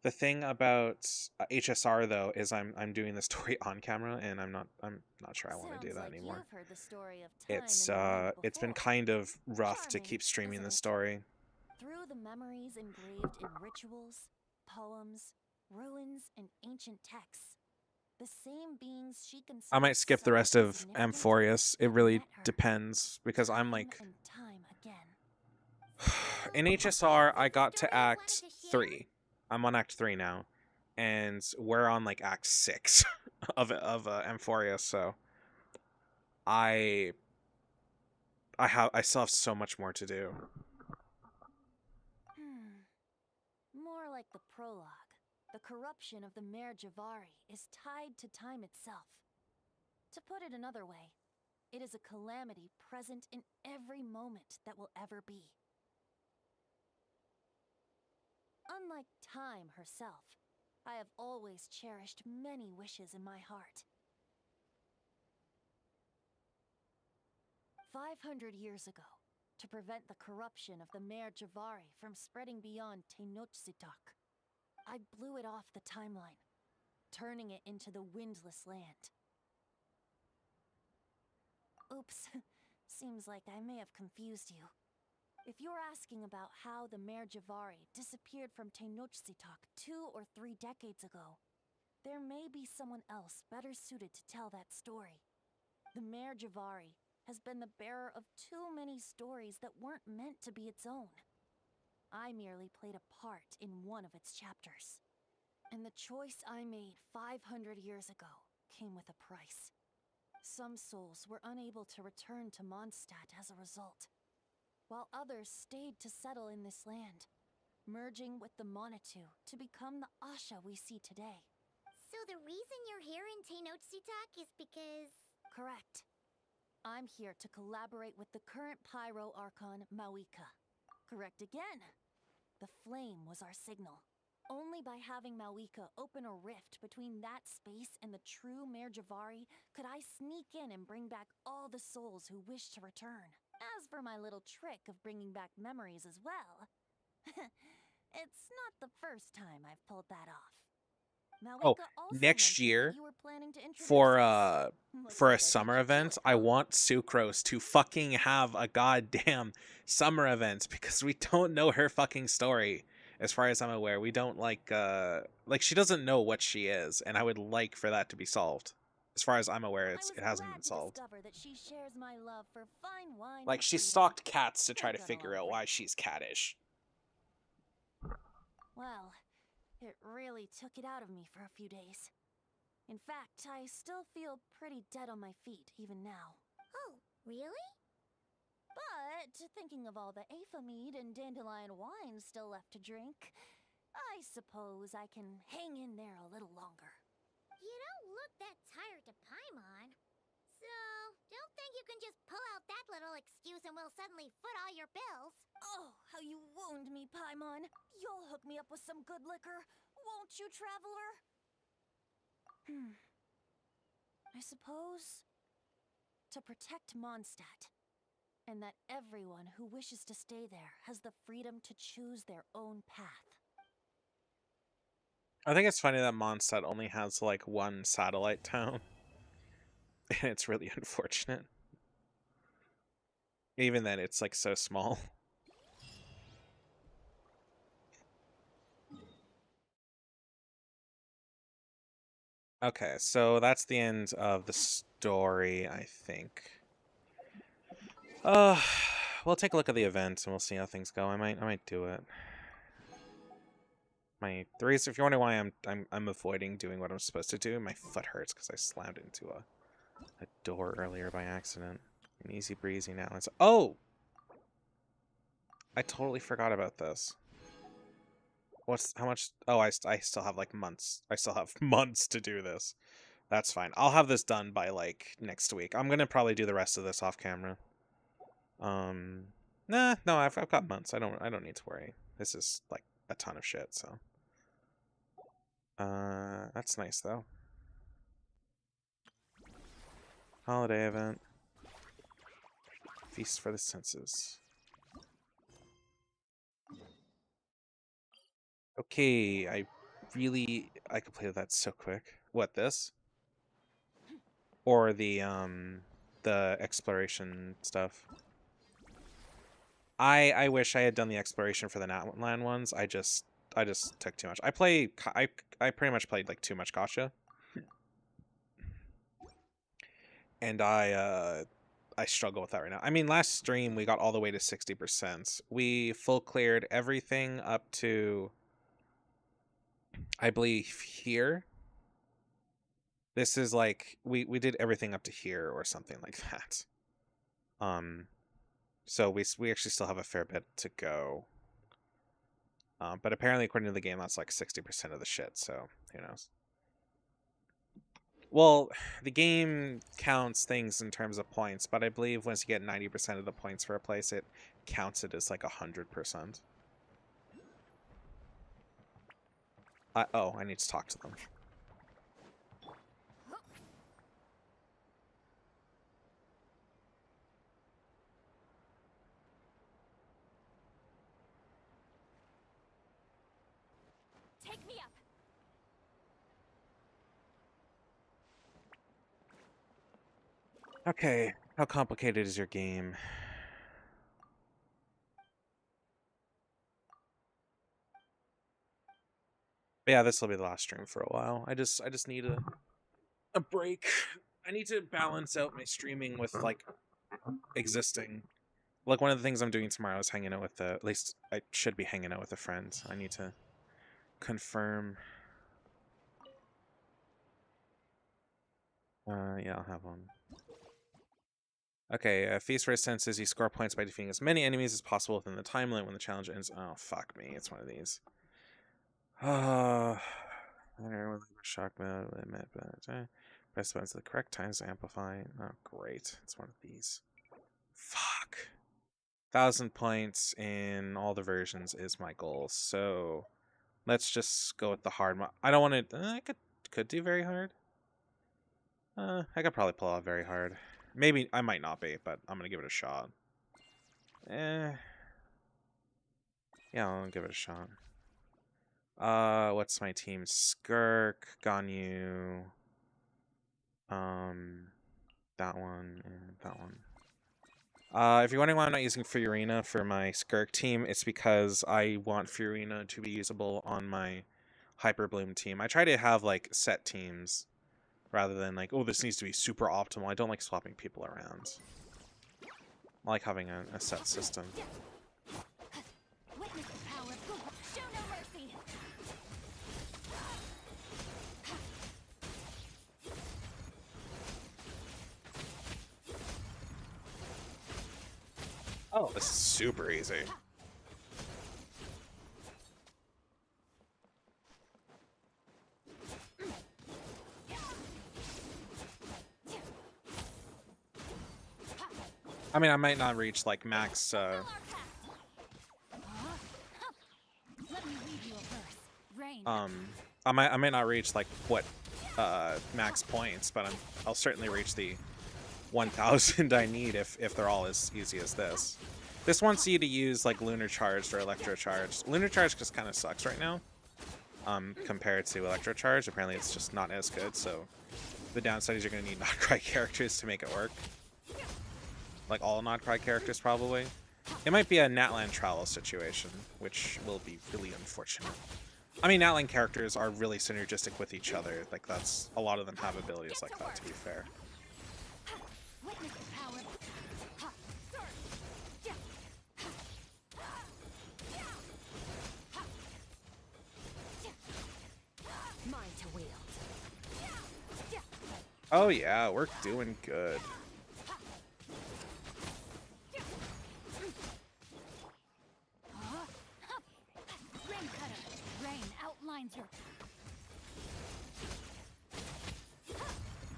Speaker 1: The thing about HSR though is I'm doing the story on camera, and I'm not sure I want to do that anymore.
Speaker 7: You've heard the story of time
Speaker 1: It's been kind of rough to keep streaming the story.
Speaker 7: Through the memories engraved in rituals, poems, ruins, and ancient texts, the same beings she considered
Speaker 1: I might skip the rest of Amphorius. It really depends because I'm like
Speaker 7: time again.
Speaker 1: in HSR I got to Act 3. I'm on Act 3 now, and we're on like Act 6 of Amphorius. So I still have so much more to do.
Speaker 7: More like the prologue. The corruption of the Mare Javari is tied to time itself. To put it another way, it is a calamity present in every moment that will ever be. Unlike time herself, I have always cherished many wishes in my heart. 500 years ago, to prevent the corruption of the Mare Javari from spreading beyond Tenochtitlán, I blew it off the timeline, turning it into the Windless Land. Oops, Seems like I may have confused you. If you're asking about how the Mare Javari disappeared from Tenochtitlan 2 or 3 decades ago, there may be someone else better suited to tell that story. The Mare Javari has been the bearer of too many stories that weren't meant to be its own. I merely played a part in one of its chapters. And the choice I made 500 years ago came with a price. Some souls were unable to return to Mondstadt as a result, while others stayed to settle in this land, merging with the Monitu to become the Asha we see today.
Speaker 3: So the reason you're here in Tenochtitlan is because...
Speaker 7: Correct. I'm here to collaborate with the current Pyro Archon, Mawika. Correct again. The flame was our signal. Only by having Mawika open a rift between that space and the true Mare Javari could I sneak in and bring back all the souls who wish to return. As for my little trick of bringing back memories as well, it's not the first time I've pulled that off.
Speaker 1: Oh,
Speaker 7: Mawika also
Speaker 1: next
Speaker 7: mentioned
Speaker 1: year
Speaker 7: that you were planning to introduce
Speaker 1: for
Speaker 7: us.
Speaker 1: for a summer event, I want Sucrose to fucking have a goddamn summer event because we don't know her fucking story. As far as I'm aware, we don't like she doesn't know what she is, and I would like for that to be solved. As far as I'm aware, it hasn't been solved.
Speaker 7: That she shares my love for fine wine.
Speaker 1: Like she stalked cats to try to figure out why she's cattish.
Speaker 7: Well, it really took it out of me for a few days. In fact, I still feel pretty dead on my feet even now.
Speaker 3: Oh, really?
Speaker 7: But thinking of all the Aetha mead and dandelion wine still left to drink, I suppose I can hang in there a little longer.
Speaker 3: You don't look that tired to Paimon. So, don't think you can just pull out that little excuse and we'll suddenly foot all your bills.
Speaker 7: Oh, how you wound me, Paimon. You'll hook me up with some good liquor, won't you, traveler? I suppose to protect Mondstadt, and that everyone who wishes to stay there has the freedom to choose their own path.
Speaker 1: I think it's funny that Mondstadt only has like one satellite town. And it's really unfortunate. Even then, it's like so small. Okay, so that's the end of the story, I think. We'll take a look at the event and we'll see how things go. I might do it. The reason, if you're wondering why I'm avoiding doing what I'm supposed to do, my foot hurts because I slammed into a door earlier by accident. An easy breezy now. It's I totally forgot about this. How much? Oh, I still have like months. I still have months to do this. That's fine. I'll have this done by like next week. I'm gonna probably do the rest of this off camera. No, I've got months. I don't need to worry. This is like a ton of shit, so. That's nice though. Holiday event. Feast for the senses. Okay, I could play that so quick. What, this? Or the exploration stuff. I wish I had done the exploration for the Natlan ones. I just took too much. I pretty much played like too much Gacha. And I struggle with that right now. I mean, last stream we got all the way to 60%. We full cleared everything up to, I believe, here. This is like we did everything up to here or something like that. So we actually still have a fair bit to go. But apparently, according to the game, that's like 60% of the shit. So who knows? Well, the game counts things in terms of points, but I believe once you get 90% of the points for a place, it counts it as like 100%. I need to talk to them.
Speaker 7: Take me up.
Speaker 1: Okay, How complicated is your game? But yeah, this will be the last stream for a while. I just need a break. I need to balance out my streaming with like existing. Like one of the things I'm doing tomorrow is hanging out with at least I should be hanging out with a friend. I need to confirm. Yeah, I'll have one. Okay, Feast Resistance is you score points by defeating as many enemies as possible within the time limit when the challenge ends. Oh, fuck me. It's one of these. Shock mode, limit, but press buttons at the correct times to amplify. Oh, great. It's one of these. Fuck. 1,000 points in all the versions is my goal. So let's just go with the hard mode. I don't want to. I could do very hard. I could probably pull off very hard. Maybe I might not be, but I'm gonna give it a shot. Yeah, I'll give it a shot. What's my team? Skirk, Ganyu, that one, and that one. If you're wondering why I'm not using Furina for my Skirk team, it's because I want Furina to be usable on my Hyper Bloom team. I try to have like set teams rather than like, oh, this needs to be super optimal. I don't like swapping people around. I like having a set system. Oh, this is super easy. I mean, I might not reach like max. I might not reach like what max points, but I'll certainly reach the 1,000 I need if they're all as easy as this. This wants you to use like Lunar Charged or Electro Charged. Lunar Charged just kind of sucks right now. Compared to Electro Charged, apparently it's just not as good. So the downside is you're gonna need Notcry characters to make it work. Like all Notcry characters probably. It might be a Natlan Trowel situation, which will be really unfortunate. I mean, Natlan characters are really synergistic with each other. Like that's a lot of them have abilities like that. To be fair. Oh yeah, we're doing good.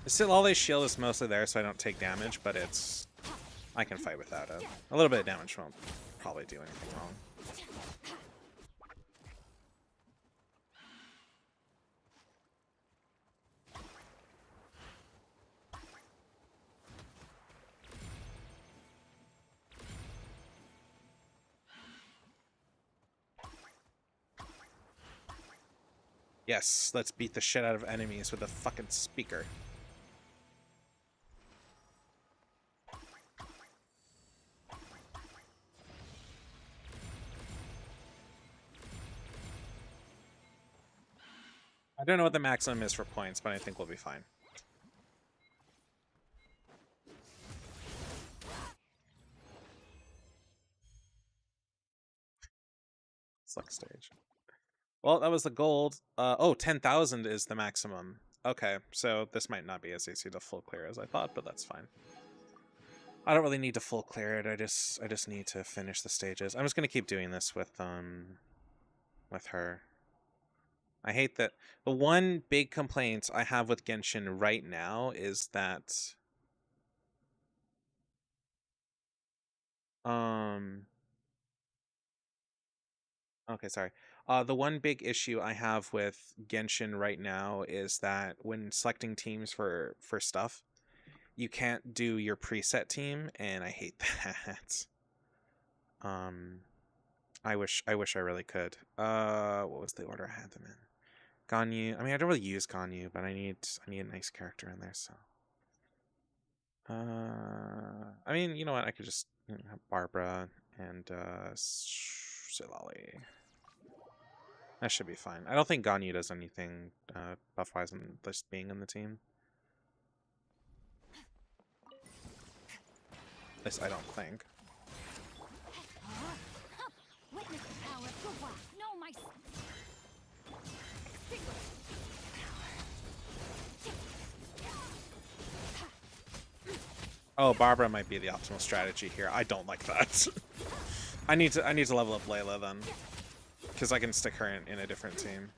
Speaker 1: Still, all they shield is mostly there, so I don't take damage, but it's... I can fight without it. A little bit of damage won't probably do anything wrong. Yes, let's beat the shit out of enemies with a fucking speaker. I don't know what the maximum is for points, but I think we'll be fine. Select stage. Well, that was the gold. Oh, 10,000 is the maximum. Okay, so this might not be as easy to full clear as I thought, but that's fine. I don't really need to full clear it. I just need to finish the stages. I'm just gonna keep doing this with her. I hate that. The one big complaint I have with Genshin right now is that okay, sorry. The one big issue I have with Genshin right now is that when selecting teams for stuff, you can't do your preset team, and I hate that. I wish I really could. What was the order I had them in? Ganyu. I mean, I don't really use Ganyu, but I need a nice character in there, so. I mean, you know what? I could just have Barbara and Silali. That should be fine. I don't think Ganyu does anything buff-wise in just being in the team. At least I don't think.
Speaker 9: Witness the power of Gua. No, my.
Speaker 1: Oh, Barbara might be the optimal strategy here. I don't like that. I need to level up Layla then, because I can stick her in a different team.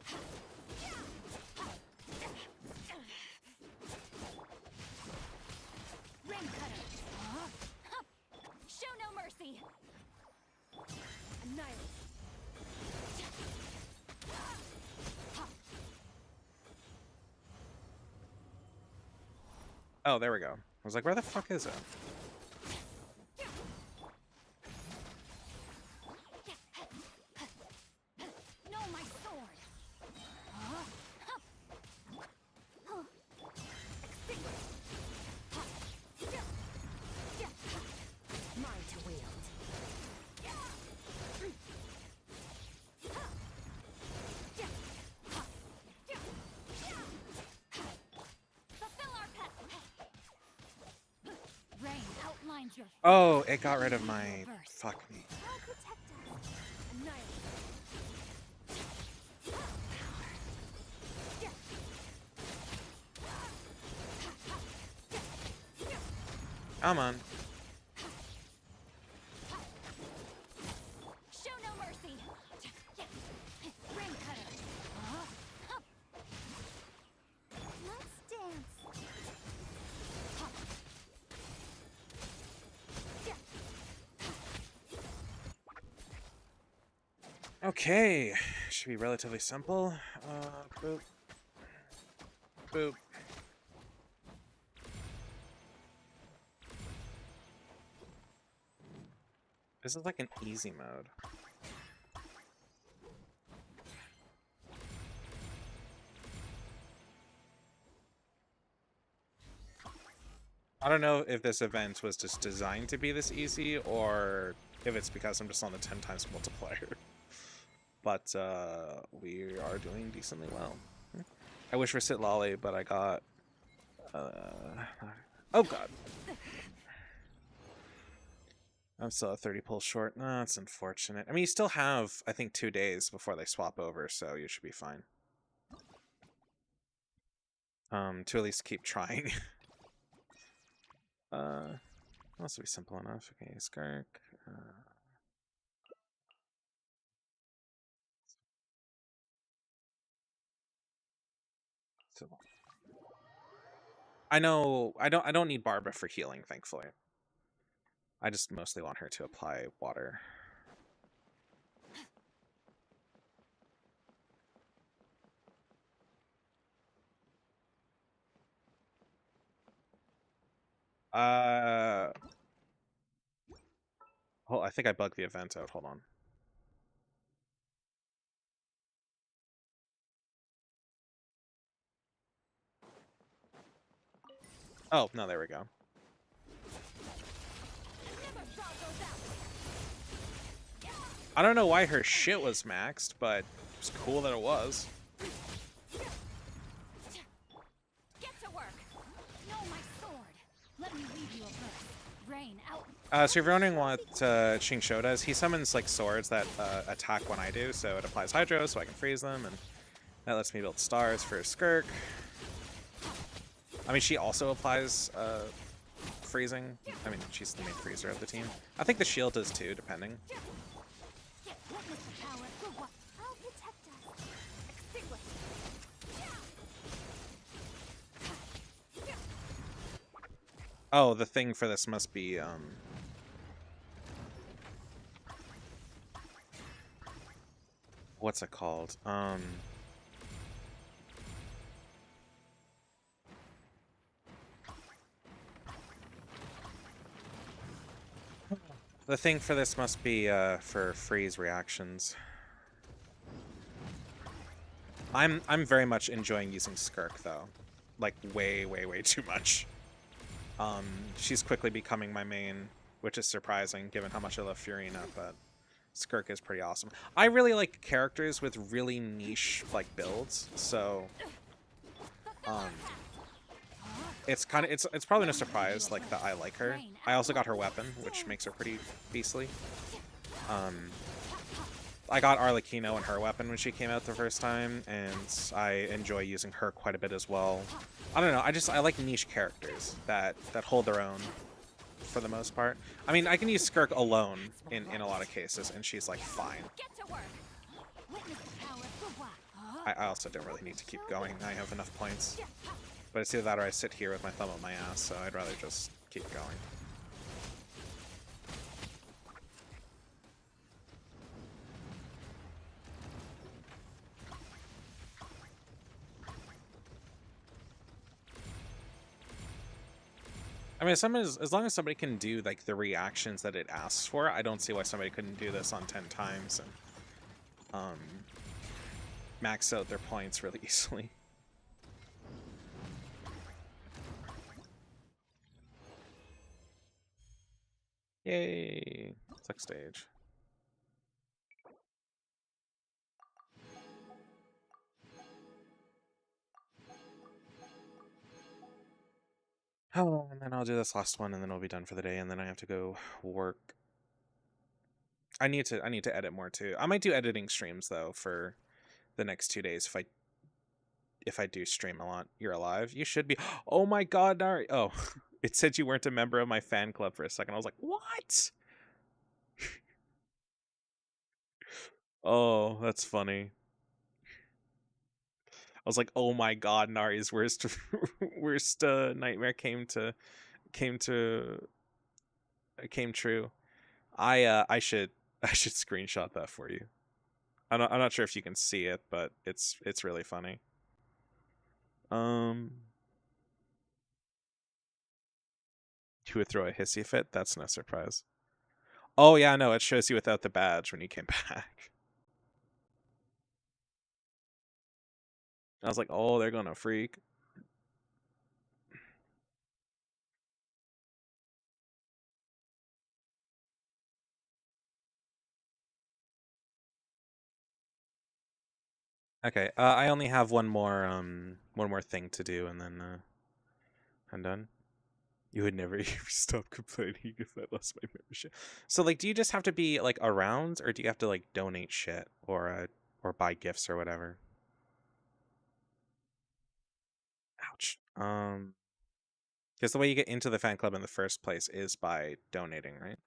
Speaker 9: Show no mercy. Annihilate.
Speaker 1: Oh, there we go. I was like, where the fuck is it?
Speaker 9: No, my sword.
Speaker 15: Mine to wield.
Speaker 9: Fulfill our pet. Rain outlines your.
Speaker 1: Oh, it got rid of my... Fuck me.
Speaker 9: I'll protect us. Annihilate.
Speaker 1: Come on.
Speaker 9: Show no mercy. Ring cutter.
Speaker 3: Let's dance.
Speaker 1: Okay, should be relatively simple. Boop. Boop. This is like an easy mode. I don't know if this event was just designed to be this easy, or if it's because I'm just on the 10 times multiplier. But we are doing decently well. I wish for Sitlali, but I got... oh god. I'm still at 30 pulls short. No, that's unfortunate. I mean, you still have, I think, 2 days before they swap over, so you should be fine. To at least keep trying. This will be simple enough. Okay, Skirk. I know I don't need Barbara for healing, thankfully. I just mostly want her to apply water. Oh, I think I bugged the event out. Hold on. Oh, no, there we go. I don't know why her shit was maxed, but it's cool that it was.
Speaker 9: Get to work. No, my sword. Let me leave you a verse. Rain out.
Speaker 1: So if you're wondering what Xingqiu does, he summons like swords that attack when I do, so it applies Hydro so I can freeze them, and that lets me build stars for Skirk. I mean, she also applies freezing. I mean, she's the main freezer of the team. I think the shield does too, depending. Oh, the thing for this must be what's it called? The thing for this must be for freeze reactions. I'm very much enjoying using Skirk though. Like way too much. She's quickly becoming my main, which is surprising given how much I love Furina, but Skirk is pretty awesome. I really like characters with really niche like builds, so it's probably no surprise like that I like her. I also got her weapon, which makes her pretty beastly. I got Arlecchino and her weapon when she came out the first time, and I enjoy using her quite a bit as well. I don't know, I like niche characters that hold their own for the most part. I mean, I can use Skirk alone in a lot of cases, and she's like fine. I also don't really need to keep going. I have enough points. But it's either that or I sit here with my thumb up my ass, so I'd rather just keep going. I mean, as long as somebody can do like the reactions that it asks for, I don't see why somebody couldn't do this on 10 times and max out their points really easily. Yay! Select stage. Oh, and then I'll do this last one, and then we'll be done for the day, and then I have to go work. I need to edit more too. I might do editing streams though for the next 2 days if I do stream a lot. You're alive. You should be. Oh my God, Nari. Oh, it said you weren't a member of my fan club for a second. I was like, what? Oh, that's funny. I was like, oh my God, Nari's worst nightmare came true. I should screenshot that for you. I'm not sure if you can see it, but it's really funny. You would throw a hissy fit? That's no surprise. Oh yeah, no, it shows you without the badge when you came back. I was like, oh, they're gonna freak. Okay, I only have one more thing to do, and then I'm done. You would never stop complaining if I lost my membership. So, like, do you just have to be like around, or do you have to like donate shit or buy gifts or whatever? Ouch. Because the way you get into the fan club in the first place is by donating, right?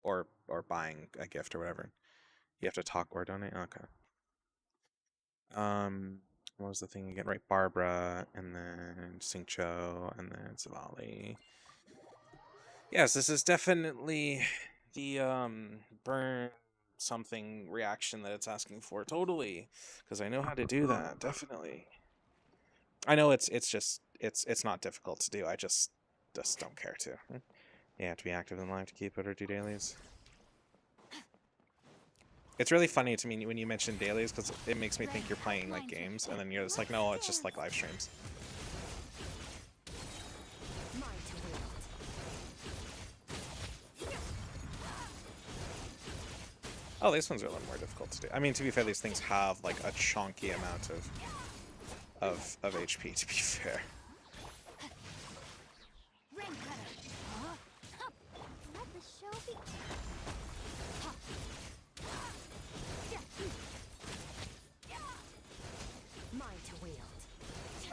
Speaker 1: Or buying a gift or whatever. You have to talk or donate. Okay. What was the thing again? Right, Barbara, and then Xingqiu, and then Zavali. Yes, this is definitely the burn something reaction that it's asking for. Totally, because I know how to do that. Definitely. I know it's not difficult to do. I just don't care to. You have to be active in live to keep it or do dailies. It's really funny to me when you mention dailies because it makes me think you're playing like games, and then you're just like, no, it's just like live streams. Oh, these ones are a little more difficult to do. I mean, to be fair, these things have like a chunky amount of HP, to be fair.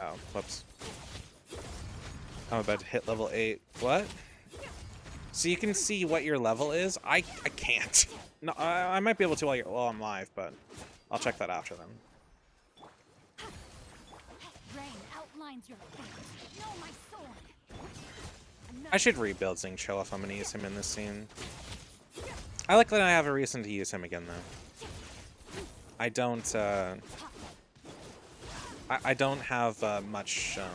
Speaker 1: Oh, whoops. I'm about to hit level 8. What? So you can see what your level is? I can't. No, I might be able to while I'm live, but I'll check that after then. I should rebuild Xingqiu if I'm going to use him in this scene. I like that I have a reason to use him again, though. I don't have much, There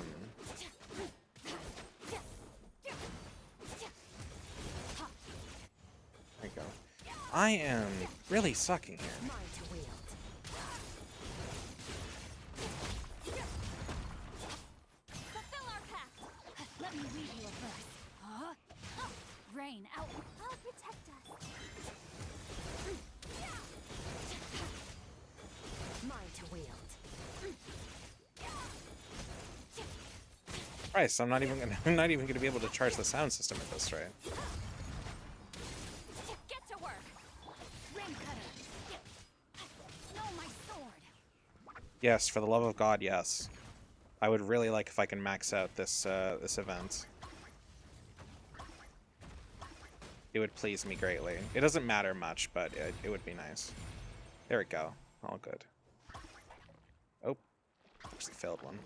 Speaker 1: you go. I am really sucking here. Christ, I'm not even gonna be able to charge the sound system at this rate.
Speaker 9: Get to work. Ring cutter. No, my sword.
Speaker 1: Yes, for the love of God, yes. I would really like if I can max out this this event. It would please me greatly. It doesn't matter much, but it would be nice. There we go. All good. Oh, just failed one.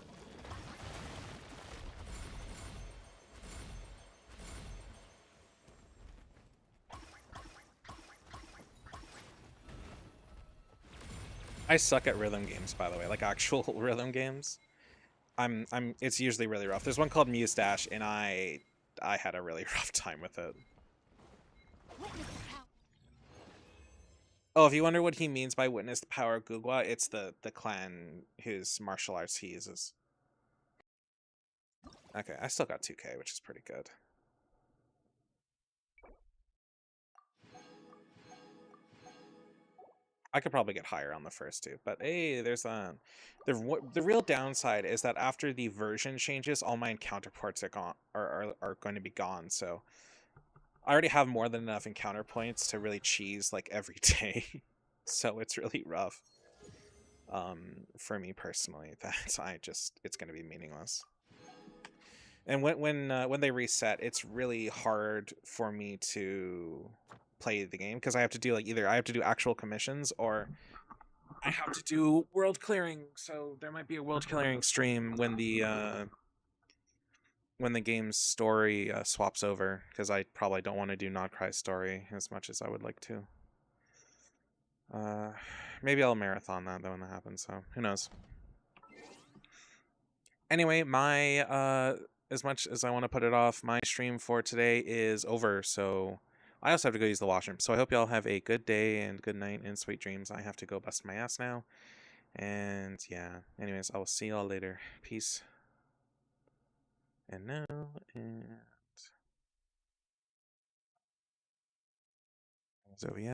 Speaker 1: I suck at rhythm games, by the way, like actual rhythm games. It's usually really rough. There's one called Muse Dash, and I had a really rough time with it. Oh, if you wonder what he means by witness the power of Gugwa, it's the clan whose martial arts he uses. Okay, I still got 2k, which is pretty good. I could probably get higher on the first two, but hey, there's the real downside is that after the version changes, all my encounter ports are gone, are going to be gone. So I already have more than enough encounter points to really cheese like every day. So it's really rough. For me personally, it's going to be meaningless. And when they reset, it's really hard for me to play the game because I have to do either I have to do actual commissions or I have to do world clearing. So there might be a world clearing stream when the game's story swaps over, because I probably don't want to do Nodcry's story as much as I would like to. Maybe I'll marathon that though when that happens. So who knows? Anyway, my as much as I want to put it off, my stream for today is over. So I also have to go use the washroom. So I hope y'all have a good day and good night and sweet dreams. I have to go bust my ass now. And yeah, anyways, I will see y'all later. Peace. And now, and so yeah.